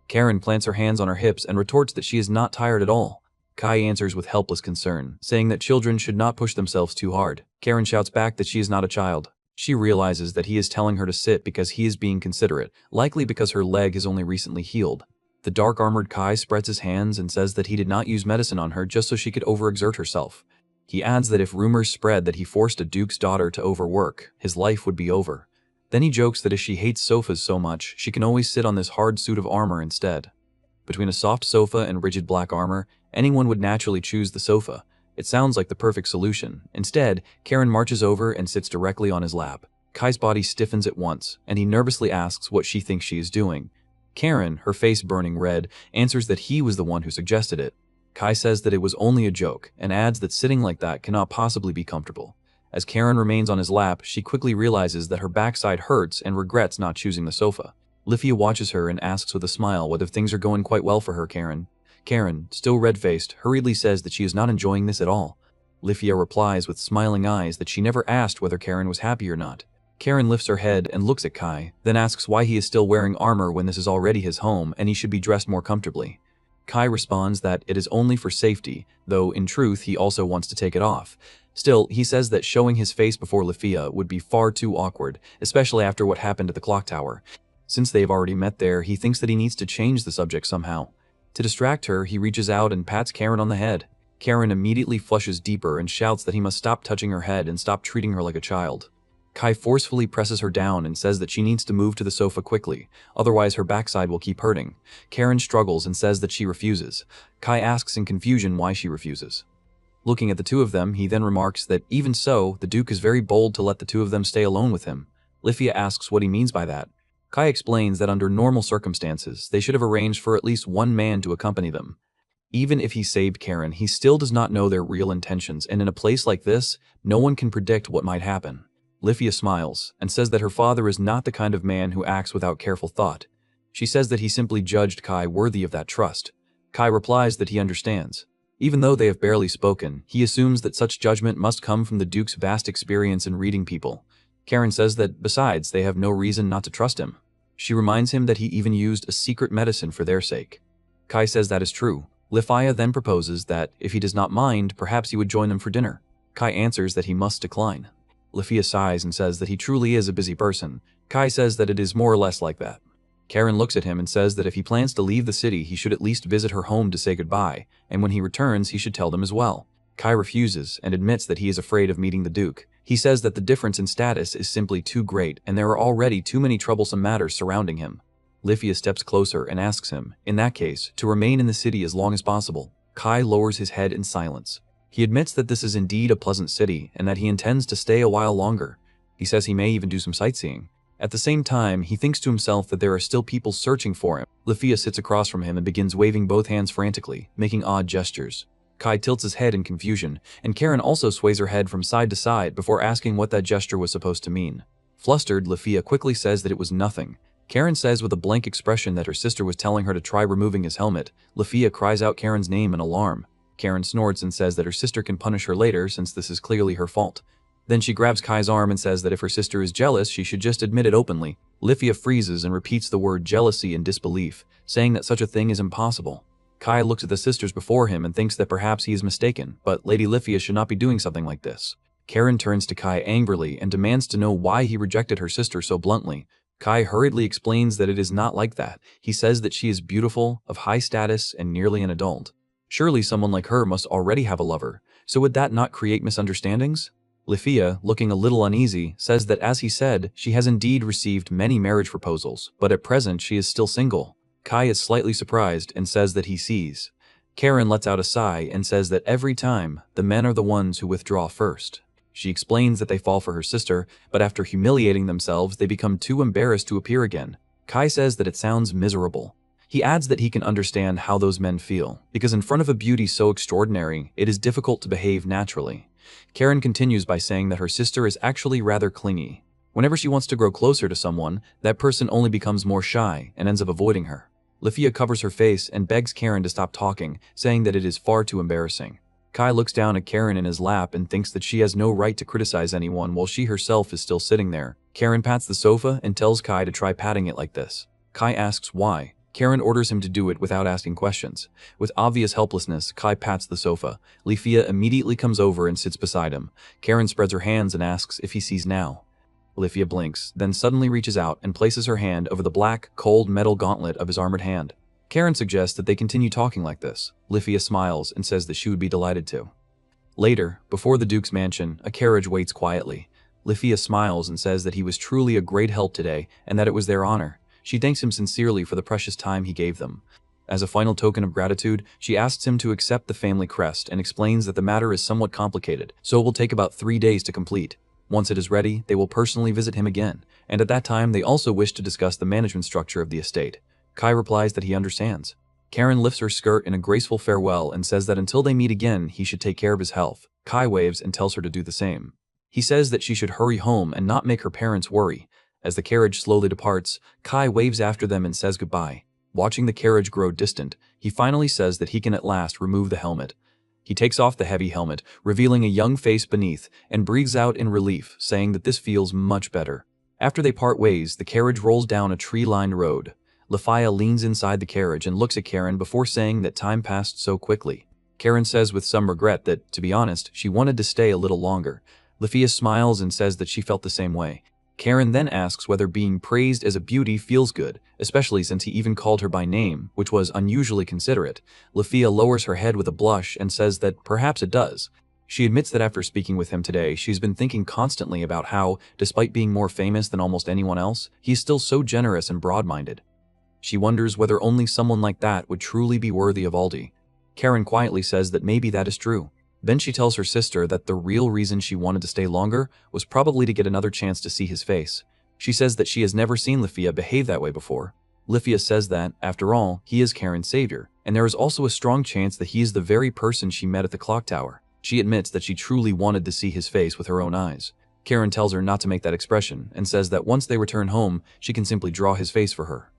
S1: Karen plants her hands on her hips and retorts that she is not tired at all. Kai answers with helpless concern, saying that children should not push themselves too hard. Karen shouts back that she is not a child. She realizes that he is telling her to sit because he is being considerate, likely because her leg has only recently healed. The dark-armored Kai spreads his hands and says that he did not use medicine on her just so she could overexert herself. He adds that if rumors spread that he forced a duke's daughter to overwork, his life would be over. Then he jokes that if she hates sofas so much, she can always sit on this hard suit of armor instead. Between a soft sofa and rigid black armor, anyone would naturally choose the sofa. It sounds like the perfect solution. Instead, Karen marches over and sits directly on his lap. Kai's body stiffens at once, and he nervously asks what she thinks she is doing. Karen, her face burning red, answers that he was the one who suggested it. Kai says that it was only a joke, and adds that sitting like that cannot possibly be comfortable. As Karen remains on his lap, she quickly realizes that her backside hurts and regrets not choosing the sofa. Lithia watches her and asks with a smile whether things are going quite well for her, Karen. Karen, still red-faced, hurriedly says that she is not enjoying this at all. Lithia replies with smiling eyes that she never asked whether Karen was happy or not. Karen lifts her head and looks at Kai, then asks why he is still wearing armor when this is already his home and he should be dressed more comfortably. Kai responds that it is only for safety, though in truth he also wants to take it off. Still, he says that showing his face before Lithia would be far too awkward, especially after what happened at the clock tower. Since they have already met there, he thinks that he needs to change the subject somehow. To distract her, he reaches out and pats Karen on the head. Karen immediately flushes deeper and shouts that he must stop touching her head and stop treating her like a child. Kai forcefully presses her down and says that she needs to move to the sofa quickly, otherwise her backside will keep hurting. Karen struggles and says that she refuses. Kai asks in confusion why she refuses. Looking at the two of them, he then remarks that even so, the Duke is very bold to let the two of them stay alone with him. Lithia asks what he means by that. Kai explains that under normal circumstances, they should have arranged for at least one man to accompany them. Even if he saved Karen, he still does not know their real intentions, and in a place like this, no one can predict what might happen. Lithia smiles and says that her father is not the kind of man who acts without careful thought. She says that he simply judged Kai worthy of that trust. Kai replies that he understands. Even though they have barely spoken, he assumes that such judgment must come from the Duke's vast experience in reading people. Karen says that, besides, they have no reason not to trust him. She reminds him that he even used a secret medicine for their sake. Kai says that is true. Lifia then proposes that, if he does not mind, perhaps he would join them for dinner. Kai answers that he must decline. Lifia sighs and says that he truly is a busy person. Kai says that it is more or less like that. Karen looks at him and says that if he plans to leave the city, he should at least visit her home to say goodbye, and when he returns, he should tell them as well. Kai refuses and admits that he is afraid of meeting the Duke. He says that the difference in status is simply too great and there are already too many troublesome matters surrounding him. Lifia steps closer and asks him, in that case, to remain in the city as long as possible. Kai lowers his head in silence. He admits that this is indeed a pleasant city and that he intends to stay a while longer. He says he may even do some sightseeing. At the same time, he thinks to himself that there are still people searching for him. Lifia sits across from him and begins waving both hands frantically, making odd gestures. Kai tilts his head in confusion, and Karen also sways her head from side to side before asking what that gesture was supposed to mean. Flustered, Lifia quickly says that it was nothing. Karen says with a blank expression that her sister was telling her to try removing his helmet. Lifia cries out Karen's name in alarm. Karen snorts and says that her sister can punish her later since this is clearly her fault. Then she grabs Kai's arm and says that if her sister is jealous, she should just admit it openly. Lifia freezes and repeats the word jealousy in disbelief, saying that such a thing is impossible. Kai looks at the sisters before him and thinks that perhaps he is mistaken, but Lady Lifia should not be doing something like this. Karen turns to Kai angrily and demands to know why he rejected her sister so bluntly. Kai hurriedly explains that it is not like that. He says that she is beautiful, of high status, and nearly an adult. Surely someone like her must already have a lover, so would that not create misunderstandings? Lifia, looking a little uneasy, says that as he said, she has indeed received many marriage proposals, but at present she is still single. Kai is slightly surprised and says that he sees. Karen lets out a sigh and says that every time, the men are the ones who withdraw first. She explains that they fall for her sister, but after humiliating themselves, they become too embarrassed to appear again. Kai says that it sounds miserable. He adds that he can understand how those men feel, because in front of a beauty so extraordinary, it is difficult to behave naturally. Karen continues by saying that her sister is actually rather clingy. Whenever she wants to grow closer to someone, that person only becomes more shy and ends up avoiding her. Lifia covers her face and begs Karen to stop talking, saying that it is far too embarrassing. Kai looks down at Karen in his lap and thinks that she has no right to criticize anyone while she herself is still sitting there. Karen pats the sofa and tells Kai to try patting it like this. Kai asks why. Karen orders him to do it without asking questions. With obvious helplessness, Kai pats the sofa. Lifia immediately comes over and sits beside him. Karen spreads her hands and asks if he sees now. Lifia blinks, then suddenly reaches out and places her hand over the black, cold metal gauntlet of his armored hand. Karen suggests that they continue talking like this. Lifia smiles and says that she would be delighted to. Later, before the Duke's mansion, a carriage waits quietly. Lifia smiles and says that he was truly a great help today and that it was their honor. She thanks him sincerely for the precious time he gave them. As a final token of gratitude, she asks him to accept the family crest and explains that the matter is somewhat complicated, so it will take about 3 days to complete. Once it is ready, they will personally visit him again, and at that time they also wish to discuss the management structure of the estate. Kai replies that he understands. Karen lifts her skirt in a graceful farewell and says that until they meet again, he should take care of his health. Kai waves and tells her to do the same. He says that she should hurry home and not make her parents worry. As the carriage slowly departs, Kai waves after them and says goodbye. Watching the carriage grow distant, he finally says that he can at last remove the helmet. He takes off the heavy helmet, revealing a young face beneath, and breathes out in relief, saying that this feels much better. After they part ways, the carriage rolls down a tree-lined road. Lifia leans inside the carriage and looks at Karen before saying that time passed so quickly. Karen says with some regret that, to be honest, she wanted to stay a little longer. Lifia smiles and says that she felt the same way. Karen then asks whether being praised as a beauty feels good, especially since he even called her by name, which was unusually considerate. Lifia lowers her head with a blush and says that perhaps it does. She admits that after speaking with him today, she's been thinking constantly about how, despite being more famous than almost anyone else, he's still so generous and broad-minded. She wonders whether only someone like that would truly be worthy of Aldi. Karen quietly says that maybe that is true. Then she tells her sister that the real reason she wanted to stay longer was probably to get another chance to see his face. She says that she has never seen Lifia behave that way before. Lifia says that, after all, he is Karen's savior, and there is also a strong chance that he is the very person she met at the clock tower. She admits that she truly wanted to see his face with her own eyes. Karen tells her not to make that expression, and says that once they return home, she can simply draw his face for her.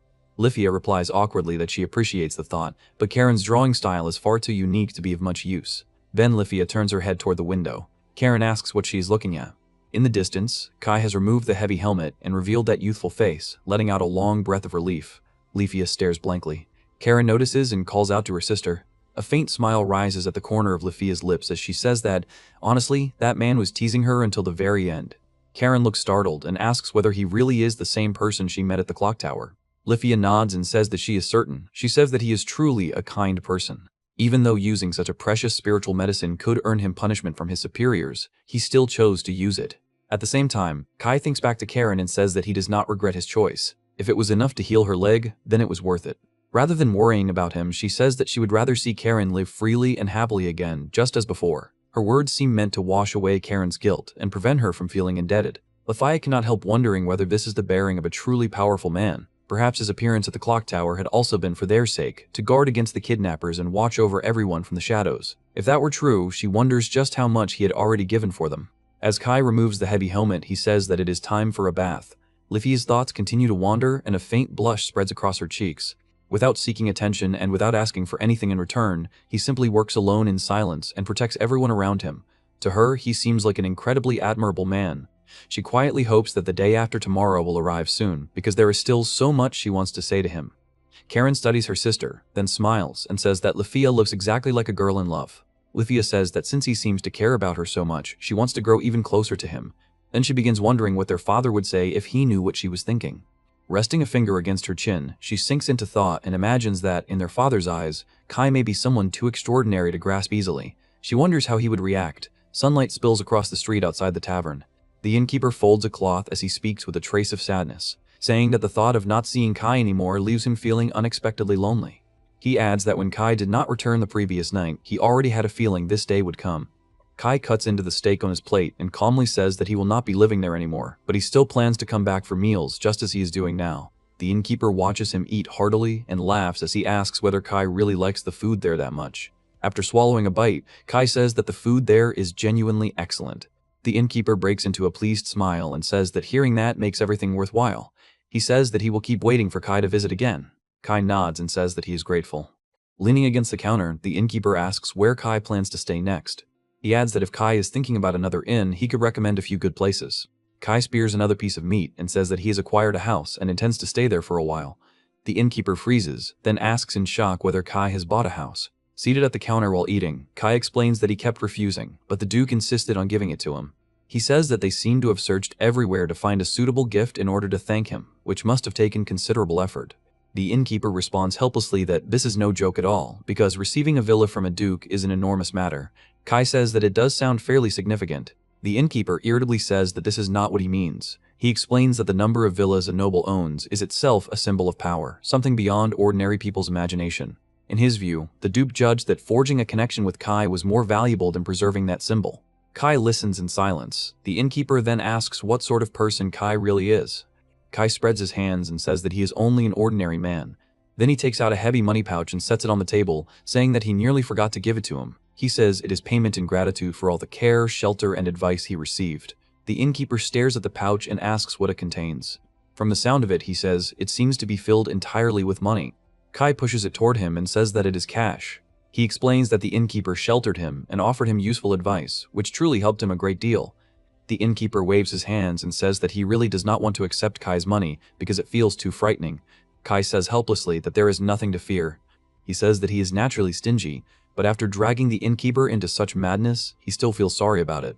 S1: Lifia replies awkwardly that she appreciates the thought, but Karen's drawing style is far too unique to be of much use. Then Lifia turns her head toward the window. Karen asks what she is looking at. In the distance, Kai has removed the heavy helmet and revealed that youthful face, letting out a long breath of relief. Lifia stares blankly. Karen notices and calls out to her sister. A faint smile rises at the corner of Lifia's lips as she says that, honestly, that man was teasing her until the very end. Karen looks startled and asks whether he really is the same person she met at the clock tower. Lifia nods and says that she is certain. She says that he is truly a kind person. Even though using such a precious spiritual medicine could earn him punishment from his superiors, he still chose to use it. At the same time, Kai thinks back to Karen and says that he does not regret his choice. If it was enough to heal her leg, then it was worth it. Rather than worrying about him, she says that she would rather see Karen live freely and happily again, just as before. Her words seem meant to wash away Karen's guilt and prevent her from feeling indebted. Lifia cannot help wondering whether this is the bearing of a truly powerful man. Perhaps his appearance at the clock tower had also been for their sake, to guard against the kidnappers and watch over everyone from the shadows. If that were true, she wonders just how much he had already given for them. As Kai removes the heavy helmet, he says that it is time for a bath. Lifia's thoughts continue to wander, and a faint blush spreads across her cheeks. Without seeking attention and without asking for anything in return, he simply works alone in silence and protects everyone around him. To her, he seems like an incredibly admirable man. She quietly hopes that the day after tomorrow will arrive soon, because there is still so much she wants to say to him. Karen studies her sister, then smiles and says that Lifia looks exactly like a girl in love. Lifia says that since he seems to care about her so much, she wants to grow even closer to him. Then she begins wondering what their father would say if he knew what she was thinking. Resting a finger against her chin, she sinks into thought and imagines that, in their father's eyes, Kai may be someone too extraordinary to grasp easily. She wonders how he would react. Sunlight spills across the street outside the tavern. The innkeeper folds a cloth as he speaks with a trace of sadness, saying that the thought of not seeing Kai anymore leaves him feeling unexpectedly lonely. He adds that when Kai did not return the previous night, he already had a feeling this day would come. Kai cuts into the steak on his plate and calmly says that he will not be living there anymore, but he still plans to come back for meals just as he is doing now. The innkeeper watches him eat heartily and laughs as he asks whether Kai really likes the food there that much. After swallowing a bite, Kai says that the food there is genuinely excellent. The innkeeper breaks into a pleased smile and says that hearing that makes everything worthwhile. He says that he will keep waiting for Kai to visit again. Kai nods and says that he is grateful. Leaning against the counter, the innkeeper asks where Kai plans to stay next. He adds that if Kai is thinking about another inn, he could recommend a few good places. Kai spears another piece of meat and says that he has acquired a house and intends to stay there for a while. The innkeeper freezes, then asks in shock whether Kai has bought a house. Seated at the counter while eating, Kai explains that he kept refusing, but the Duke insisted on giving it to him. He says that they seem to have searched everywhere to find a suitable gift in order to thank him, which must have taken considerable effort. The innkeeper responds helplessly that this is no joke at all, because receiving a villa from a duke is an enormous matter. Kai says that it does sound fairly significant. The innkeeper irritably says that this is not what he means. He explains that the number of villas a noble owns is itself a symbol of power, something beyond ordinary people's imagination. In his view, the duke judged that forging a connection with Kai was more valuable than preserving that symbol. Kai listens in silence. The innkeeper then asks what sort of person Kai really is. Kai spreads his hands and says that he is only an ordinary man. Then he takes out a heavy money pouch and sets it on the table, saying that he nearly forgot to give it to him. He says it is payment in gratitude for all the care, shelter, and advice he received. The innkeeper stares at the pouch and asks what it contains. From the sound of it, he says, it seems to be filled entirely with money. Kai pushes it toward him and says that it is cash. He explains that the innkeeper sheltered him and offered him useful advice, which truly helped him a great deal. The innkeeper waves his hands and says that he really does not want to accept Kai's money because it feels too frightening. Kai says helplessly that there is nothing to fear. He says that he is naturally stingy, but after dragging the innkeeper into such madness, he still feels sorry about it.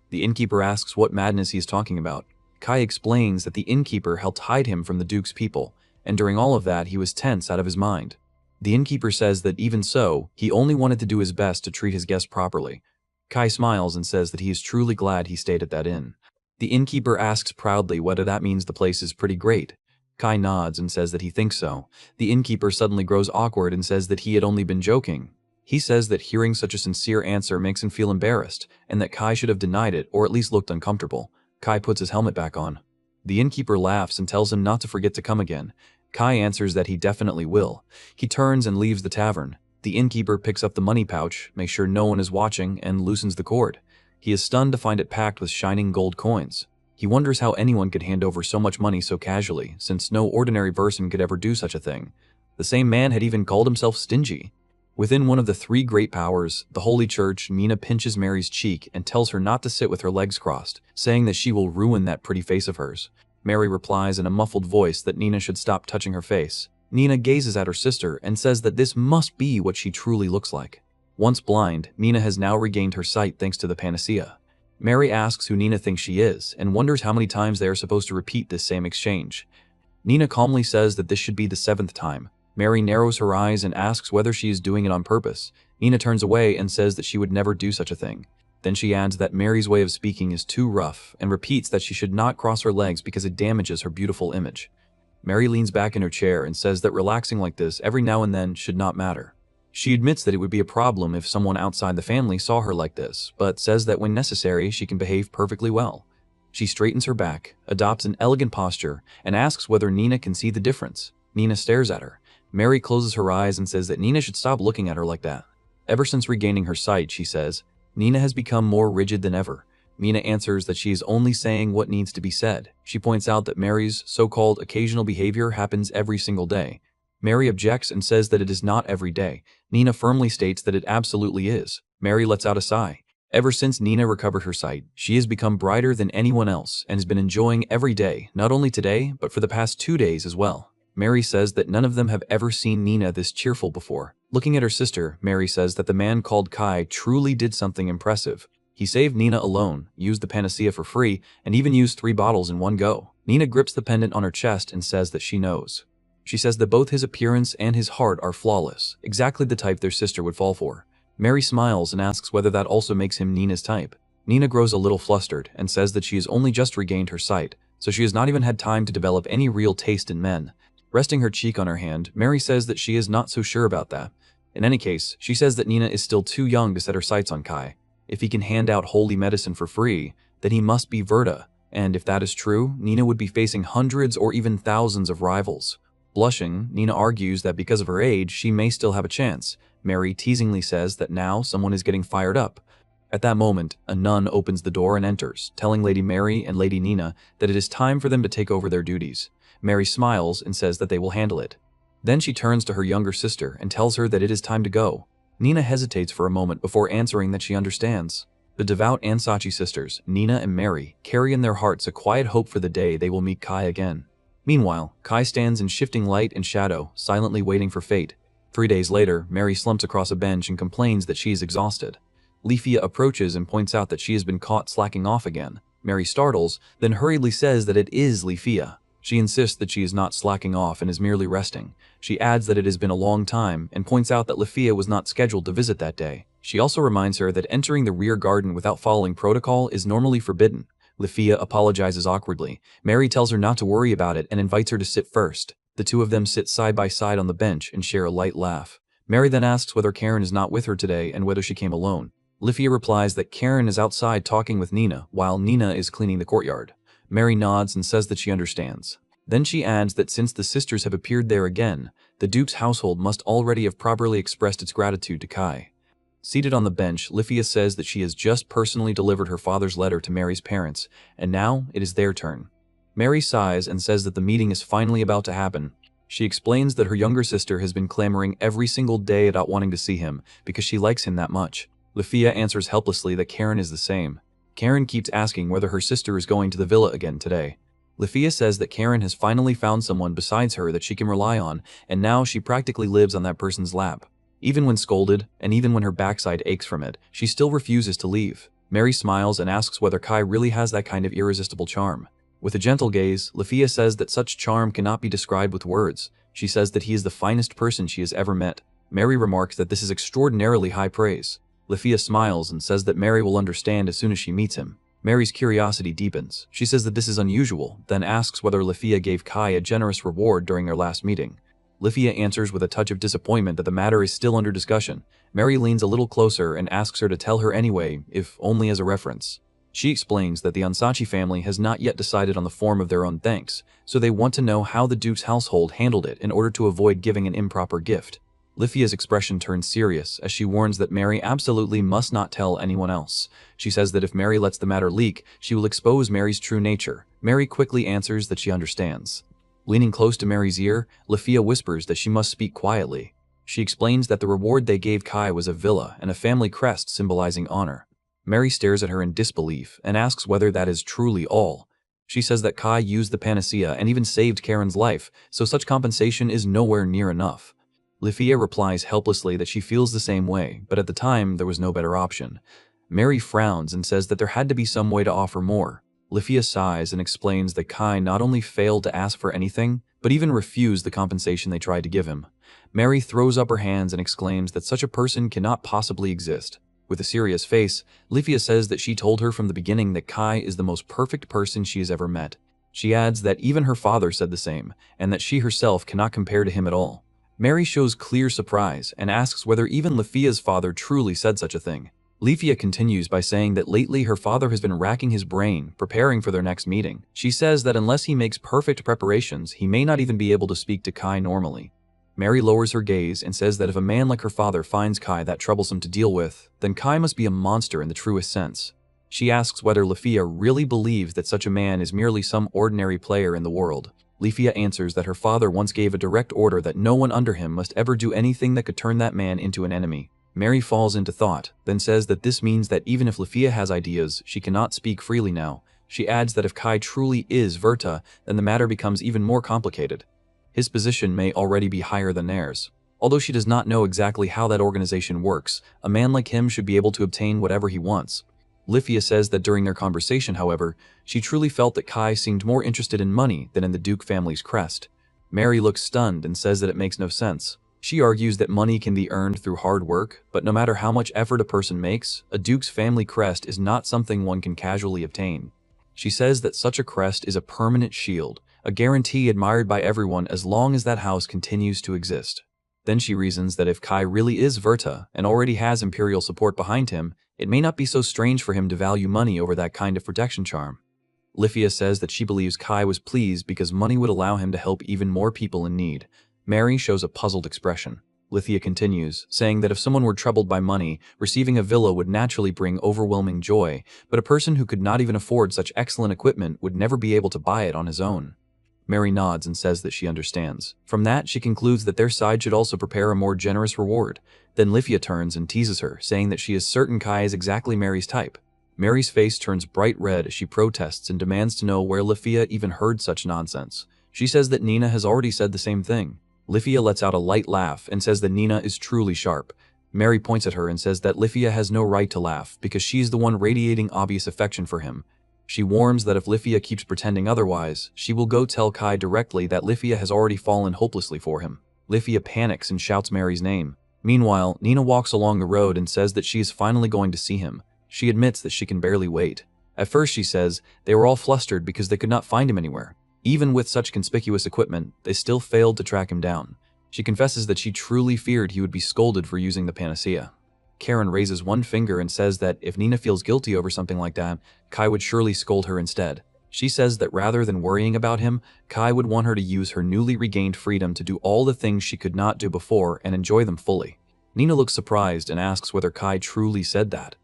S1: The innkeeper asks what madness he is talking about. Kai explains that the innkeeper helped hide him from the duke's people, and during all of that he was tense out of his mind. The innkeeper says that even so, he only wanted to do his best to treat his guests properly. Kai smiles and says that he is truly glad he stayed at that inn. The innkeeper asks proudly whether that means the place is pretty great. Kai nods and says that he thinks so. The innkeeper suddenly grows awkward and says that he had only been joking. He says that hearing such a sincere answer makes him feel embarrassed, and that Kai should have denied it or at least looked uncomfortable. Kai puts his helmet back on. The innkeeper laughs and tells him not to forget to come again. Kai answers that he definitely will. He turns and leaves the tavern. The innkeeper picks up the money pouch, makes sure no one is watching, and loosens the cord. He is stunned to find it packed with shining gold coins. He wonders how anyone could hand over so much money so casually, since no ordinary person could ever do such a thing. The same man had even called himself stingy. Within one of the three great powers, the Holy Church, Nina pinches Mary's cheek and tells her not to sit with her legs crossed, saying that she will ruin that pretty face of hers. Mary replies in a muffled voice that Nina should stop touching her face. Nina gazes at her sister and says that this must be what she truly looks like. Once blind, Nina has now regained her sight thanks to the panacea. Mary asks who Nina thinks she is and wonders how many times they are supposed to repeat this same exchange. Nina calmly says that this should be the 7th time. Mary narrows her eyes and asks whether she is doing it on purpose. Nina turns away and says that she would never do such a thing. Then she adds that Mary's way of speaking is too rough and repeats that she should not cross her legs because it damages her beautiful image. Mary leans back in her chair and says that relaxing like this every now and then should not matter. She admits that it would be a problem if someone outside the family saw her like this, but says that when necessary she can behave perfectly well. She straightens her back, adopts an elegant posture, and asks whether Nina can see the difference. Nina stares at her. Mary closes her eyes and says that Nina should stop looking at her like that. Ever since regaining her sight, she says, Nina has become more rigid than ever. Nina answers that she is only saying what needs to be said. She points out that Mary's so-called occasional behavior happens every single day. Mary objects and says that it is not every day. Nina firmly states that it absolutely is. Mary lets out a sigh. Ever since Nina recovered her sight, she has become brighter than anyone else and has been enjoying every day, not only today, but for the past 2 days as well. Mary says that none of them have ever seen Nina this cheerful before. Looking at her sister, Mary says that the man called Kai truly did something impressive. He saved Nina alone, used the panacea for free, and even used 3 bottles in one go. Nina grips the pendant on her chest and says that she knows. She says that both his appearance and his heart are flawless, exactly the type their sister would fall for. Mary smiles and asks whether that also makes him Nina's type. Nina grows a little flustered and says that she has only just regained her sight, so she has not even had time to develop any real taste in men. Resting her cheek on her hand, Mary says that she is not so sure about that. In any case, she says that Nina is still too young to set her sights on Kai. If he can hand out holy medicine for free, then he must be Verta, and if that is true, Nina would be facing hundreds or even thousands of rivals. Blushing, Nina argues that because of her age, she may still have a chance. Mary teasingly says that now someone is getting fired up. At that moment, a nun opens the door and enters, telling Lady Mary and Lady Nina that it is time for them to take over their duties. Mary smiles and says that they will handle it. Then she turns to her younger sister and tells her that it is time to go. Nina hesitates for a moment before answering that she understands. The devout Ansachi sisters, Nina and Mary, carry in their hearts a quiet hope for the day they will meet Kai again. Meanwhile, Kai stands in shifting light and shadow, silently waiting for fate. 3 days later, Mary slumps across a bench and complains that she is exhausted. Leafia approaches and points out that she has been caught slacking off again. Mary startles, then hurriedly says that it is Leafia. She insists that she is not slacking off and is merely resting. She adds that it has been a long time and points out that Leafia was not scheduled to visit that day. She also reminds her that entering the rear garden without following protocol is normally forbidden. Leafia apologizes awkwardly. Mary tells her not to worry about it and invites her to sit first. The two of them sit side by side on the bench and share a light laugh. Mary then asks whether Karen is not with her today and whether she came alone. Leafia replies that Karen is outside talking with Nina while Nina is cleaning the courtyard. Mary nods and says that she understands. Then she adds that since the sisters have appeared there again, the Duke's household must already have properly expressed its gratitude to Kai. Seated on the bench, Leafia says that she has just personally delivered her father's letter to Mary's parents, and now it is their turn. Mary sighs and says that the meeting is finally about to happen. She explains that her younger sister has been clamoring every single day about wanting to see him because she likes him that much. Leafia answers helplessly that Karen is the same. Karen keeps asking whether her sister is going to the villa again today. Leafia says that Karen has finally found someone besides her that she can rely on, and now she practically lives on that person's lap. Even when scolded, and even when her backside aches from it, she still refuses to leave. Mary smiles and asks whether Kai really has that kind of irresistible charm. With a gentle gaze, Leafia says that such charm cannot be described with words. She says that he is the finest person she has ever met. Mary remarks that this is extraordinarily high praise. Leafia smiles and says that Mary will understand as soon as she meets him. Mary's curiosity deepens. She says that this is unusual, then asks whether Leafia gave Kai a generous reward during their last meeting. Leafia answers with a touch of disappointment that the matter is still under discussion. Mary leans a little closer and asks her to tell her anyway, if only as a reference. She explains that the Ansachi family has not yet decided on the form of their own thanks, so they want to know how the Duke's household handled it in order to avoid giving an improper gift. Lifia's expression turns serious as she warns that Mary absolutely must not tell anyone else. She says that if Mary lets the matter leak, she will expose Mary's true nature. Mary quickly answers that she understands. Leaning close to Mary's ear, Lifia whispers that she must speak quietly. She explains that the reward they gave Kai was a villa and a family crest symbolizing honor. Mary stares at her in disbelief and asks whether that is truly all. She says that Kai used the panacea and even saved Karen's life, so such compensation is nowhere near enough. Lifia replies helplessly that she feels the same way, but at the time there was no better option. Mary frowns and says that there had to be some way to offer more. Lifia sighs and explains that Kai not only failed to ask for anything, but even refused the compensation they tried to give him. Mary throws up her hands and exclaims that such a person cannot possibly exist. With a serious face, Lifia says that she told her from the beginning that Kai is the most perfect person she has ever met. She adds that even her father said the same, and that she herself cannot compare to him at all. Mary shows clear surprise and asks whether even Lifia's father truly said such a thing. Lifia continues by saying that lately her father has been racking his brain, preparing for their next meeting. She says that unless he makes perfect preparations, he may not even be able to speak to Kai normally. Mary lowers her gaze and says that if a man like her father finds Kai that troublesome to deal with, then Kai must be a monster in the truest sense. She asks whether Lifia really believes that such a man is merely some ordinary player in the world. Lifia answers that her father once gave a direct order that no one under him must ever do anything that could turn that man into an enemy. Mary falls into thought, then says that this means that even if Lifia has ideas, she cannot speak freely now. She adds that if Kai truly is Verta, then the matter becomes even more complicated. His position may already be higher than theirs. Although she does not know exactly how that organization works, a man like him should be able to obtain whatever he wants. Lifia says that during their conversation, however, she truly felt that Kai seemed more interested in money than in the Duke family's crest. Mary looks stunned and says that it makes no sense. She argues that money can be earned through hard work, but no matter how much effort a person makes, a Duke's family crest is not something one can casually obtain. She says that such a crest is a permanent shield, a guarantee admired by everyone as long as that house continues to exist. Then she reasons that if Kai really is Verta and already has imperial support behind him, it may not be so strange for him to value money over that kind of protection charm. Lifia says that she believes Kai was pleased because money would allow him to help even more people in need. Mary shows a puzzled expression. Lifia continues, saying that if someone were troubled by money, receiving a villa would naturally bring overwhelming joy, but a person who could not even afford such excellent equipment would never be able to buy it on his own. Mary nods and says that she understands. From that, she concludes that their side should also prepare a more generous reward. Then Lifia turns and teases her, saying that she is certain Kai is exactly Mary's type. Mary's face turns bright red as she protests and demands to know where Lifia even heard such nonsense. She says that Nina has already said the same thing. Lifia lets out a light laugh and says that Nina is truly sharp. Mary points at her and says that Lifia has no right to laugh because she's the one radiating obvious affection for him. She warns that if Lifia keeps pretending otherwise, she will go tell Kai directly that Lifia has already fallen hopelessly for him. Lifia panics and shouts Mary's name. Meanwhile, Nina walks along the road and says that she is finally going to see him. She admits that she can barely wait. At first, she says, they were all flustered because they could not find him anywhere. Even with such conspicuous equipment, they still failed to track him down. She confesses that she truly feared he would be scolded for using the panacea. Karen raises one finger and says that if Nina feels guilty over something like that, Kai would surely scold her instead. She says that rather than worrying about him, Kai would want her to use her newly regained freedom to do all the things she could not do before and enjoy them fully. Nina looks surprised and asks whether Kai truly said that.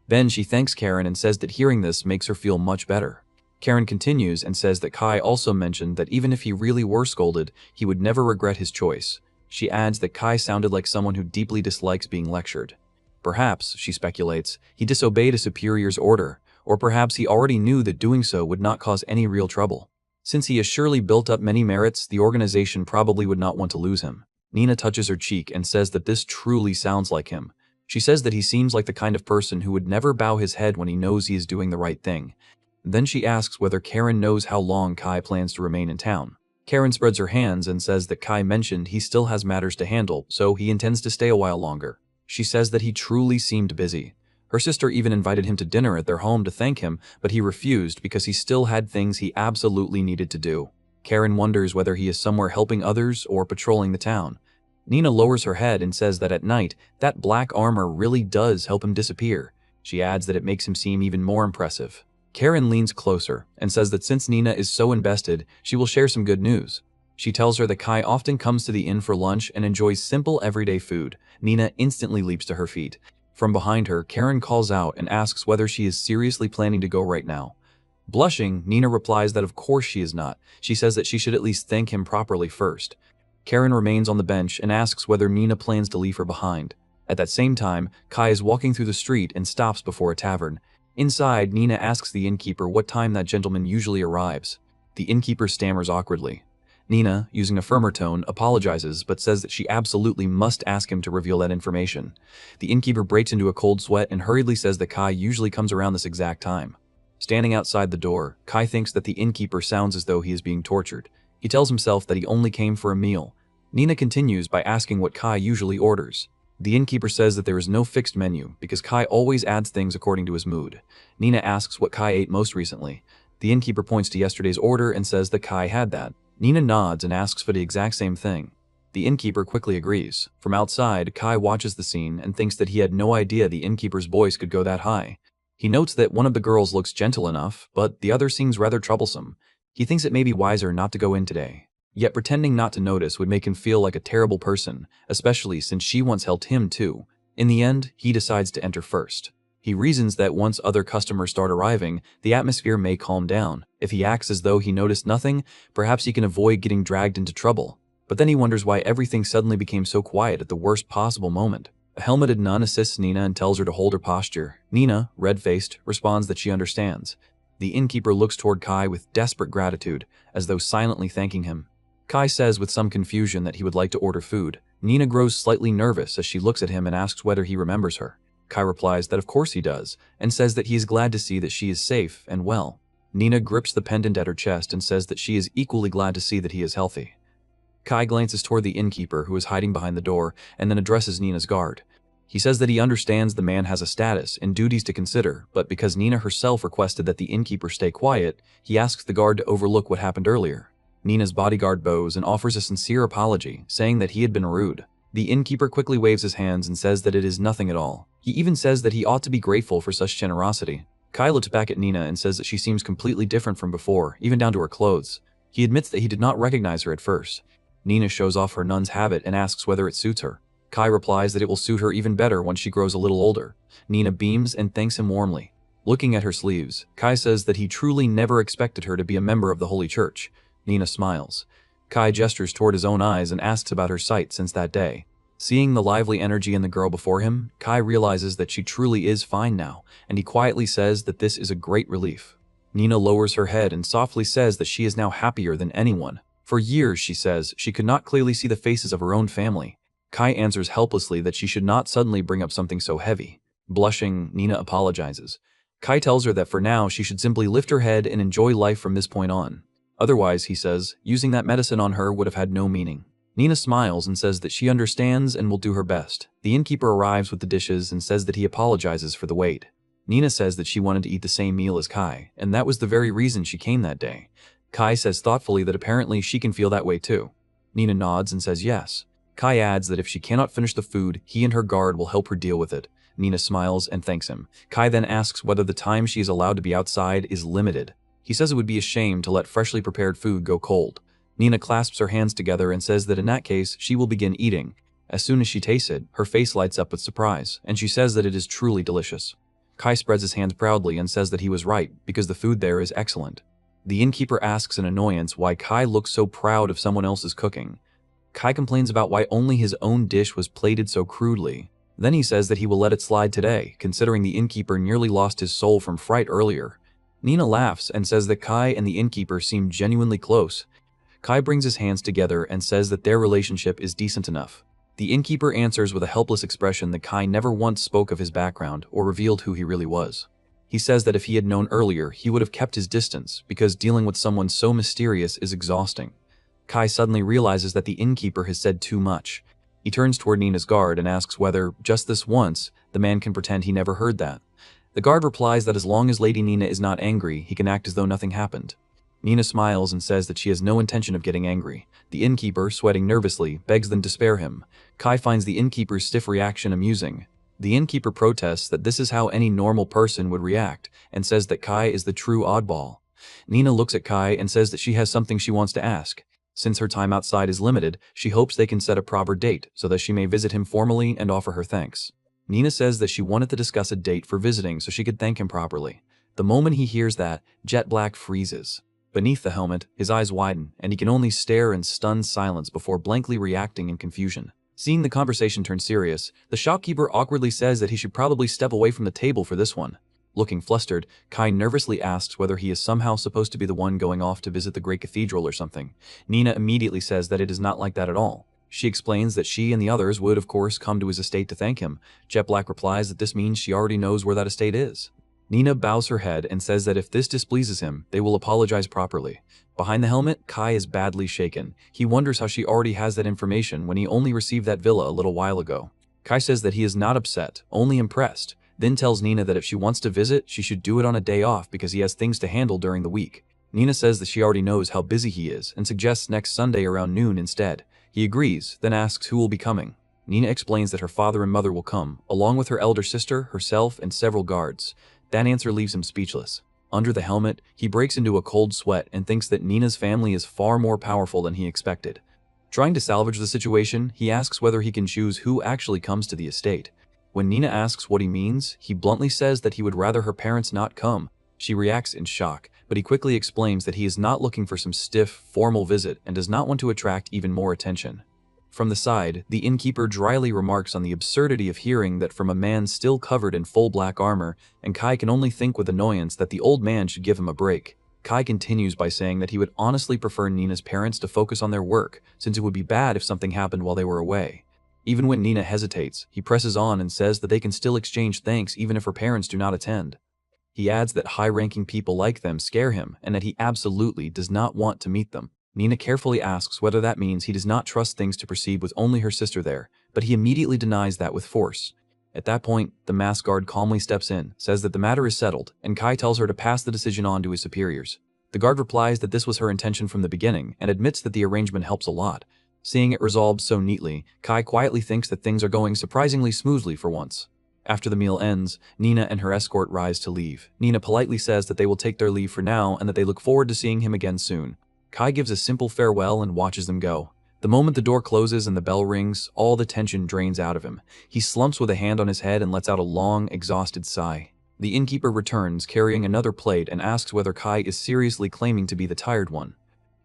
S1: Then she thanks Karen and says that hearing this makes her feel much better. Karen continues and says that Kai also mentioned that even if he really were scolded, he would never regret his choice. She adds that Kai sounded like someone who deeply dislikes being lectured. Perhaps, she speculates, he disobeyed a superior's order, or perhaps he already knew that doing so would not cause any real trouble. Since he has surely built up many merits, the organization probably would not want to lose him. Nina touches her cheek and says that this truly sounds like him. She says that he seems like the kind of person who would never bow his head when he knows he is doing the right thing. Then she asks whether Karen knows how long Kai plans to remain in town. Karen spreads her hands and says that Kai mentioned he still has matters to handle, so he intends to stay a while longer. She says that he truly seemed busy. Her sister even invited him to dinner at their home to thank him, but he refused because he still had things he absolutely needed to do. Karen wonders whether he is somewhere helping others or patrolling the town. Nina lowers her head and says that at night, that black armor really does help him disappear. She adds that it makes him seem even more impressive. Karen leans closer and says that since Nina is so invested, she will share some good news. She tells her that Kai often comes to the inn for lunch and enjoys simple everyday food. Nina instantly leaps to her feet. From behind her, Karen calls out and asks whether she is seriously planning to go right now. Blushing, Nina replies that of course she is not. She says that she should at least thank him properly first. Karen remains on the bench and asks whether Nina plans to leave her behind. At that same time, Kai is walking through the street and stops before a tavern. Inside, Nina asks the innkeeper what time that gentleman usually arrives. The innkeeper stammers awkwardly. Nina, using a firmer tone, apologizes but says that she absolutely must ask him to reveal that information. The innkeeper breaks into a cold sweat and hurriedly says that Kai usually comes around this exact time. Standing outside the door, Kai thinks that the innkeeper sounds as though he is being tortured. He tells himself that he only came for a meal. Nina continues by asking what Kai usually orders. The innkeeper says that there is no fixed menu because Kai always adds things according to his mood. Nina asks what Kai ate most recently. The innkeeper points to yesterday's order and says that Kai had that. Nina nods and asks for the exact same thing. The innkeeper quickly agrees. From outside, Kai watches the scene and thinks that he had no idea the innkeeper's voice could go that high. He notes that one of the girls looks gentle enough, but the other seems rather troublesome. He thinks it may be wiser not to go in today. Yet pretending not to notice would make him feel like a terrible person, especially since she once helped him too. In the end, he decides to enter first. He reasons that once other customers start arriving, the atmosphere may calm down. If he acts as though he noticed nothing, perhaps he can avoid getting dragged into trouble. But then he wonders why everything suddenly became so quiet at the worst possible moment. A helmeted nun assists Nina and tells her to hold her posture. Nina, red-faced, responds that she understands. The innkeeper looks toward Kai with desperate gratitude, as though silently thanking him. Kai says with some confusion that he would like to order food. Nina grows slightly nervous as she looks at him and asks whether he remembers her. Kai replies that of course he does, and says that he is glad to see that she is safe and well. Nina grips the pendant at her chest and says that she is equally glad to see that he is healthy. Kai glances toward the innkeeper who is hiding behind the door and then addresses Nina's guard. He says that he understands the man has a status and duties to consider, but because Nina herself requested that the innkeeper stay quiet, he asks the guard to overlook what happened earlier. Nina's bodyguard bows and offers a sincere apology, saying that he had been rude. The innkeeper quickly waves his hands and says that it is nothing at all. He even says that he ought to be grateful for such generosity. Kai looks back at Nina and says that she seems completely different from before, even down to her clothes. He admits that he did not recognize her at first. Nina shows off her nun's habit and asks whether it suits her. Kai replies that it will suit her even better once she grows a little older. Nina beams and thanks him warmly. Looking at her sleeves, Kai says that he truly never expected her to be a member of the Holy Church. Nina smiles. Kai gestures toward his own eyes and asks about her sight since that day. Seeing the lively energy in the girl before him, Kai realizes that she truly is fine now, and he quietly says that this is a great relief. Nina lowers her head and softly says that she is now happier than anyone. For years, she says, she could not clearly see the faces of her own family. Kai answers helplessly that she should not suddenly bring up something so heavy. Blushing, Nina apologizes. Kai tells her that for now she should simply lift her head and enjoy life from this point on. Otherwise, he says, using that medicine on her would have had no meaning. Nina smiles and says that she understands and will do her best. The innkeeper arrives with the dishes and says that he apologizes for the wait. Nina says that she wanted to eat the same meal as Kai, and that was the very reason she came that day. Kai says thoughtfully that apparently she can feel that way too. Nina nods and says yes. Kai adds that if she cannot finish the food, he and her guard will help her deal with it. Nina smiles and thanks him. Kai then asks whether the time she is allowed to be outside is limited. He says it would be a shame to let freshly prepared food go cold. Nina clasps her hands together and says that in that case, she will begin eating. As soon as she tastes it, her face lights up with surprise, and she says that it is truly delicious. Kai spreads his hands proudly and says that he was right, because the food there is excellent. The innkeeper asks in annoyance why Kai looks so proud of someone else's cooking. Kai complains about why only his own dish was plated so crudely. Then he says that he will let it slide today, considering the innkeeper nearly lost his soul from fright earlier. Nina laughs and says that Kai and the innkeeper seem genuinely close. Kai brings his hands together and says that their relationship is decent enough. The innkeeper answers with a helpless expression that Kai never once spoke of his background or revealed who he really was. He says that if he had known earlier, he would have kept his distance because dealing with someone so mysterious is exhausting. Kai suddenly realizes that the innkeeper has said too much. He turns toward Nina's guard and asks whether, just this once, the man can pretend he never heard that. The guard replies that as long as Lady Nina is not angry, he can act as though nothing happened. Nina smiles and says that she has no intention of getting angry. The innkeeper, sweating nervously, begs them to spare him. Kai finds the innkeeper's stiff reaction amusing. The innkeeper protests that this is how any normal person would react, and says that Kai is the true oddball. Nina looks at Kai and says that she has something she wants to ask. Since her time outside is limited, she hopes they can set a proper date so that she may visit him formally and offer her thanks. Nina says that she wanted to discuss a date for visiting so she could thank him properly. The moment he hears that, Jet Black freezes. Beneath the helmet, his eyes widen, and he can only stare in stunned silence before blankly reacting in confusion. Seeing the conversation turn serious, the shopkeeper awkwardly says that he should probably step away from the table for this one. Looking flustered, Kai nervously asks whether he is somehow supposed to be the one going off to visit the great cathedral or something. Nina immediately says that it is not like that at all. She explains that she and the others would, of course, come to his estate to thank him. Jet Black replies that this means she already knows where that estate is. Nina bows her head and says that if this displeases him, they will apologize properly. Behind the helmet, Kai is badly shaken. He wonders how she already has that information when he only received that villa a little while ago. Kai says that he is not upset, only impressed, then tells Nina that if she wants to visit, she should do it on a day off because he has things to handle during the week. Nina says that she already knows how busy he is and suggests next Sunday around noon instead. He agrees, then asks who will be coming. Nina explains that her father and mother will come, along with her elder sister, herself, and several guards. That answer leaves him speechless. Under the helmet, he breaks into a cold sweat and thinks that Nina's family is far more powerful than he expected. Trying to salvage the situation, he asks whether he can choose who actually comes to the estate. When Nina asks what he means, he bluntly says that he would rather her parents not come. She reacts in shock, but he quickly explains that he is not looking for some stiff, formal visit and does not want to attract even more attention. From the side, the innkeeper dryly remarks on the absurdity of hearing that from a man still covered in full black armor, and Kai can only think with annoyance that the old man should give him a break. Kai continues by saying that he would honestly prefer Nina's parents to focus on their work, since it would be bad if something happened while they were away. Even when Nina hesitates, he presses on and says that they can still exchange thanks even if her parents do not attend. He adds that high-ranking people like them scare him and that he absolutely does not want to meet them. Nina carefully asks whether that means he does not trust things to proceed with only her sister there, but he immediately denies that with force. At that point, the masked guard calmly steps in, says that the matter is settled, and Kai tells her to pass the decision on to his superiors. The guard replies that this was her intention from the beginning and admits that the arrangement helps a lot. Seeing it resolved so neatly, Kai quietly thinks that things are going surprisingly smoothly for once. After the meal ends, Nina and her escort rise to leave. Nina politely says that they will take their leave for now and that they look forward to seeing him again soon. Kai gives a simple farewell and watches them go. The moment the door closes and the bell rings, all the tension drains out of him. He slumps with a hand on his head and lets out a long, exhausted sigh. The innkeeper returns, carrying another plate, and asks whether Kai is seriously claiming to be the tired one.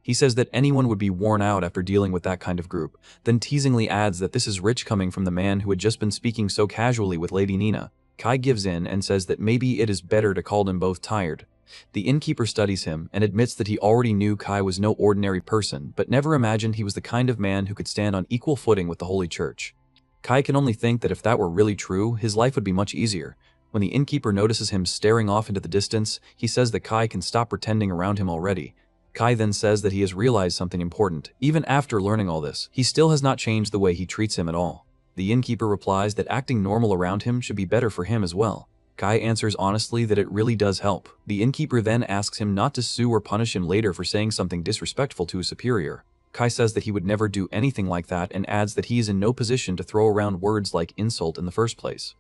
S1: He says that anyone would be worn out after dealing with that kind of group, then teasingly adds that this is rich coming from the man who had just been speaking so casually with Lady Nina. Kai gives in and says that maybe it is better to call them both tired. The innkeeper studies him and admits that he already knew Kai was no ordinary person, but never imagined he was the kind of man who could stand on equal footing with the Holy Church. Kai can only think that if that were really true, his life would be much easier. When the innkeeper notices him staring off into the distance, he says that Kai can stop pretending around him already. Kai then says that he has realized something important. Even after learning all this, he still has not changed the way he treats him at all. The innkeeper replies that acting normal around him should be better for him as well. Kai answers honestly that it really does help. The innkeeper then asks him not to sue or punish him later for saying something disrespectful to his superior. Kai says that he would never do anything like that and adds that he is in no position to throw around words like insult in the first place.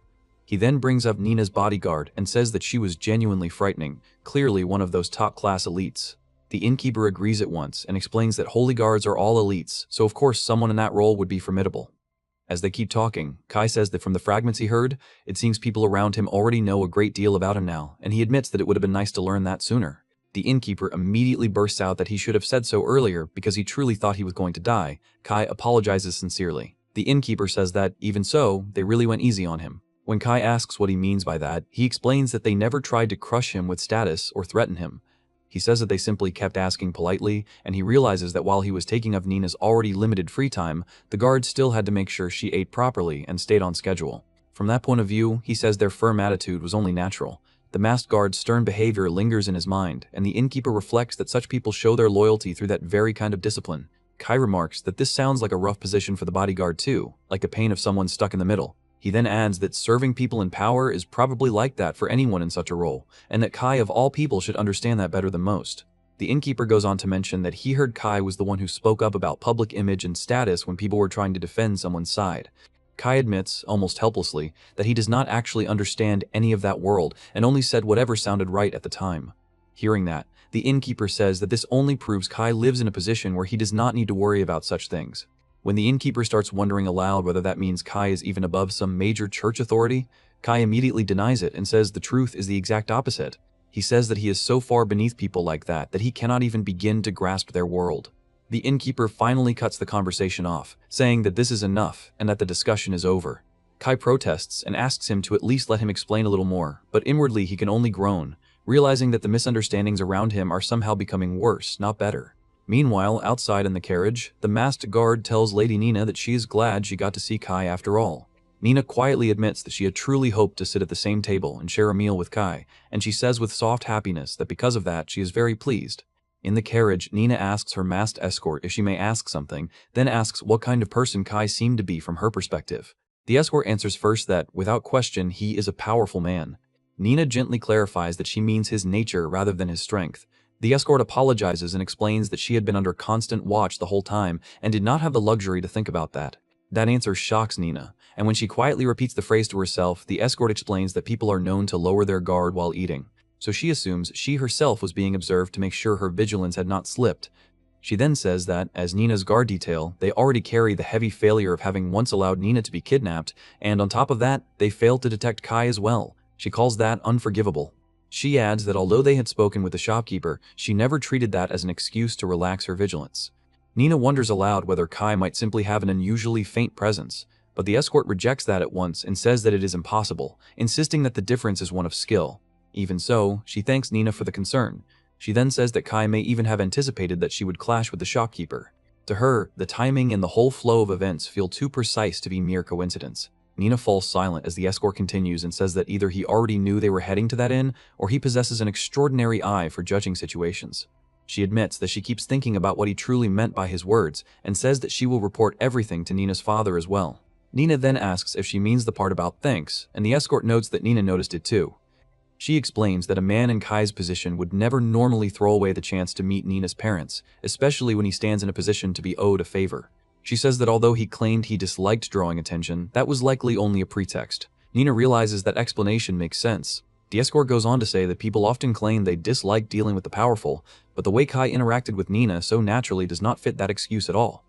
S1: He then brings up Nina's bodyguard and says that she was genuinely frightening, clearly one of those top-class elites. The innkeeper agrees at once and explains that holy guards are all elites, so of course someone in that role would be formidable. As they keep talking, Kai says that from the fragments he heard, it seems people around him already know a great deal about him now, and he admits that it would have been nice to learn that sooner. The innkeeper immediately bursts out that he should have said so earlier because he truly thought he was going to die. Kai apologizes sincerely. The innkeeper says that, even so, they really went easy on him. When Kai asks what he means by that, he explains that they never tried to crush him with status or threaten him. He says that they simply kept asking politely, and he realizes that while he was taking up Nina's already limited free time, the guards still had to make sure she ate properly and stayed on schedule. From that point of view, he says their firm attitude was only natural. The masked guard's stern behavior lingers in his mind, and the innkeeper reflects that such people show their loyalty through that very kind of discipline. Kai remarks that this sounds like a rough position for the bodyguard too, like the pain of someone stuck in the middle. He then adds that serving people in power is probably like that for anyone in such a role, and that Kai of all people should understand that better than most. The innkeeper goes on to mention that he heard Kai was the one who spoke up about public image and status when people were trying to defend someone's side. Kai admits, almost helplessly, that he does not actually understand any of that world and only said whatever sounded right at the time. Hearing that, The innkeeper says that this only proves Kai lives in a position where he does not need to worry about such things. When the innkeeper starts wondering aloud whether that means Kai is even above some major church authority, Kai immediately denies it and says the truth is the exact opposite. He says that he is so far beneath people like that he cannot even begin to grasp their world. The innkeeper finally cuts the conversation off, saying that this is enough and that the discussion is over. Kai protests and asks him to at least let him explain a little more, but inwardly he can only groan, realizing that the misunderstandings around him are somehow becoming worse, not better. Meanwhile, outside in the carriage, the masked guard tells Lady Nina that she is glad she got to see Kai after all. Nina quietly admits that she had truly hoped to sit at the same table and share a meal with Kai, and she says with soft happiness that because of that she is very pleased. In the carriage, Nina asks her masked escort if she may ask something, then asks what kind of person Kai seemed to be from her perspective. The escort answers first that, without question, he is a powerful man. Nina gently clarifies that she means his nature rather than his strength. The escort apologizes and explains that she had been under constant watch the whole time and did not have the luxury to think about that. That answer shocks Nina, and when she quietly repeats the phrase to herself, the escort explains that people are known to lower their guard while eating, so she assumes she herself was being observed to make sure her vigilance had not slipped. She then says that, as Nina's guard detail, they already carry the heavy failure of having once allowed Nina to be kidnapped, and on top of that, they failed to detect Kai as well. She calls that unforgivable. She adds that although they had spoken with the shopkeeper, she never treated that as an excuse to relax her vigilance. Nina wonders aloud whether Kai might simply have an unusually faint presence, but the escort rejects that at once and says that it is impossible, insisting that the difference is one of skill. Even so, she thanks Nina for the concern. She then says that Kai may even have anticipated that she would clash with the shopkeeper. To her, the timing and the whole flow of events feel too precise to be mere coincidence. Nina falls silent as the escort continues and says that either he already knew they were heading to that inn, or he possesses an extraordinary eye for judging situations. She admits that she keeps thinking about what he truly meant by his words, and says that she will report everything to Nina's father as well. Nina then asks if she means the part about thanks, and the escort notes that Nina noticed it too. She explains that a man in Kai's position would never normally throw away the chance to meet Nina's parents, especially when he stands in a position to be owed a favor. She says that although he claimed he disliked drawing attention, that was likely only a pretext. Nina realizes that explanation makes sense. The escort goes on to say that people often claim they dislike dealing with the powerful, but the way Kai interacted with Nina so naturally does not fit that excuse at all.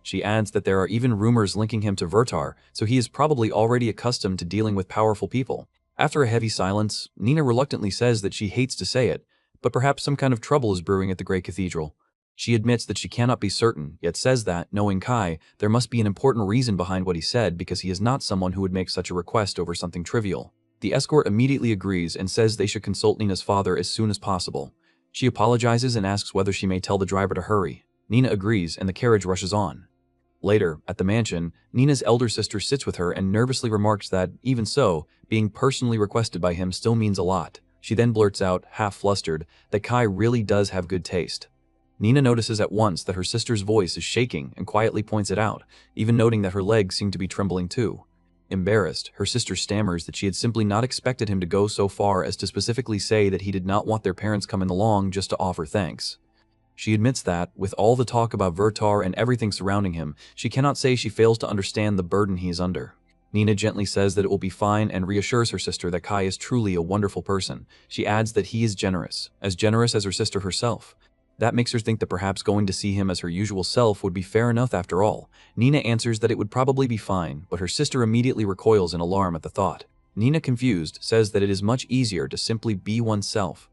S1: She adds that there are even rumors linking him to Vertar, so he is probably already accustomed to dealing with powerful people. After a heavy silence, Nina reluctantly says that she hates to say it, but perhaps some kind of trouble is brewing at the Great Cathedral. She admits that she cannot be certain, yet says that, knowing Kai, there must be an important reason behind what he said because he is not someone who would make such a request over something trivial. The escort immediately agrees and says they should consult Nina's father as soon as possible. She apologizes and asks whether she may tell the driver to hurry. Nina agrees and the carriage rushes on. Later, at the mansion, Nina's elder sister sits with her and nervously remarks that, even so, being personally requested by him still means a lot. She then blurts out, half flustered, that Kai really does have good taste. Nina notices at once that her sister's voice is shaking and quietly points it out, even noting that her legs seem to be trembling too. Embarrassed, her sister stammers that she had simply not expected him to go so far as to specifically say that he did not want their parents coming along just to offer thanks. She admits that, with all the talk about Vertar and everything surrounding him, she cannot say she fails to understand the burden he is under. Nina gently says that it will be fine and reassures her sister that Kai is truly a wonderful person. She adds that he is generous as her sister herself. That makes her think that perhaps going to see him as her usual self would be fair enough after all. Nina answers that it would probably be fine, but her sister immediately recoils in alarm at the thought. Nina, confused, says that it is much easier to simply be oneself.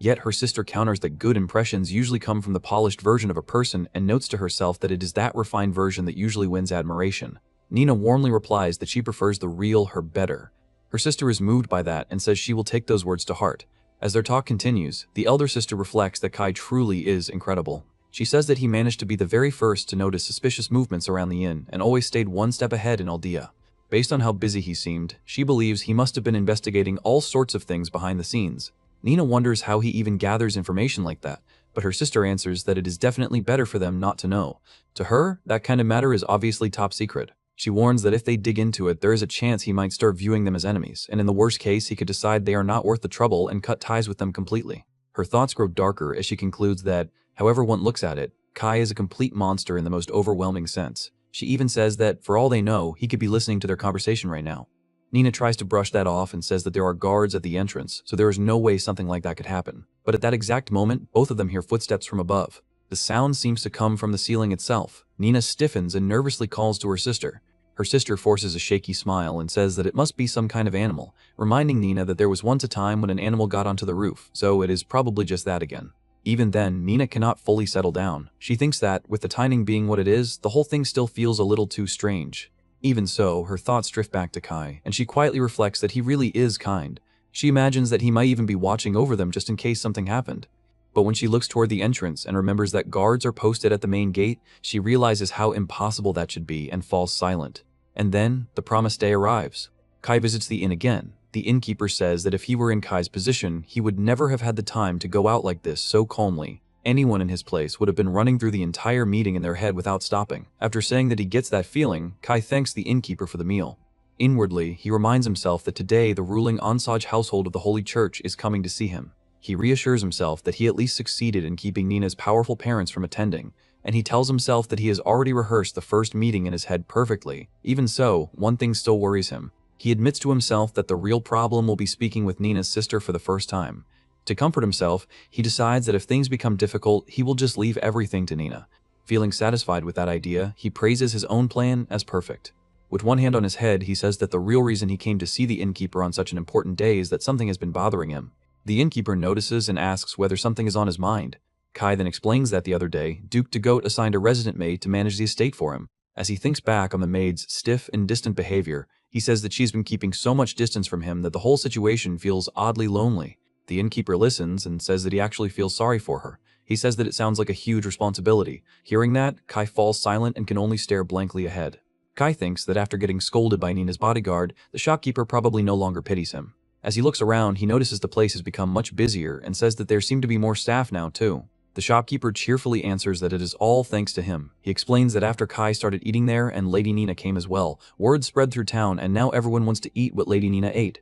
S1: Yet her sister counters that good impressions usually come from the polished version of a person and notes to herself that it is that refined version that usually wins admiration. Nina warmly replies that she prefers the real her better. Her sister is moved by that and says she will take those words to heart. As their talk continues, the elder sister reflects that Kai truly is incredible. She says that he managed to be the very first to notice suspicious movements around the inn and always stayed one step ahead in Aldea. Based on how busy he seemed, she believes he must have been investigating all sorts of things behind the scenes. Nina wonders how he even gathers information like that, but her sister answers that it is definitely better for them not to know. To her, that kind of matter is obviously top secret. She warns that if they dig into it, there is a chance he might start viewing them as enemies, and in the worst case, he could decide they are not worth the trouble and cut ties with them completely. Her thoughts grow darker as she concludes that, however one looks at it, Kai is a complete monster in the most overwhelming sense. She even says that, for all they know, he could be listening to their conversation right now. Nina tries to brush that off and says that there are guards at the entrance, so there is no way something like that could happen. But at that exact moment, both of them hear footsteps from above. The sound seems to come from the ceiling itself. Nina stiffens and nervously calls to her sister. Her sister forces a shaky smile and says that it must be some kind of animal, reminding Nina that there was once a time when an animal got onto the roof, so it is probably just that again. Even then, Nina cannot fully settle down. She thinks that, with the timing being what it is, the whole thing still feels a little too strange. Even so, her thoughts drift back to Kai, and she quietly reflects that he really is kind. She imagines that he might even be watching over them just in case something happened. But when she looks toward the entrance and remembers that guards are posted at the main gate, she realizes how impossible that should be and falls silent. And then, the promised day arrives. Kai visits the inn again. The innkeeper says that if he were in Kai's position, he would never have had the time to go out like this so calmly. Anyone in his place would have been running through the entire meeting in their head without stopping. After saying that he gets that feeling, Kai thanks the innkeeper for the meal. Inwardly, he reminds himself that today the ruling Onsage household of the Holy Church is coming to see him. He reassures himself that he at least succeeded in keeping Nina's powerful parents from attending, and he tells himself that he has already rehearsed the first meeting in his head perfectly. Even so, one thing still worries him. He admits to himself that the real problem will be speaking with Nina's sister for the first time. To comfort himself, he decides that if things become difficult, he will just leave everything to Nina. Feeling satisfied with that idea, he praises his own plan as perfect. With one hand on his head, he says that the real reason he came to see the innkeeper on such an important day is that something has been bothering him. The innkeeper notices and asks whether something is on his mind. Kai then explains that the other day, Duke de Goat assigned a resident maid to manage the estate for him. As he thinks back on the maid's stiff and distant behavior, he says that she's been keeping so much distance from him that the whole situation feels oddly lonely. The innkeeper listens and says that he actually feels sorry for her. He says that it sounds like a huge responsibility. Hearing that, Kai falls silent and can only stare blankly ahead. Kai thinks that after getting scolded by Nina's bodyguard, the shopkeeper probably no longer pities him. As he looks around, he notices the place has become much busier and says that there seem to be more staff now too. The shopkeeper cheerfully answers that it is all thanks to him. He explains that after Kai started eating there and Lady Nina came as well, word spread through town and now everyone wants to eat what Lady Nina ate.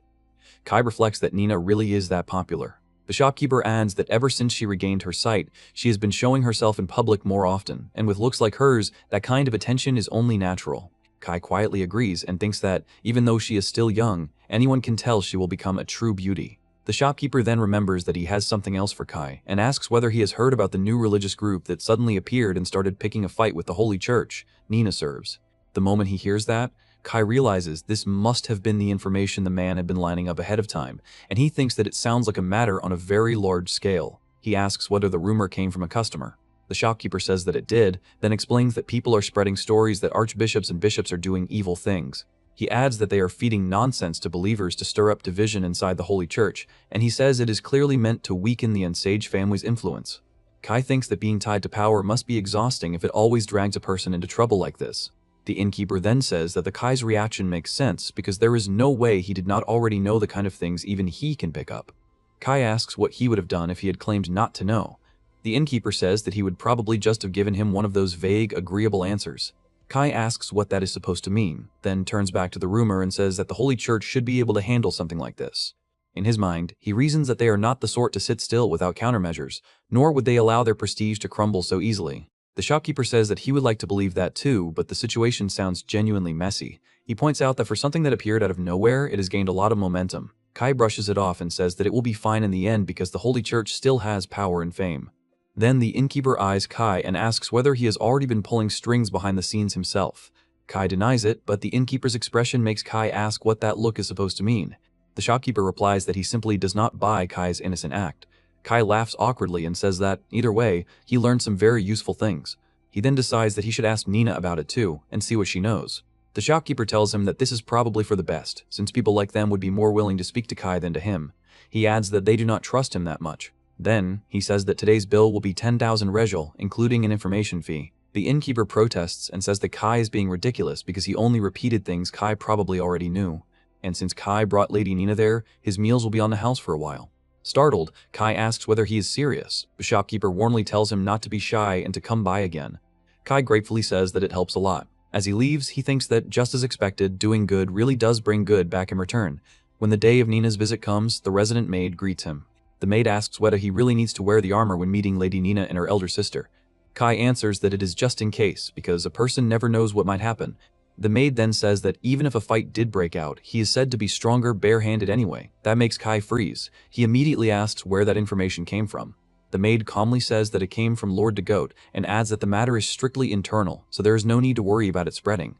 S1: Kai reflects that Nina really is that popular. The shopkeeper adds that ever since she regained her sight, she has been showing herself in public more often, and with looks like hers, that kind of attention is only natural. Kai quietly agrees and thinks that, even though she is still young, anyone can tell she will become a true beauty. The shopkeeper then remembers that he has something else for Kai, and asks whether he has heard about the new religious group that suddenly appeared and started picking a fight with the Holy Church Nina serves. The moment he hears that, Kai realizes this must have been the information the man had been lining up ahead of time, and he thinks that it sounds like a matter on a very large scale. He asks whether the rumor came from a customer. The shopkeeper says that it did, then explains that people are spreading stories that archbishops and bishops are doing evil things. He adds that they are feeding nonsense to believers to stir up division inside the Holy Church, and he says it is clearly meant to weaken the Onsage family's influence. Kai thinks that being tied to power must be exhausting if it always drags a person into trouble like this. The innkeeper then says that the Kai's reaction makes sense because there is no way he did not already know the kind of things even he can pick up. Kai asks what he would have done if he had claimed not to know. The innkeeper says that he would probably just have given him one of those vague, agreeable answers. Kai asks what that is supposed to mean, then turns back to the rumor and says that the Holy Church should be able to handle something like this. In his mind, he reasons that they are not the sort to sit still without countermeasures, nor would they allow their prestige to crumble so easily. The shopkeeper says that he would like to believe that too, but the situation sounds genuinely messy. He points out that for something that appeared out of nowhere, it has gained a lot of momentum. Kai brushes it off and says that it will be fine in the end because the Holy Church still has power and fame. Then the innkeeper eyes Kai and asks whether he has already been pulling strings behind the scenes himself. Kai denies it, but the innkeeper's expression makes Kai ask what that look is supposed to mean. The shopkeeper replies that he simply does not buy Kai's innocent act. Kai laughs awkwardly and says that, either way, he learned some very useful things. He then decides that he should ask Nina about it too, and see what she knows. The shopkeeper tells him that this is probably for the best, since people like them would be more willing to speak to Kai than to him. He adds that they do not trust him that much. Then, he says that today's bill will be 10,000 regel, including an information fee. The innkeeper protests and says that Kai is being ridiculous because he only repeated things Kai probably already knew. And since Kai brought Lady Nina there, his meals will be on the house for a while. Startled, Kai asks whether he is serious. The shopkeeper warmly tells him not to be shy and to come by again. Kai gratefully says that it helps a lot. As he leaves, he thinks that, just as expected, doing good really does bring good back in return. When the day of Nina's visit comes, the resident maid greets him. The maid asks whether he really needs to wear the armor when meeting Lady Nina and her elder sister. Kai answers that it is just in case, because a person never knows what might happen. The maid then says that even if a fight did break out, he is said to be stronger barehanded anyway. That makes Kai freeze. He immediately asks where that information came from. The maid calmly says that it came from Lord Degote and adds that the matter is strictly internal, so there is no need to worry about it spreading.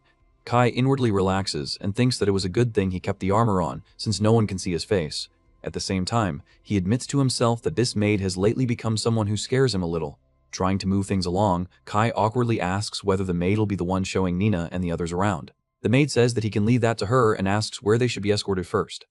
S1: Kai inwardly relaxes and thinks that it was a good thing he kept the armor on, since no one can see his face. At the same time, he admits to himself that this maid has lately become someone who scares him a little. Trying to move things along, Kai awkwardly asks whether the maid will be the one showing Nina and the others around. The maid says that he can leave that to her and asks where they should be escorted first.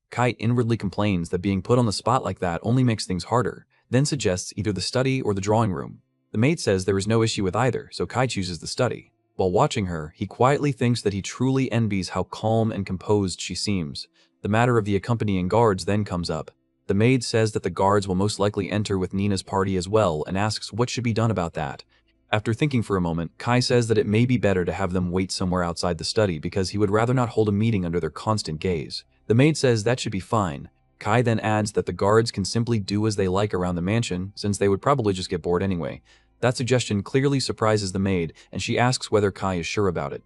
S1: Kai inwardly complains that being put on the spot like that only makes things harder, then suggests either the study or the drawing room. The maid says there is no issue with either, so Kai chooses the study. While watching her, he quietly thinks that he truly envies how calm and composed she seems. The matter of the accompanying guards then comes up. The maid says that the guards will most likely enter with Nina's party as well and asks what should be done about that. After thinking for a moment, Kai says that it may be better to have them wait somewhere outside the study because he would rather not hold a meeting under their constant gaze. The maid says that should be fine. Kai then adds that the guards can simply do as they like around the mansion since they would probably just get bored anyway. That suggestion clearly surprises the maid and she asks whether Kai is sure about it.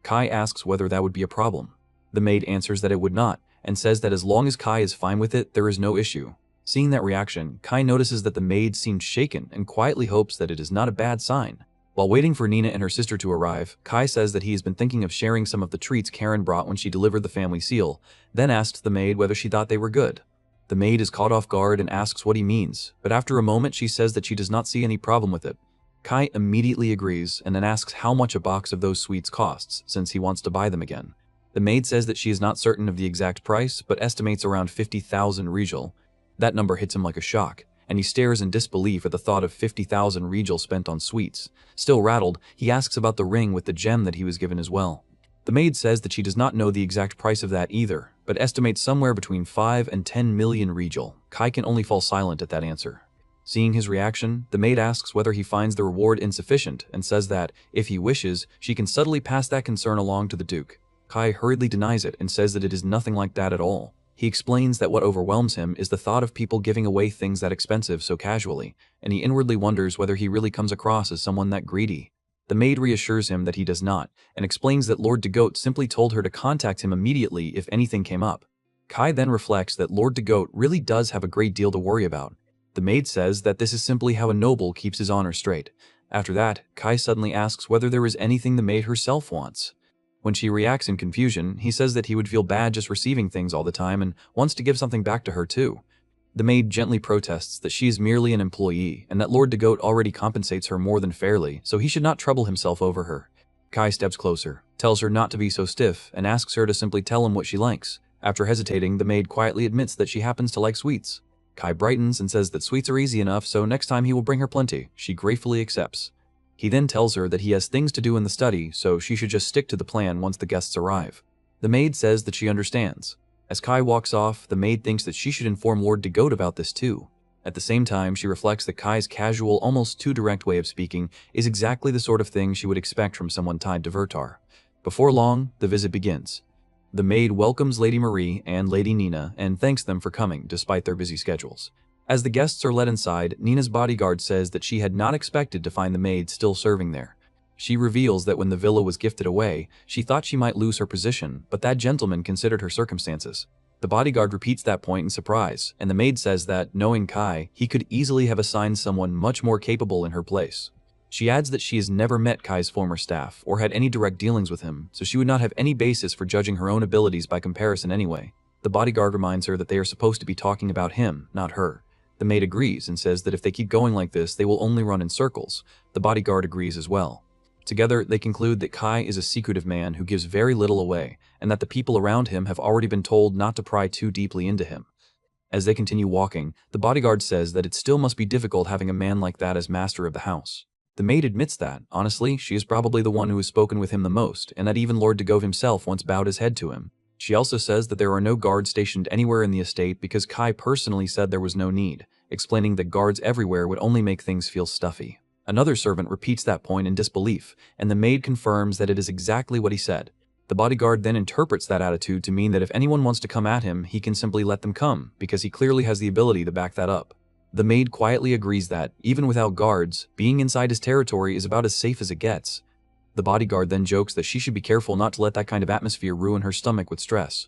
S1: Kai asks whether that would be a problem. The maid answers that it would not, and says that as long as Kai is fine with it, there is no issue. Seeing that reaction, Kai notices that the maid seems shaken and quietly hopes that it is not a bad sign. While waiting for Nina and her sister to arrive, Kai says that he has been thinking of sharing some of the treats Karen brought when she delivered the family seal, then asks the maid whether she thought they were good. The maid is caught off guard and asks what he means, but after a moment she says that she does not see any problem with it. Kai immediately agrees and then asks how much a box of those sweets costs, since he wants to buy them again. The maid says that she is not certain of the exact price, but estimates around 50,000 regal. That number hits him like a shock, and he stares in disbelief at the thought of 50,000 regal spent on sweets. Still rattled, he asks about the ring with the gem that he was given as well. The maid says that she does not know the exact price of that either, but estimates somewhere between 5 and 10 million regal. Kai can only fall silent at that answer. Seeing his reaction, the maid asks whether he finds the reward insufficient and says that, if he wishes, she can subtly pass that concern along to the Duke. Kai hurriedly denies it and says that it is nothing like that at all. He explains that what overwhelms him is the thought of people giving away things that expensive so casually, and he inwardly wonders whether he really comes across as someone that greedy. The maid reassures him that he does not, and explains that Lord Degote simply told her to contact him immediately if anything came up. Kai then reflects that Lord Degote really does have a great deal to worry about. The maid says that this is simply how a noble keeps his honor straight. After that, Kai suddenly asks whether there is anything the maid herself wants. When she reacts in confusion, he says that he would feel bad just receiving things all the time and wants to give something back to her too. The maid gently protests that she is merely an employee and that Lord Degote already compensates her more than fairly, so he should not trouble himself over her. Kai steps closer, tells her not to be so stiff, and asks her to simply tell him what she likes. After hesitating, the maid quietly admits that she happens to like sweets. Kai brightens and says that sweets are easy enough, so next time he will bring her plenty. She gratefully accepts. He then tells her that he has things to do in the study, so she should just stick to the plan once the guests arrive. The maid says that she understands. As Kai walks off, the maid thinks that she should inform Lord Degote about this too. At the same time, she reflects that Kai's casual, almost too direct way of speaking is exactly the sort of thing she would expect from someone tied to Vertar. Before long, the visit begins. The maid welcomes Lady Marie and Lady Nina and thanks them for coming despite their busy schedules. As the guests are led inside, Nina's bodyguard says that she had not expected to find the maid still serving there. She reveals that when the villa was gifted away, she thought she might lose her position, but that gentleman considered her circumstances. The bodyguard repeats that point in surprise, and the maid says that, knowing Kai, he could easily have assigned someone much more capable in her place. She adds that she has never met Kai's former staff or had any direct dealings with him, so she would not have any basis for judging her own abilities by comparison anyway. The bodyguard reminds her that they are supposed to be talking about him, not her. The maid agrees and says that if they keep going like this, they will only run in circles. The bodyguard agrees as well. Together, they conclude that Kai is a secretive man who gives very little away, and that the people around him have already been told not to pry too deeply into him. As they continue walking, the bodyguard says that it still must be difficult having a man like that as master of the house. The maid admits that, honestly, she is probably the one who has spoken with him the most, and that even Lord Degote himself once bowed his head to him. She also says that there are no guards stationed anywhere in the estate because Kai personally said there was no need, explaining that guards everywhere would only make things feel stuffy. Another servant repeats that point in disbelief, and the maid confirms that it is exactly what he said. The bodyguard then interprets that attitude to mean that if anyone wants to come at him, he can simply let them come, because he clearly has the ability to back that up. The maid quietly agrees that, even without guards, being inside his territory is about as safe as it gets. The bodyguard then jokes that she should be careful not to let that kind of atmosphere ruin her stomach with stress.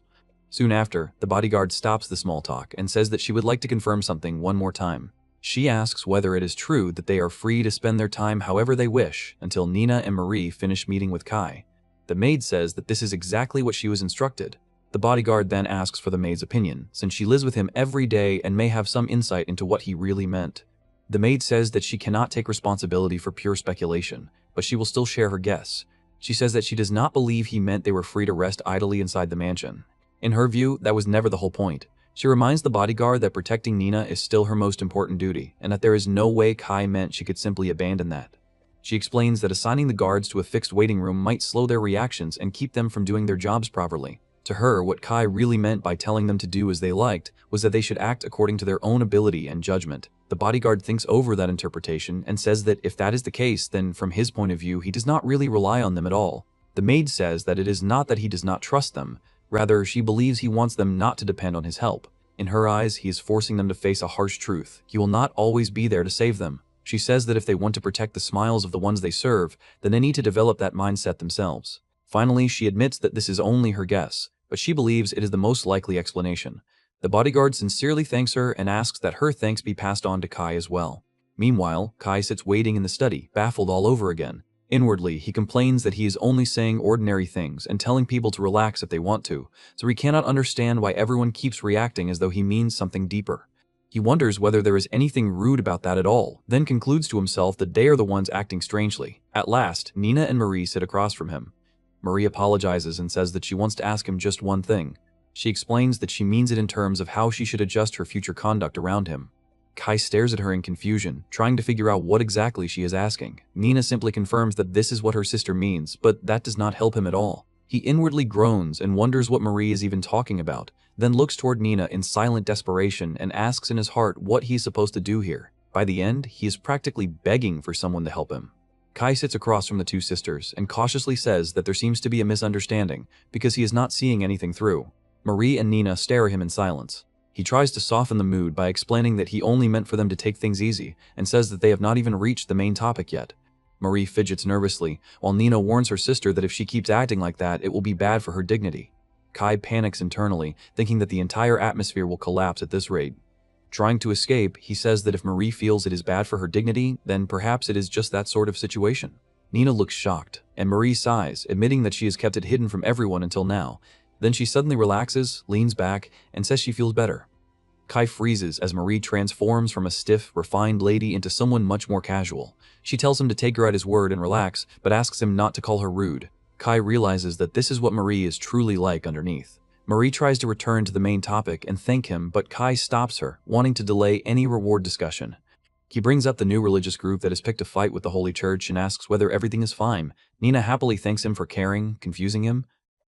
S1: Soon after, the bodyguard stops the small talk and says that she would like to confirm something one more time. She asks whether it is true that they are free to spend their time however they wish until Nina and Marie finish meeting with Kai. The maid says that this is exactly what she was instructed. The bodyguard then asks for the maid's opinion, since she lives with him every day and may have some insight into what he really meant. The maid says that she cannot take responsibility for pure speculation, but she will still share her guess. She says that she does not believe he meant they were free to rest idly inside the mansion. In her view, that was never the whole point. She reminds the bodyguard that protecting Nina is still her most important duty, and that there is no way Kai meant she could simply abandon that. She explains that assigning the guards to a fixed waiting room might slow their reactions and keep them from doing their jobs properly. To her, what Kai really meant by telling them to do as they liked was that they should act according to their own ability and judgment. The bodyguard thinks over that interpretation and says that if that is the case, then from his point of view, he does not really rely on them at all. The maid says that it is not that he does not trust them. Rather, she believes he wants them not to depend on his help. In her eyes, he is forcing them to face a harsh truth. He will not always be there to save them. She says that if they want to protect the smiles of the ones they serve, then they need to develop that mindset themselves. Finally, she admits that this is only her guess, but she believes it is the most likely explanation. The bodyguard sincerely thanks her and asks that her thanks be passed on to Kai as well. Meanwhile, Kai sits waiting in the study, baffled all over again. Inwardly, he complains that he is only saying ordinary things and telling people to relax if they want to, so he cannot understand why everyone keeps reacting as though he means something deeper. He wonders whether there is anything rude about that at all, then concludes to himself that they are the ones acting strangely. At last, Nina and Marie sit across from him. Marie apologizes and says that she wants to ask him just one thing. She explains that she means it in terms of how she should adjust her future conduct around him. Kai stares at her in confusion, trying to figure out what exactly she is asking. Nina simply confirms that this is what her sister means, but that does not help him at all. He inwardly groans and wonders what Marie is even talking about, then looks toward Nina in silent desperation and asks in his heart what he is supposed to do here. By the end, he is practically begging for someone to help him. Kai sits across from the two sisters and cautiously says that there seems to be a misunderstanding because he is not seeing anything through. Marie and Nina stare at him in silence. He tries to soften the mood by explaining that he only meant for them to take things easy and says that they have not even reached the main topic yet. Marie fidgets nervously, while Nina warns her sister that if she keeps acting like that, it will be bad for her dignity. Kai panics internally, thinking that the entire atmosphere will collapse at this rate. Trying to escape, he says that if Marie feels it is bad for her dignity, then perhaps it is just that sort of situation. Nina looks shocked, and Marie sighs, admitting that she has kept it hidden from everyone until now. Then she suddenly relaxes, leans back, and says she feels better. Kai freezes as Marie transforms from a stiff, refined lady into someone much more casual. She tells him to take her at his word and relax, but asks him not to call her rude. Kai realizes that this is what Marie is truly like underneath. Marie tries to return to the main topic and thank him, but Kai stops her, wanting to delay any reward discussion. He brings up the new religious group that has picked a fight with the Holy Church and asks whether everything is fine. Nina happily thanks him for caring, confusing him.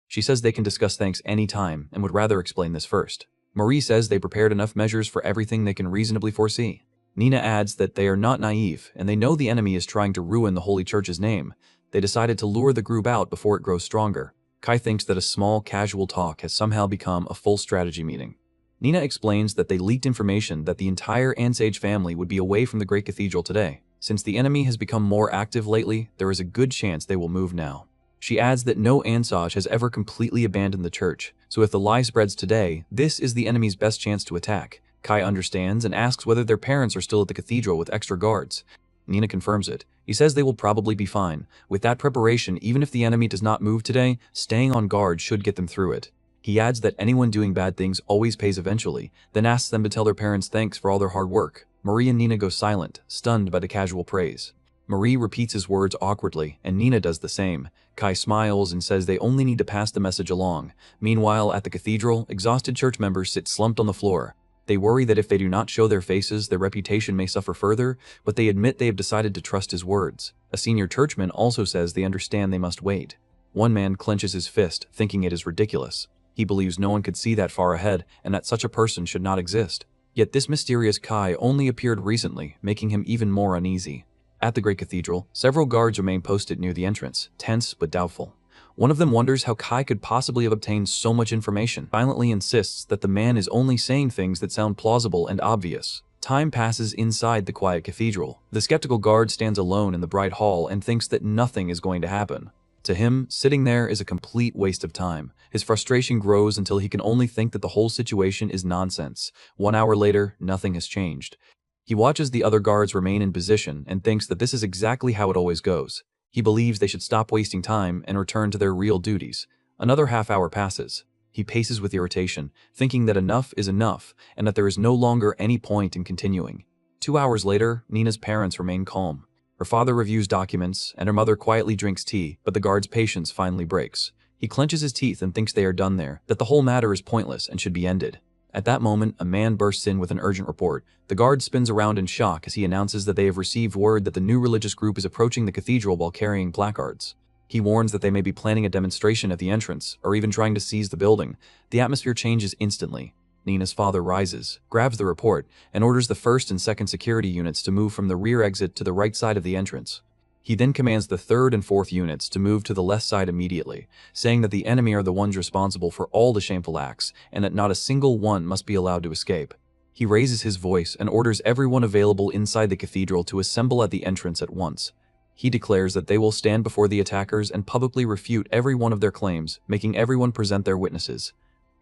S1: She says they can discuss thanks any time and would rather explain this first. Marie says they prepared enough measures for everything they can reasonably foresee. Nina adds that they are not naive and they know the enemy is trying to ruin the Holy Church's name. They decided to lure the group out before it grows stronger. Kai thinks that a small, casual talk has somehow become a full strategy meeting. Nina explains that they leaked information that the entire Ansage family would be away from the Great Cathedral today. Since the enemy has become more active lately, there is a good chance they will move now. She adds that no Ansage has ever completely abandoned the church, so if the lie spreads today, this is the enemy's best chance to attack. Kai understands and asks whether their parents are still at the cathedral with extra guards. Nina confirms it. He says they will probably be fine. With that preparation, even if the enemy does not move today, staying on guard should get them through it. He adds that anyone doing bad things always pays eventually, then asks them to tell their parents thanks for all their hard work. Marie and Nina go silent, stunned by the casual praise. Marie repeats his words awkwardly, and Nina does the same. Kai smiles and says they only need to pass the message along. Meanwhile, at the cathedral, exhausted church members sit slumped on the floor. They worry that if they do not show their faces, their reputation may suffer further, but they admit they have decided to trust his words. A senior churchman also says they understand they must wait. One man clenches his fist, thinking it is ridiculous. He believes no one could see that far ahead, and that such a person should not exist. Yet this mysterious Kai only appeared recently, making him even more uneasy. At the Great Cathedral, several guards remain posted near the entrance, tense but doubtful. One of them wonders how Kai could possibly have obtained so much information, violently insists that the man is only saying things that sound plausible and obvious. Time passes inside the quiet cathedral. The skeptical guard stands alone in the bright hall and thinks that nothing is going to happen. To him, sitting there is a complete waste of time. His frustration grows until he can only think that the whole situation is nonsense. 1 hour later, nothing has changed. He watches the other guards remain in position and thinks that this is exactly how it always goes. He believes they should stop wasting time and return to their real duties. Another half hour passes. He paces with irritation, thinking that enough is enough and that there is no longer any point in continuing. 2 hours later, Nina's parents remain calm. Her father reviews documents, and her mother quietly drinks tea, but the guard's patience finally breaks. He clenches his teeth and thinks they are done there, that the whole matter is pointless and should be ended. At that moment, a man bursts in with an urgent report. The guard spins around in shock as he announces that they have received word that the new religious group is approaching the cathedral while carrying placards. He warns that they may be planning a demonstration at the entrance, or even trying to seize the building. The atmosphere changes instantly. Nina's father rises, grabs the report, and orders the first and second security units to move from the rear exit to the right side of the entrance. He then commands the third and fourth units to move to the left side immediately, saying that the enemy are the ones responsible for all the shameful acts, and that not a single one must be allowed to escape. He raises his voice and orders everyone available inside the cathedral to assemble at the entrance at once. He declares that they will stand before the attackers and publicly refute every one of their claims, making everyone present their witnesses.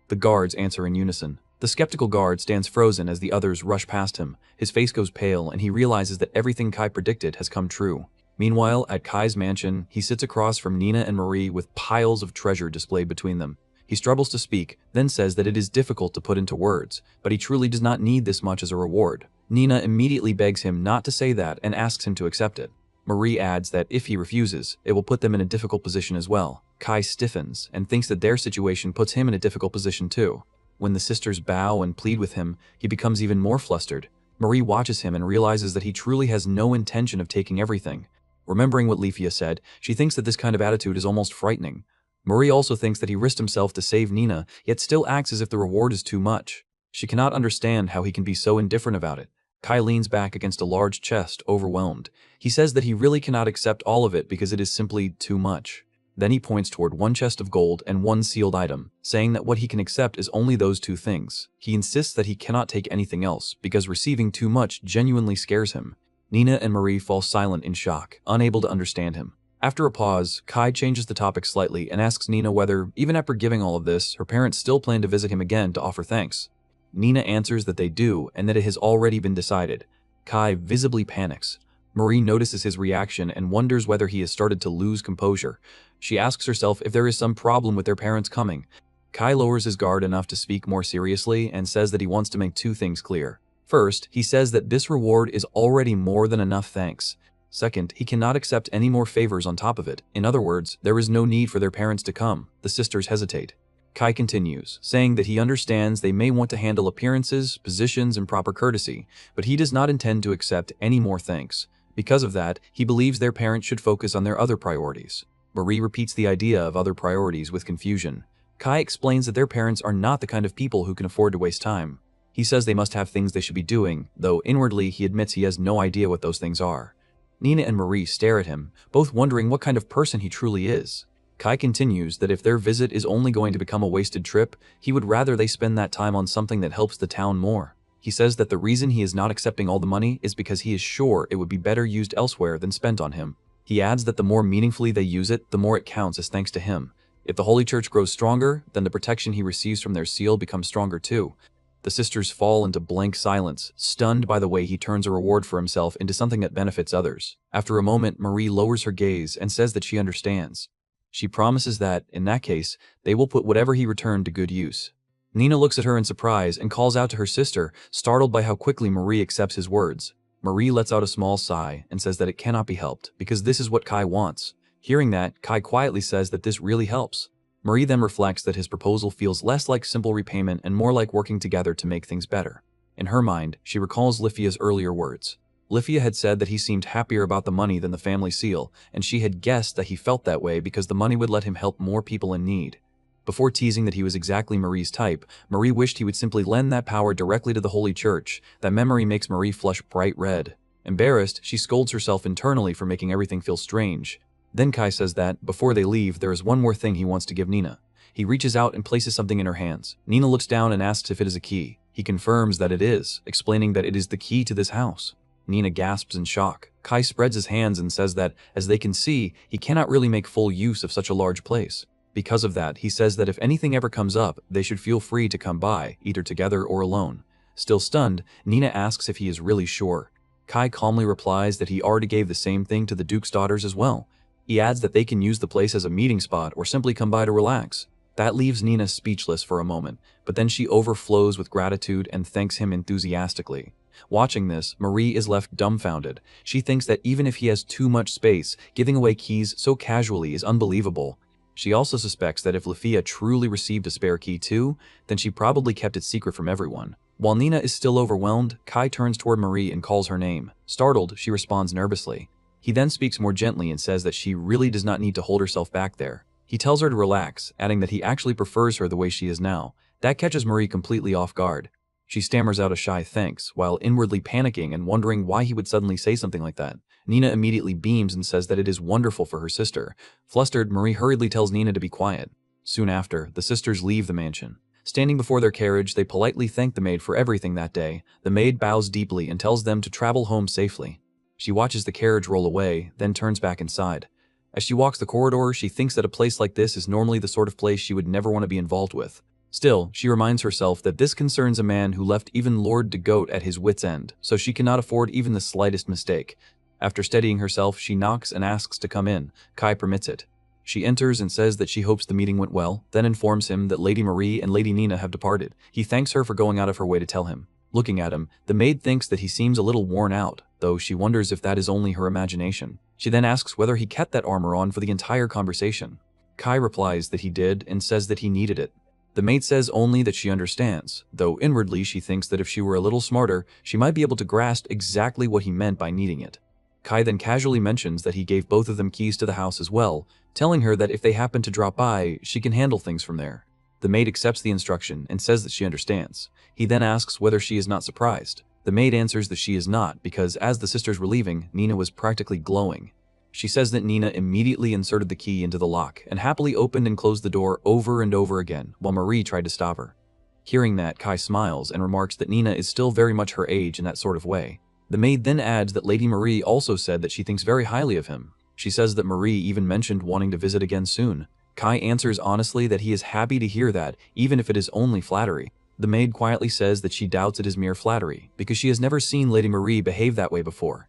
S1: The guards answer in unison. The skeptical guard stands frozen as the others rush past him. His face goes pale and he realizes that everything Kai predicted has come true. Meanwhile, at Kai's mansion, he sits across from Nina and Marie with piles of treasure displayed between them. He struggles to speak, then says that it is difficult to put into words, but he truly does not need this much as a reward. Nina immediately begs him not to say that and asks him to accept it. Marie adds that if he refuses, it will put them in a difficult position as well. Kai stiffens and thinks that their situation puts him in a difficult position too. When the sisters bow and plead with him, he becomes even more flustered. Marie watches him and realizes that he truly has no intention of taking everything. Remembering what Lifia said, she thinks that this kind of attitude is almost frightening. Marie also thinks that he risked himself to save Nina, yet still acts as if the reward is too much. She cannot understand how he can be so indifferent about it. Kai leans back against a large chest, overwhelmed. He says that he really cannot accept all of it because it is simply too much. Then he points toward one chest of gold and one sealed item, saying that what he can accept is only those two things. He insists that he cannot take anything else, because receiving too much genuinely scares him. Nina and Marie fall silent in shock, unable to understand him. After a pause, Kai changes the topic slightly and asks Nina whether, even after giving all of this, her parents still plan to visit him again to offer thanks. Nina answers that they do and that it has already been decided. Kai visibly panics. Marie notices his reaction and wonders whether he has started to lose composure. She asks herself if there is some problem with their parents coming. Kai lowers his guard enough to speak more seriously and says that he wants to make two things clear. First, he says that this reward is already more than enough thanks. Second, he cannot accept any more favors on top of it. In other words, there is no need for their parents to come. The sisters hesitate. Kai continues, saying that he understands they may want to handle appearances, positions, and proper courtesy, but he does not intend to accept any more thanks. Because of that, he believes their parents should focus on their other priorities. Marie repeats the idea of other priorities with confusion. Kai explains that their parents are not the kind of people who can afford to waste time. He says they must have things they should be doing, though inwardly he admits he has no idea what those things are. Nina and Marie stare at him, both wondering what kind of person he truly is. Kai continues that if their visit is only going to become a wasted trip, he would rather they spend that time on something that helps the town more. He says that the reason he is not accepting all the money is because he is sure it would be better used elsewhere than spent on him. He adds that the more meaningfully they use it, the more it counts as thanks to him. If the Holy Church grows stronger, then the protection he receives from their seal becomes stronger too. The sisters fall into blank silence, stunned by the way he turns a reward for himself into something that benefits others. After a moment, Marie lowers her gaze and says that she understands. She promises that, in that case, they will put whatever he returned to good use. Nina looks at her in surprise and calls out to her sister, startled by how quickly Marie accepts his words. Marie lets out a small sigh and says that it cannot be helped, because this is what Kai wants. Hearing that, Kai quietly says that this really helps. Marie then reflects that his proposal feels less like simple repayment and more like working together to make things better. In her mind, she recalls Lifia's earlier words. Lifia had said that he seemed happier about the money than the family seal, and she had guessed that he felt that way because the money would let him help more people in need. Before teasing that he was exactly Marie's type, Marie wished he would simply lend that power directly to the Holy Church. That memory makes Marie flush bright red. Embarrassed, she scolds herself internally for making everything feel strange. Then Kai says that, before they leave, there is one more thing he wants to give Nina. He reaches out and places something in her hands. Nina looks down and asks if it is a key. He confirms that it is, explaining that it is the key to this house. Nina gasps in shock. Kai spreads his hands and says that, as they can see, he cannot really make full use of such a large place. Because of that, he says that if anything ever comes up, they should feel free to come by, either together or alone. Still stunned, Nina asks if he is really sure. Kai calmly replies that he already gave the same thing to the Duke's daughters as well. He adds that they can use the place as a meeting spot or simply come by to relax. That leaves Nina speechless for a moment, but then she overflows with gratitude and thanks him enthusiastically. Watching this, Marie is left dumbfounded. She thinks that even if he has too much space, giving away keys so casually is unbelievable. She also suspects that if Lafia truly received a spare key too, then she probably kept it secret from everyone. While Nina is still overwhelmed, Kai turns toward Marie and calls her name. Startled, she responds nervously. He then speaks more gently and says that she really does not need to hold herself back there. He tells her to relax, adding that he actually prefers her the way she is now. That catches Marie completely off guard. She stammers out a shy thanks, while inwardly panicking and wondering why he would suddenly say something like that. Nina immediately beams and says that it is wonderful for her sister. Flustered, Marie hurriedly tells Nina to be quiet. Soon after, the sisters leave the mansion. Standing before their carriage, they politely thank the maid for everything that day. The maid bows deeply and tells them to travel home safely. She watches the carriage roll away, then turns back inside. As she walks the corridor, she thinks that a place like this is normally the sort of place she would never want to be involved with. Still, she reminds herself that this concerns a man who left even Lord de Goat at his wit's end, so she cannot afford even the slightest mistake. After steadying herself, she knocks and asks to come in. Kai permits it. She enters and says that she hopes the meeting went well, then informs him that Lady Marie and Lady Nina have departed. He thanks her for going out of her way to tell him. Looking at him, the maid thinks that he seems a little worn out, though she wonders if that is only her imagination. She then asks whether he kept that armor on for the entire conversation. Kai replies that he did and says that he needed it. The maid says only that she understands, though inwardly she thinks that if she were a little smarter, she might be able to grasp exactly what he meant by needing it. Kai then casually mentions that he gave both of them keys to the house as well, telling her that if they happen to drop by, she can handle things from there. The maid accepts the instruction and says that she understands. He then asks whether she is not surprised. The maid answers that she is not because as the sisters were leaving, Nina was practically glowing. She says that Nina immediately inserted the key into the lock and happily opened and closed the door over and over again while Marie tried to stop her. Hearing that, Kai smiles and remarks that Nina is still very much her age in that sort of way. The maid then adds that Lady Marie also said that she thinks very highly of him. She says that Marie even mentioned wanting to visit again soon. Kai answers honestly that he is happy to hear that, even if it is only flattery. The maid quietly says that she doubts it is mere flattery, because she has never seen Lady Marie behave that way before.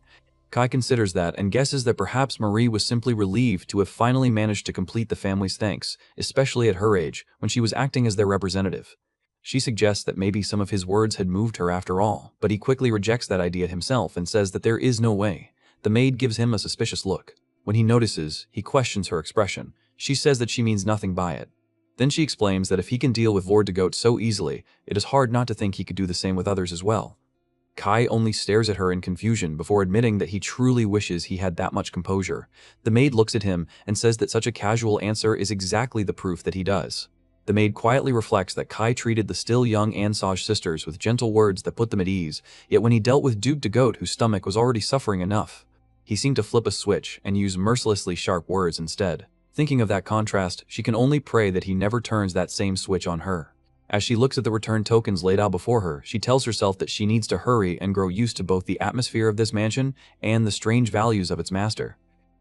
S1: Kai considers that and guesses that perhaps Marie was simply relieved to have finally managed to complete the family's thanks, especially at her age, when she was acting as their representative. She suggests that maybe some of his words had moved her after all, but he quickly rejects that idea himself and says that there is no way. The maid gives him a suspicious look. When he notices, he questions her expression. She says that she means nothing by it. Then she explains that if he can deal with Lord de Goat so easily, it is hard not to think he could do the same with others as well. Kai only stares at her in confusion before admitting that he truly wishes he had that much composure. The maid looks at him and says that such a casual answer is exactly the proof that he does. The maid quietly reflects that Kai treated the still young Ansage sisters with gentle words that put them at ease, yet when he dealt with Duke de Goat, whose stomach was already suffering enough, he seemed to flip a switch and use mercilessly sharp words instead. Thinking of that contrast, she can only pray that he never turns that same switch on her. As she looks at the return tokens laid out before her, she tells herself that she needs to hurry and grow used to both the atmosphere of this mansion and the strange values of its master.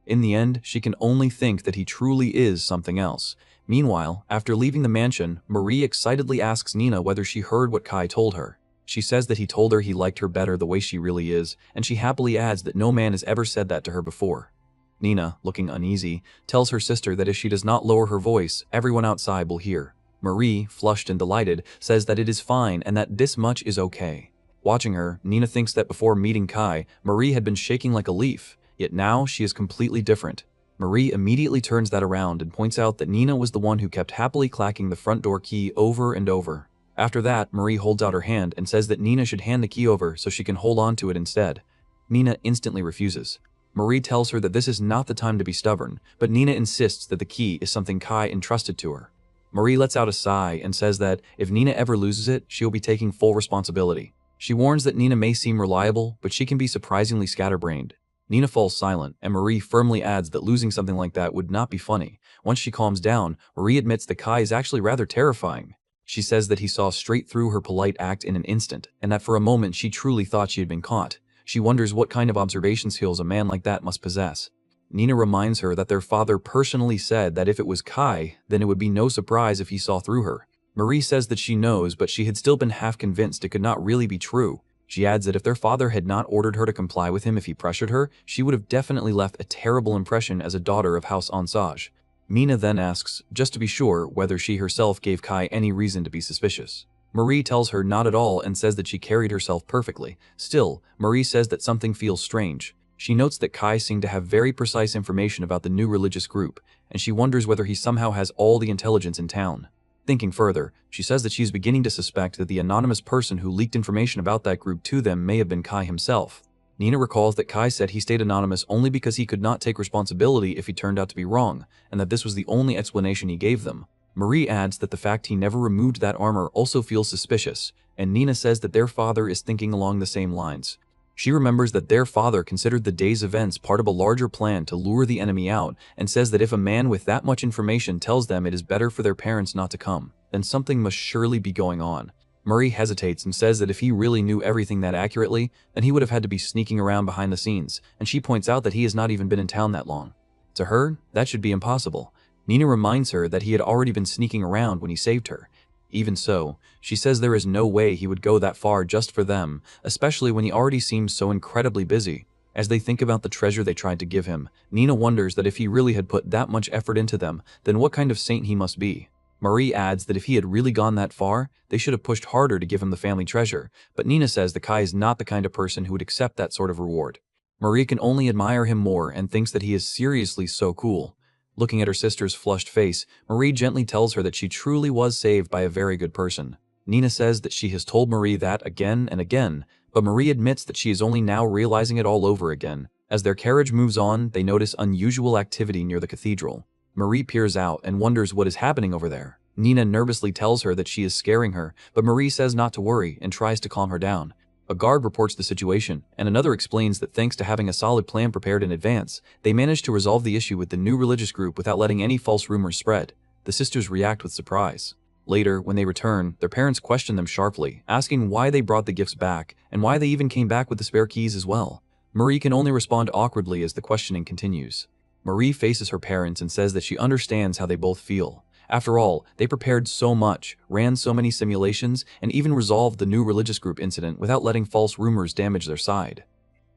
S1: In the end, she can only think that he truly is something else. Meanwhile, after leaving the mansion, Marie excitedly asks Nina whether she heard what Kai told her. She says that he told her he liked her better the way she really is, and she happily adds that no man has ever said that to her before. Nina, looking uneasy, tells her sister that if she does not lower her voice, everyone outside will hear. Marie, flushed and delighted, says that it is fine and that this much is okay. Watching her, Nina thinks that before meeting Kai, Marie had been shaking like a leaf, yet now she is completely different. Marie immediately turns that around and points out that Nina was the one who kept happily clacking the front door key over and over. After that, Marie holds out her hand and says that Nina should hand the key over so she can hold on to it instead. Nina instantly refuses. Marie tells her that this is not the time to be stubborn, but Nina insists that the key is something Kai entrusted to her. Marie lets out a sigh and says that if Nina ever loses it, she will be taking full responsibility. She warns that Nina may seem reliable, but she can be surprisingly scatterbrained. Nina falls silent, and Marie firmly adds that losing something like that would not be funny. Once she calms down, Marie admits that Kai is actually rather terrifying. She says that he saw straight through her polite act in an instant, and that for a moment she truly thought she had been caught. She wonders what kind of observation skills a man like that must possess. Nina reminds her that their father personally said that if it was Kai, then it would be no surprise if he saw through her. Marie says that she knows, but she had still been half convinced it could not really be true. She adds that if their father had not ordered her to comply with him if he pressured her, she would have definitely left a terrible impression as a daughter of House Ansage. Nina then asks, just to be sure, whether she herself gave Kai any reason to be suspicious. Marie tells her not at all and says that she carried herself perfectly. Still, Marie says that something feels strange. She notes that Kai seemed to have very precise information about the new religious group, and she wonders whether he somehow has all the intelligence in town. Thinking further, she says that she is beginning to suspect that the anonymous person who leaked information about that group to them may have been Kai himself. Nina recalls that Kai said he stayed anonymous only because he could not take responsibility if he turned out to be wrong, and that this was the only explanation he gave them. Marie adds that the fact he never removed that armor also feels suspicious, and Nina says that their father is thinking along the same lines. She remembers that their father considered the day's events part of a larger plan to lure the enemy out, and says that if a man with that much information tells them it is better for their parents not to come, then something must surely be going on. Marie hesitates and says that if he really knew everything that accurately, then he would have had to be sneaking around behind the scenes, and she points out that he has not even been in town that long. To her, that should be impossible. Nina reminds her that he had already been sneaking around when he saved her. Even so, she says there is no way he would go that far just for them, especially when he already seems so incredibly busy. As they think about the treasure they tried to give him, Nina wonders that if he really had put that much effort into them, then what kind of saint he must be. Marie adds that if he had really gone that far, they should have pushed harder to give him the family treasure, but Nina says that Kai is not the kind of person who would accept that sort of reward. Marie can only admire him more and thinks that he is seriously so cool. Looking at her sister's flushed face, Marie gently tells her that she truly was saved by a very good person. Nina says that she has told Marie that again and again, but Marie admits that she is only now realizing it all over again. As their carriage moves on, they notice unusual activity near the cathedral. Marie peers out and wonders what is happening over there. Nina nervously tells her that she is scaring her, but Marie says not to worry and tries to calm her down. A guard reports the situation, and another explains that thanks to having a solid plan prepared in advance, they managed to resolve the issue with the new religious group without letting any false rumors spread. The sisters react with surprise. Later, when they return, their parents question them sharply, asking why they brought the gifts back, and why they even came back with the spare keys as well. Marie can only respond awkwardly as the questioning continues. Marie faces her parents and says that she understands how they both feel. After all, they prepared so much, ran so many simulations, and even resolved the new religious group incident without letting false rumors damage their side.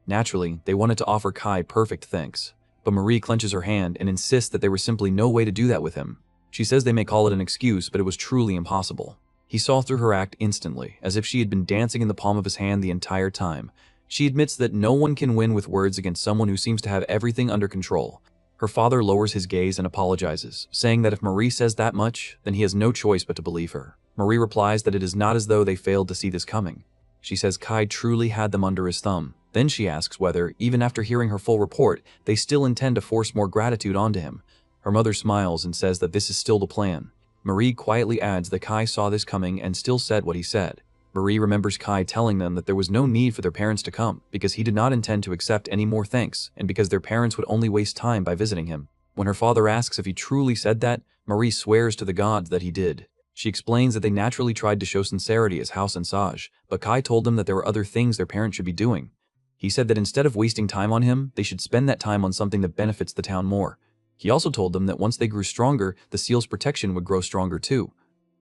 S1: Naturally, they wanted to offer Kai perfect thanks, but Marie clenches her hand and insists that there was simply no way to do that with him. She says they may call it an excuse, but it was truly impossible. He saw through her act instantly, as if she had been dancing in the palm of his hand the entire time. She admits that no one can win with words against someone who seems to have everything under control. Her father lowers his gaze and apologizes, saying that if Marie says that much, then he has no choice but to believe her. Marie replies that it is not as though they failed to see this coming. She says Kai truly had them under his thumb. Then she asks whether, even after hearing her full report, they still intend to force more gratitude onto him. Her mother smiles and says that this is still the plan. Marie quietly adds that Kai saw this coming and still said what he said. Marie remembers Kai telling them that there was no need for their parents to come because he did not intend to accept any more thanks and because their parents would only waste time by visiting him. When her father asks if he truly said that, Marie swears to the gods that he did. She explains that they naturally tried to show sincerity as House Ansage, but Kai told them that there were other things their parents should be doing. He said that instead of wasting time on him, they should spend that time on something that benefits the town more. He also told them that once they grew stronger, the seal's protection would grow stronger too.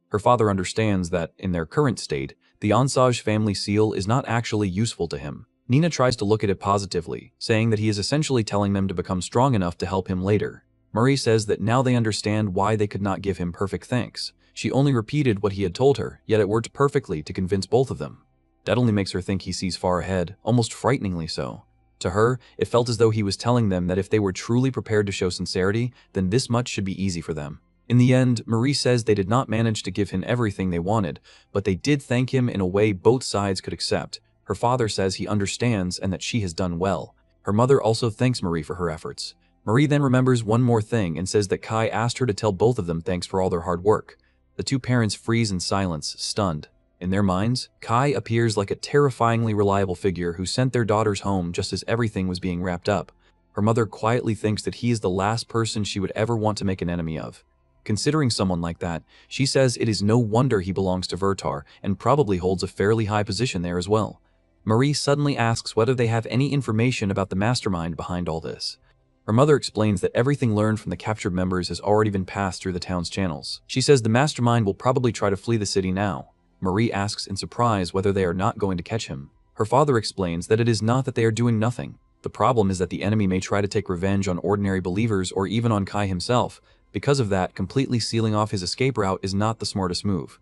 S1: Her father understands that, in their current state, the Ansage family seal is not actually useful to him. Nina tries to look at it positively, saying that he is essentially telling them to become strong enough to help him later. Marie says that now they understand why they could not give him perfect thanks. She only repeated what he had told her, yet it worked perfectly to convince both of them. That only makes her think he sees far ahead, almost frighteningly so. To her, it felt as though he was telling them that if they were truly prepared to show sincerity, then this much should be easy for them. In the end, Marie says they did not manage to give him everything they wanted, but they did thank him in a way both sides could accept. Her father says he understands and that she has done well. Her mother also thanks Marie for her efforts. Marie then remembers one more thing and says that Kai asked her to tell both of them thanks for all their hard work. The two parents freeze in silence, stunned. In their minds, Kai appears like a terrifyingly reliable figure who sent their daughters home just as everything was being wrapped up. Her mother quietly thinks that he is the last person she would ever want to make an enemy of. Considering someone like that, she says it is no wonder he belongs to Vertar and probably holds a fairly high position there as well. Marie suddenly asks whether they have any information about the mastermind behind all this. Her mother explains that everything learned from the captured members has already been passed through the town's channels. She says the mastermind will probably try to flee the city now. Marie asks in surprise whether they are not going to catch him. Her father explains that it is not that they are doing nothing. The problem is that the enemy may try to take revenge on ordinary believers or even on Kai himself. Because of that, completely sealing off his escape route is not the smartest move.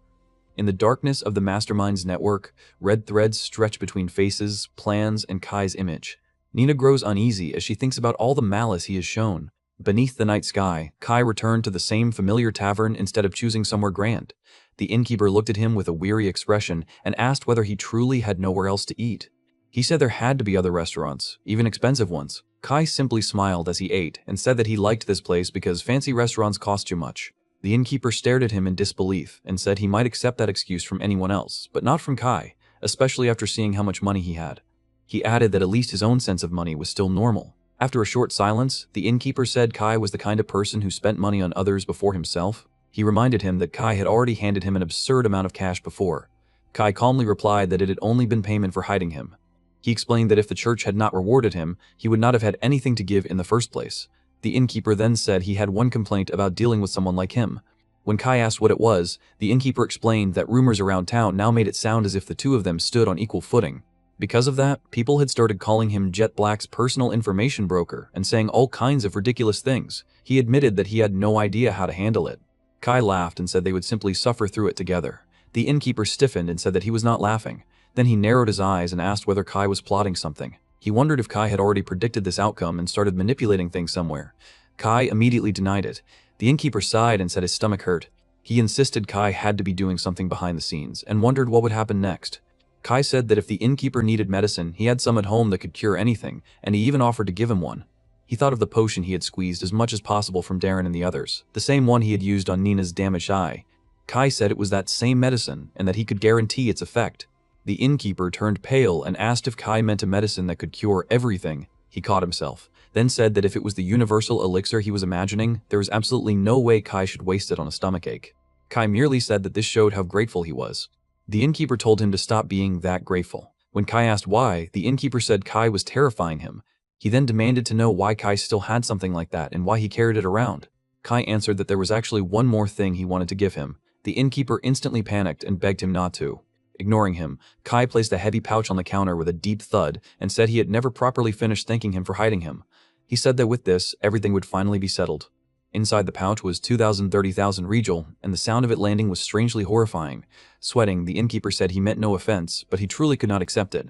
S1: In the darkness of the mastermind's network, red threads stretch between faces, plans, and Kai's image. Nina grows uneasy as she thinks about all the malice he has shown. Beneath the night sky, Kai returned to the same familiar tavern instead of choosing somewhere grand. The innkeeper looked at him with a weary expression and asked whether he truly had nowhere else to eat. He said there had to be other restaurants, even expensive ones. Kai simply smiled as he ate and said that he liked this place because fancy restaurants cost too much. The innkeeper stared at him in disbelief and said he might accept that excuse from anyone else, but not from Kai, especially after seeing how much money he had. He added that at least his own sense of money was still normal. After a short silence, the innkeeper said Kai was the kind of person who spent money on others before himself. He reminded him that Kai had already handed him an absurd amount of cash before. Kai calmly replied that it had only been payment for hiding him. He explained that if the church had not rewarded him, he would not have had anything to give in the first place. The innkeeper then said he had one complaint about dealing with someone like him. When Kai asked what it was, the innkeeper explained that rumors around town now made it sound as if the two of them stood on equal footing. Because of that, people had started calling him Jet Black's personal information broker and saying all kinds of ridiculous things. He admitted that he had no idea how to handle it. Kai laughed and said they would simply suffer through it together. The innkeeper stiffened and said that he was not laughing. Then he narrowed his eyes and asked whether Kai was plotting something. He wondered if Kai had already predicted this outcome and started manipulating things somewhere. Kai immediately denied it. The innkeeper sighed and said his stomach hurt. He insisted Kai had to be doing something behind the scenes and wondered what would happen next. Kai said that if the innkeeper needed medicine, he had some at home that could cure anything, and he even offered to give him one. He thought of the potion he had squeezed as much as possible from Darren and the others, the same one he had used on Nina's damaged eye. Kai said it was that same medicine and that he could guarantee its effect. The innkeeper turned pale and asked if Kai meant a medicine that could cure everything. He caught himself, then said that if it was the universal elixir he was imagining, there was absolutely no way Kai should waste it on a stomachache. Kai merely said that this showed how grateful he was. The innkeeper told him to stop being that grateful. When Kai asked why, the innkeeper said Kai was terrifying him. He then demanded to know why Kai still had something like that and why he carried it around. Kai answered that there was actually one more thing he wanted to give him. The innkeeper instantly panicked and begged him not to. Ignoring him, Kai placed a heavy pouch on the counter with a deep thud and said he had never properly finished thanking him for hiding him. He said that with this, everything would finally be settled. Inside the pouch was 2,030,000 Regal, and the sound of it landing was strangely horrifying. Sweating, the innkeeper said he meant no offense, but he truly could not accept it.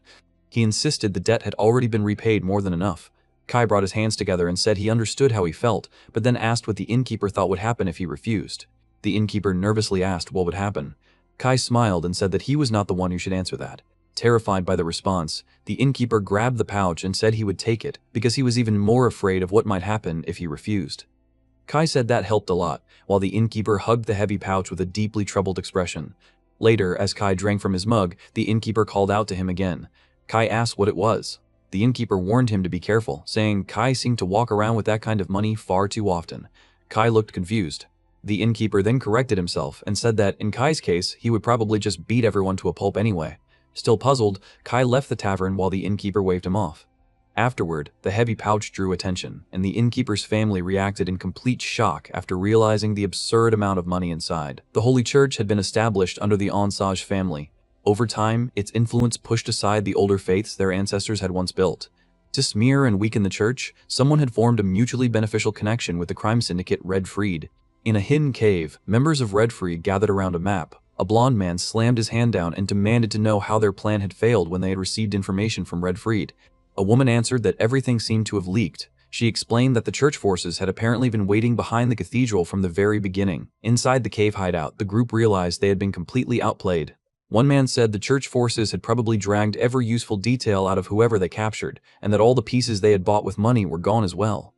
S1: He insisted the debt had already been repaid more than enough. Kai brought his hands together and said he understood how he felt, but then asked what the innkeeper thought would happen if he refused. The innkeeper nervously asked what would happen. Kai smiled and said that he was not the one who should answer that. Terrified by the response, the innkeeper grabbed the pouch and said he would take it because he was even more afraid of what might happen if he refused. Kai said that helped a lot, while the innkeeper hugged the heavy pouch with a deeply troubled expression. Later, as Kai drank from his mug, the innkeeper called out to him again. Kai asked what it was. The innkeeper warned him to be careful, saying Kai seemed to walk around with that kind of money far too often. Kai looked confused. The innkeeper then corrected himself and said that, in Kai's case, he would probably just beat everyone to a pulp anyway. Still puzzled, Kai left the tavern while the innkeeper waved him off. Afterward, the heavy pouch drew attention, and the innkeeper's family reacted in complete shock after realizing the absurd amount of money inside. The Holy Church had been established under the Onsage family. Over time, its influence pushed aside the older faiths their ancestors had once built. To smear and weaken the church, someone had formed a mutually beneficial connection with the crime syndicate Red Freed. In a hidden cave, members of Red Freed gathered around a map. A blond man slammed his hand down and demanded to know how their plan had failed when they had received information from Red Freed. A woman answered that everything seemed to have leaked. She explained that the church forces had apparently been waiting behind the cathedral from the very beginning. Inside the cave hideout, the group realized they had been completely outplayed. One man said the church forces had probably dragged every useful detail out of whoever they captured, and that all the pieces they had bought with money were gone as well.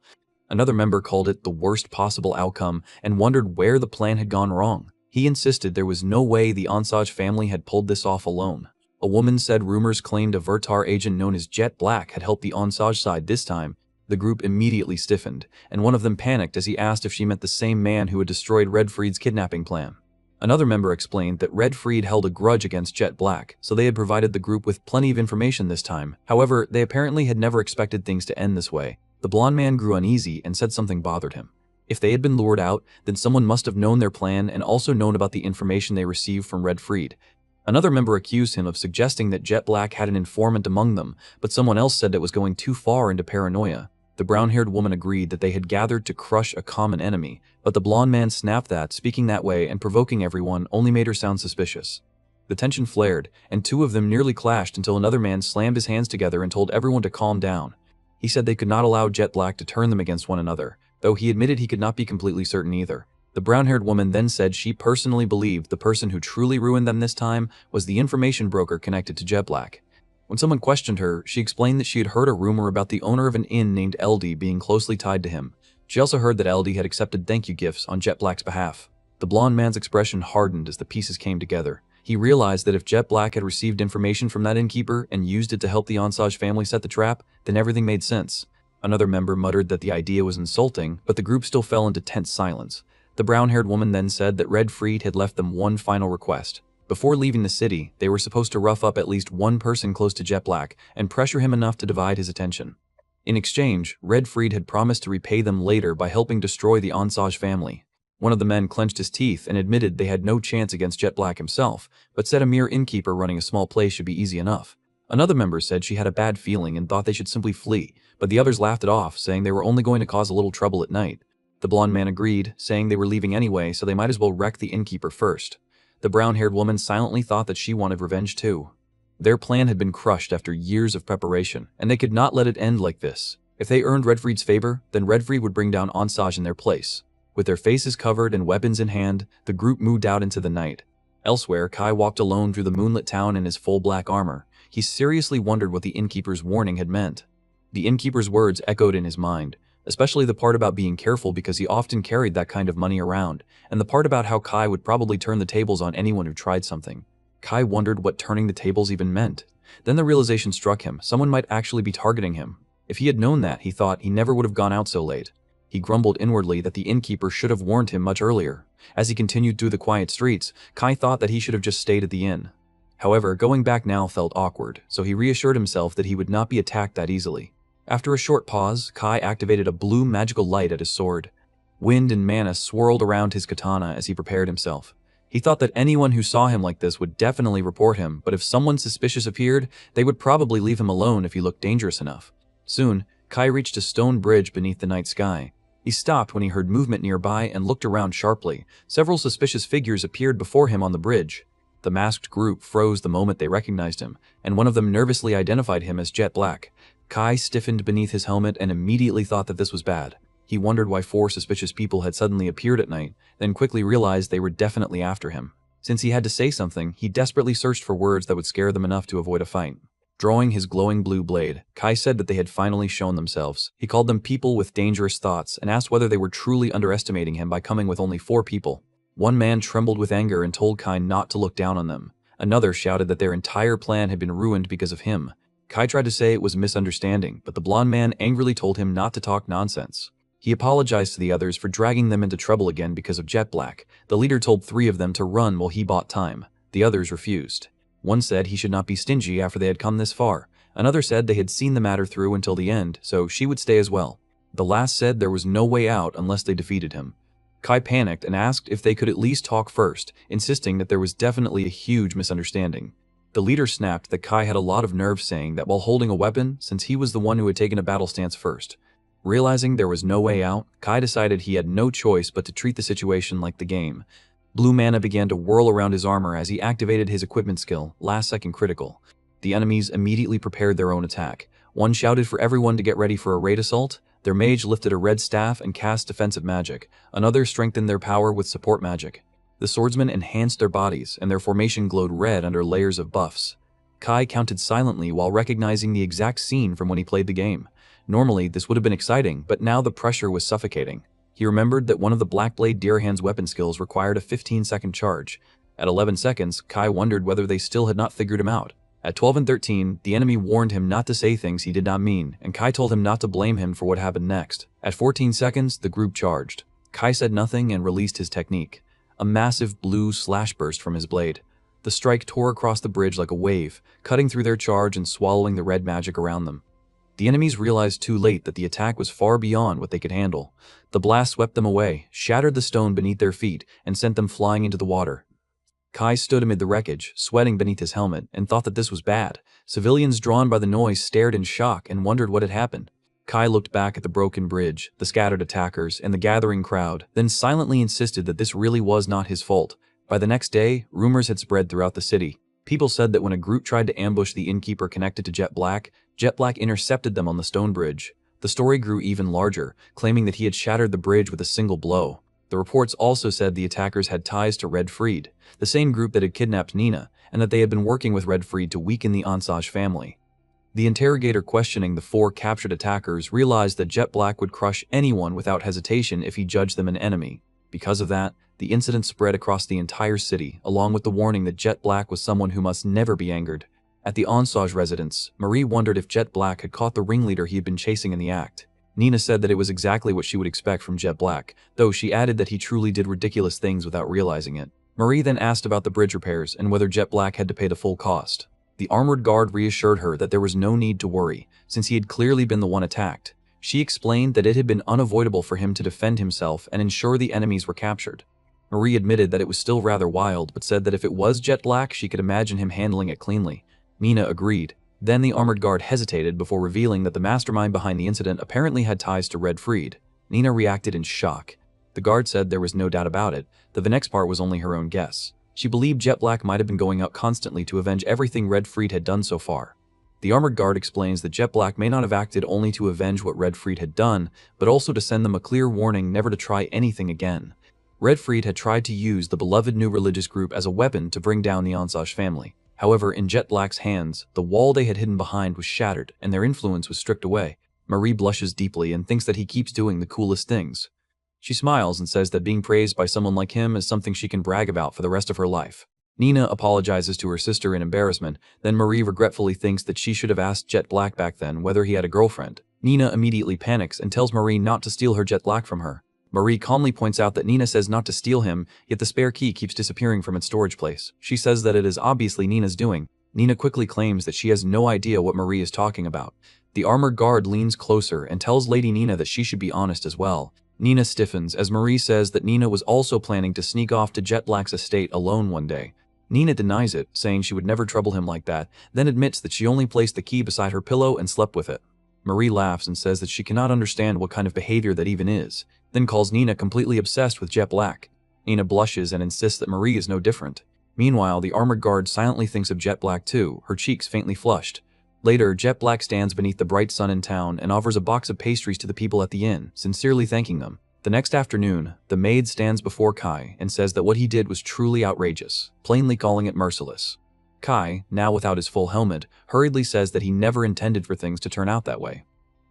S1: Another member called it the worst possible outcome and wondered where the plan had gone wrong. He insisted there was no way the Onsage family had pulled this off alone. A woman said rumors claimed a Vertar agent known as Jet Black had helped the Onsage side this time. The group immediately stiffened, and one of them panicked as he asked if she meant the same man who had destroyed Redfried's kidnapping plan. Another member explained that Redfried held a grudge against Jet Black, so they had provided the group with plenty of information this time. However, they apparently had never expected things to end this way. The blonde man grew uneasy and said something bothered him. If they had been lured out, then someone must have known their plan and also known about the information they received from Redfried. Another member accused him of suggesting that Jet Black had an informant among them, but someone else said it was going too far into paranoia. The brown-haired woman agreed that they had gathered to crush a common enemy, but the blonde man snapped that speaking that way and provoking everyone only made her sound suspicious. The tension flared, and two of them nearly clashed until another man slammed his hands together and told everyone to calm down. He said they could not allow Jet Black to turn them against one another, though he admitted he could not be completely certain either. The brown-haired woman then said she personally believed the person who truly ruined them this time was the information broker connected to Jet Black. When someone questioned her, she explained that she had heard a rumor about the owner of an inn named LD being closely tied to him. She also heard that LD had accepted thank you gifts on Jet Black's behalf. The blonde man's expression hardened as the pieces came together. He realized that if Jet Black had received information from that innkeeper and used it to help the Onsage family set the trap, then everything made sense. Another member muttered that the idea was insulting, but the group still fell into tense silence. The brown-haired woman then said that Redfried had left them one final request. Before leaving the city, they were supposed to rough up at least one person close to Jet Black and pressure him enough to divide his attention. In exchange, Redfried had promised to repay them later by helping destroy the Onsage family. One of the men clenched his teeth and admitted they had no chance against Jet Black himself, but said a mere innkeeper running a small place should be easy enough. Another member said she had a bad feeling and thought they should simply flee, but the others laughed it off, saying they were only going to cause a little trouble at night. The blonde man agreed, saying they were leaving anyway, so they might as well wreck the innkeeper first. The brown-haired woman silently thought that she wanted revenge too. Their plan had been crushed after years of preparation, and they could not let it end like this. If they earned Redfried's favor, then Redfried would bring down Onsage in their place. With their faces covered and weapons in hand, the group moved out into the night. Elsewhere, Kai walked alone through the moonlit town in his full black armor. He seriously wondered what the innkeeper's warning had meant. The innkeeper's words echoed in his mind, especially the part about being careful because he often carried that kind of money around, and the part about how Kai would probably turn the tables on anyone who tried something. Kai wondered what turning the tables even meant. Then the realization struck him, someone might actually be targeting him. If he had known that, he thought, he never would have gone out so late. He grumbled inwardly that the innkeeper should have warned him much earlier. As he continued through the quiet streets, Kai thought that he should have just stayed at the inn. However, going back now felt awkward, so he reassured himself that he would not be attacked that easily. After a short pause, Kai activated a blue magical light at his sword. Wind and mana swirled around his katana as he prepared himself. He thought that anyone who saw him like this would definitely report him, but if someone suspicious appeared, they would probably leave him alone if he looked dangerous enough. Soon, Kai reached a stone bridge beneath the night sky. He stopped when he heard movement nearby and looked around sharply. Several suspicious figures appeared before him on the bridge. The masked group froze the moment they recognized him, and one of them nervously identified him as Jet Black. Kai stiffened beneath his helmet and immediately thought that this was bad. He wondered why 4 suspicious people had suddenly appeared at night, then quickly realized they were definitely after him. Since he had to say something, he desperately searched for words that would scare them enough to avoid a fight. Drawing his glowing blue blade, Kai said that they had finally shown themselves. He called them people with dangerous thoughts and asked whether they were truly underestimating him by coming with only 4 people. One man trembled with anger and told Kai not to look down on them. Another shouted that their entire plan had been ruined because of him. Kai tried to say it was a misunderstanding, but the blonde man angrily told him not to talk nonsense. He apologized to the others for dragging them into trouble again because of Jet Black. The leader told 3 of them to run while he bought time. The others refused. One said he should not be stingy after they had come this far. Another said they had seen the matter through until the end, so she would stay as well. The last said there was no way out unless they defeated him. Kai panicked and asked if they could at least talk first, insisting that there was definitely a huge misunderstanding. The leader snapped that Kai had a lot of nerve saying that while holding a weapon, since he was the one who had taken a battle stance first. Realizing there was no way out, Kai decided he had no choice but to treat the situation like the game. Blue mana began to whirl around his armor as he activated his equipment skill, last second critical. The enemies immediately prepared their own attack. One shouted for everyone to get ready for a raid assault. Their mage lifted a red staff and cast defensive magic. Another strengthened their power with support magic. The swordsmen enhanced their bodies, and their formation glowed red under layers of buffs. Kai counted silently while recognizing the exact scene from when he played the game. Normally, this would have been exciting, but now the pressure was suffocating. He remembered that one of the Blackblade Deerhand's weapon skills required a 15-second charge. At 11 seconds, Kai wondered whether they still had not figured him out. At 12 and 13, the enemy warned him not to say things he did not mean, and Kai told him not to blame him for what happened next. At 14 seconds, the group charged. Kai said nothing and released his technique. A massive blue slash burst from his blade. The strike tore across the bridge like a wave, cutting through their charge and swallowing the red magic around them. The enemies realized too late that the attack was far beyond what they could handle. The blast swept them away, shattered the stone beneath their feet, and sent them flying into the water. Kai stood amid the wreckage, sweating beneath his helmet, and thought that this was bad. Civilians drawn by the noise stared in shock and wondered what had happened. Kai looked back at the broken bridge, the scattered attackers, and the gathering crowd, then silently insisted that this really was not his fault. By the next day, rumors had spread throughout the city. People said that when a group tried to ambush the innkeeper connected to Jet Black intercepted them on the stone bridge. The story grew even larger, claiming that he had shattered the bridge with a single blow. The reports also said the attackers had ties to Red Freed, the same group that had kidnapped Nina, and that they had been working with Red Freed to weaken the Ansage family. The interrogator questioning the 4 captured attackers realized that Jet Black would crush anyone without hesitation if he judged them an enemy. Because of that, the incident spread across the entire city, along with the warning that Jet Black was someone who must never be angered. At the Ansage residence, Marie wondered if Jet Black had caught the ringleader he had been chasing in the act. Nina said that it was exactly what she would expect from Jet Black, though she added that he truly did ridiculous things without realizing it. Marie then asked about the bridge repairs and whether Jet Black had to pay the full cost. The armored guard reassured her that there was no need to worry, since he had clearly been the one attacked. She explained that it had been unavoidable for him to defend himself and ensure the enemies were captured. Marie admitted that it was still rather wild, but said that if it was Jet Black, she could imagine him handling it cleanly. Nina agreed. Then the armored guard hesitated before revealing that the mastermind behind the incident apparently had ties to Red Freed. Nina reacted in shock. The guard said there was no doubt about it, that the next part was only her own guess. She believed Jet Black might have been going out constantly to avenge everything Red Freed had done so far. The armored guard explains that Jet Black may not have acted only to avenge what Red Freed had done, but also to send them a clear warning never to try anything again. Red Freed had tried to use the beloved new religious group as a weapon to bring down the Ansage family. However, in Jet Black's hands, the wall they had hidden behind was shattered, and their influence was stripped away. Marie blushes deeply and thinks that he keeps doing the coolest things. She smiles and says that being praised by someone like him is something she can brag about for the rest of her life. Nina apologizes to her sister in embarrassment, then Marie regretfully thinks that she should have asked Jet Black back then whether he had a girlfriend. Nina immediately panics and tells Marie not to steal her Jet Black from her. Marie calmly points out that Nina says not to steal him, yet the spare key keeps disappearing from its storage place. She says that it is obviously Nina's doing. Nina quickly claims that she has no idea what Marie is talking about. The armored guard leans closer and tells Lady Nina that she should be honest as well. Nina stiffens as Marie says that Nina was also planning to sneak off to Jet Black's estate alone one day. Nina denies it, saying she would never trouble him like that, then admits that she only placed the key beside her pillow and slept with it. Marie laughs and says that she cannot understand what kind of behavior that even is, then calls Nina completely obsessed with Jet Black. Nina blushes and insists that Marie is no different. Meanwhile, the armored guard silently thinks of Jet Black too, her cheeks faintly flushed. Later, Jet Black stands beneath the bright sun in town and offers a box of pastries to the people at the inn, sincerely thanking them. The next afternoon, the maid stands before Kai and says that what he did was truly outrageous, plainly calling it merciless. Kai, now without his full helmet, hurriedly says that he never intended for things to turn out that way.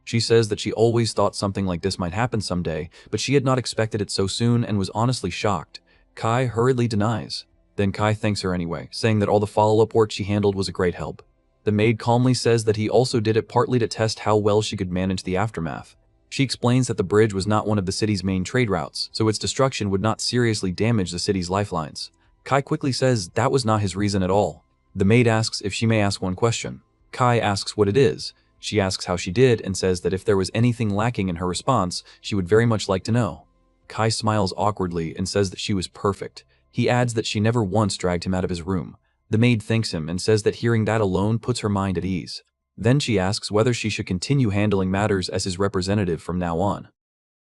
S1: She says that she always thought something like this might happen someday, but she had not expected it so soon and was honestly shocked. Kai hurriedly denies. Then Kai thanks her anyway, saying that all the follow-up work she handled was a great help. The maid calmly says that he also did it partly to test how well she could manage the aftermath. She explains that the bridge was not one of the city's main trade routes, so its destruction would not seriously damage the city's lifelines. Kai quickly says that was not his reason at all. The maid asks if she may ask one question. Kai asks what it is. She asks how she did and says that if there was anything lacking in her response, she would very much like to know. Kai smiles awkwardly and says that she was perfect. He adds that she never once dragged him out of his room. The maid thanks him and says that hearing that alone puts her mind at ease. Then she asks whether she should continue handling matters as his representative from now on.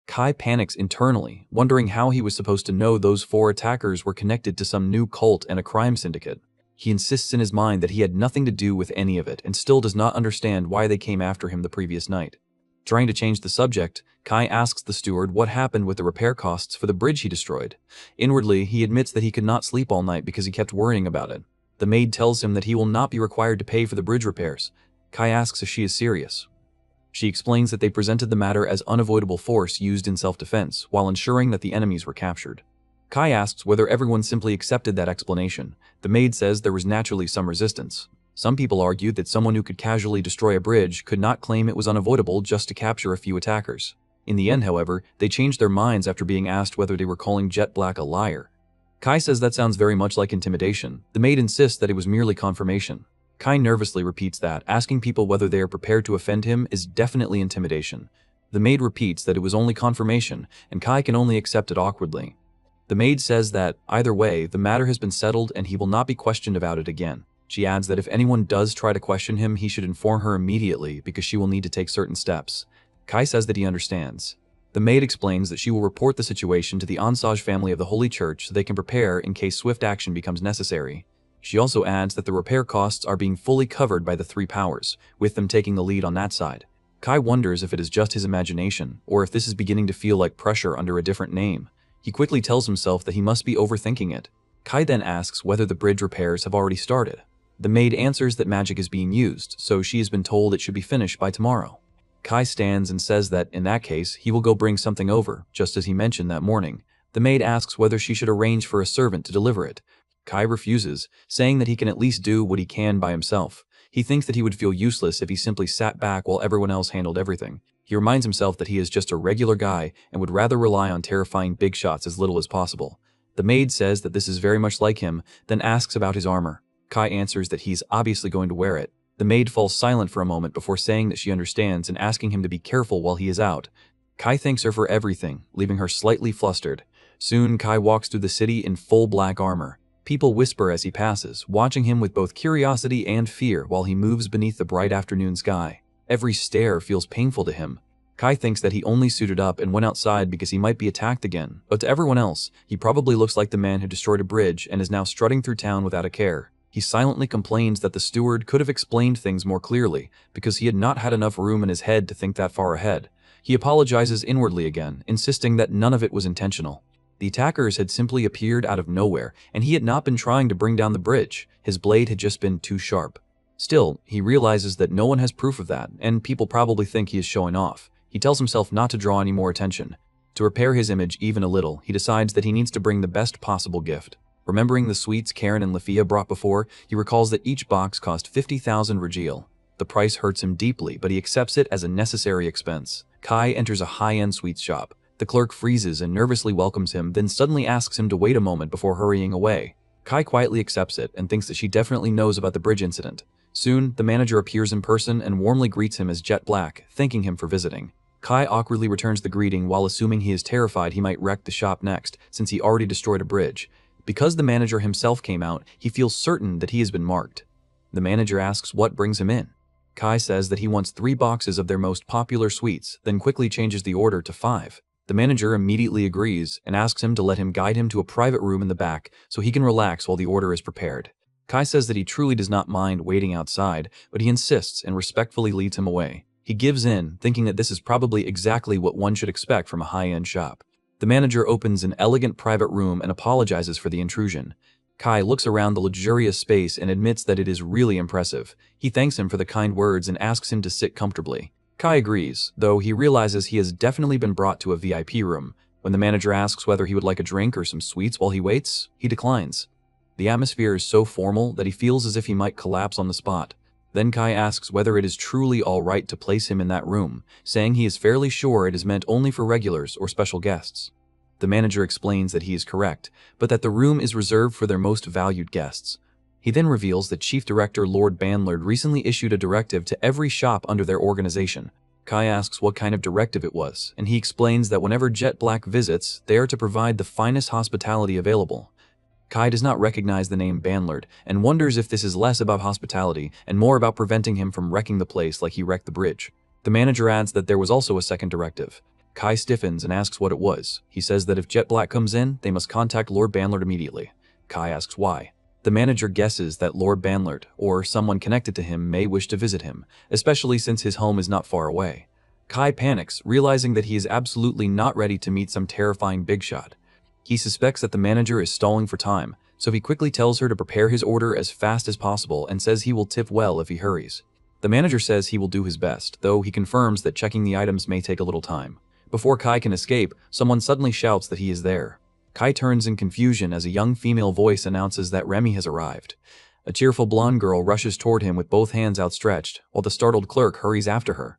S1: Kai panics internally, wondering how he was supposed to know those 4 attackers were connected to some new cult and a crime syndicate. He insists in his mind that he had nothing to do with any of it and still does not understand why they came after him the previous night. Trying to change the subject, Kai asks the steward what happened with the repair costs for the bridge he destroyed. Inwardly, he admits that he could not sleep all night because he kept worrying about it. The maid tells him that he will not be required to pay for the bridge repairs. Kai asks if she is serious. She explains that they presented the matter as unavoidable force used in self-defense while ensuring that the enemies were captured. Kai asks whether everyone simply accepted that explanation. The maid says there was naturally some resistance. Some people argued that someone who could casually destroy a bridge could not claim it was unavoidable just to capture a few attackers. In the end, however, they changed their minds after being asked whether they were calling Jet Black a liar. Kai says that sounds very much like intimidation. The maid insists that it was merely confirmation. Kai nervously repeats that asking people whether they are prepared to offend him is definitely intimidation. The maid repeats that it was only confirmation, and Kai can only accept it awkwardly. The maid says that, either way, the matter has been settled and he will not be questioned about it again. She adds that if anyone does try to question him, he should inform her immediately because she will need to take certain steps. Kai says that he understands. The maid explains that she will report the situation to the Ansage family of the Holy Church so they can prepare in case swift action becomes necessary. She also adds that the repair costs are being fully covered by the three powers, with them taking the lead on that side. Kai wonders if it is just his imagination, or if this is beginning to feel like pressure under a different name. He quickly tells himself that he must be overthinking it. Kai then asks whether the bridge repairs have already started. The maid answers that magic is being used, so she has been told it should be finished by tomorrow. Kai stands and says that, in that case, he will go bring something over, just as he mentioned that morning. The maid asks whether she should arrange for a servant to deliver it. Kai refuses, saying that he can at least do what he can by himself. He thinks that he would feel useless if he simply sat back while everyone else handled everything. He reminds himself that he is just a regular guy and would rather rely on terrifying big shots as little as possible. The maid says that this is very much like him, then asks about his armor. Kai answers that he's obviously going to wear it. The maid falls silent for a moment before saying that she understands and asking him to be careful while he is out. Kai thanks her for everything, leaving her slightly flustered. Soon, Kai walks through the city in full black armor. People whisper as he passes, watching him with both curiosity and fear while he moves beneath the bright afternoon sky. Every stare feels painful to him. Kai thinks that he only suited up and went outside because he might be attacked again, but to everyone else, he probably looks like the man who destroyed a bridge and is now strutting through town without a care. He silently complains that the steward could have explained things more clearly because he had not had enough room in his head to think that far ahead. He apologizes inwardly again, insisting that none of it was intentional. The attackers had simply appeared out of nowhere, and he had not been trying to bring down the bridge. His blade had just been too sharp. Still, he realizes that no one has proof of that, and people probably think he is showing off. He tells himself not to draw any more attention. To repair his image even a little, he decides that he needs to bring the best possible gift. Remembering the sweets Karen and Lafia brought before, he recalls that each box cost 50,000 regiel. The price hurts him deeply, but he accepts it as a necessary expense. Kai enters a high-end sweets shop. The clerk freezes and nervously welcomes him, then suddenly asks him to wait a moment before hurrying away. Kai quietly accepts it and thinks that she definitely knows about the bridge incident. Soon, the manager appears in person and warmly greets him as Jet Black, thanking him for visiting. Kai awkwardly returns the greeting while assuming he is terrified he might wreck the shop next, since he already destroyed a bridge. Because the manager himself came out, he feels certain that he has been marked. The manager asks what brings him in. Kai says that he wants 3 boxes of their most popular sweets, then quickly changes the order to 5. The manager immediately agrees and asks him to let him guide him to a private room in the back so he can relax while the order is prepared. Kai says that he truly does not mind waiting outside, but he insists and respectfully leads him away. He gives in, thinking that this is probably exactly what one should expect from a high-end shop. The manager opens an elegant private room and apologizes for the intrusion. Kai looks around the luxurious space and admits that it is really impressive. He thanks him for the kind words and asks him to sit comfortably. Kai agrees, though he realizes he has definitely been brought to a VIP room. When the manager asks whether he would like a drink or some sweets while he waits, he declines. The atmosphere is so formal that he feels as if he might collapse on the spot. Then Kai asks whether it is truly all right to place him in that room, saying he is fairly sure it is meant only for regulars or special guests. The manager explains that he is correct, but that the room is reserved for their most valued guests. He then reveals that Chief Director Lord Banlard recently issued a directive to every shop under their organization. Kai asks what kind of directive it was, and he explains that whenever Jet Black visits, they are to provide the finest hospitality available. Kai does not recognize the name Banlard, and wonders if this is less about hospitality and more about preventing him from wrecking the place like he wrecked the bridge. The manager adds that there was also a second directive. Kai stiffens and asks what it was. He says that if Jet Black comes in, they must contact Lord Banlard immediately. Kai asks why. The manager guesses that Lord Banlard, or someone connected to him, may wish to visit him, especially since his home is not far away. Kai panics, realizing that he is absolutely not ready to meet some terrifying big shot. He suspects that the manager is stalling for time, so he quickly tells her to prepare his order as fast as possible and says he will tip well if he hurries. The manager says he will do his best, though he confirms that checking the items may take a little time. Before Kai can escape, someone suddenly shouts that he is there. Kai turns in confusion as a young female voice announces that Remy has arrived. A cheerful blonde girl rushes toward him with both hands outstretched, while the startled clerk hurries after her.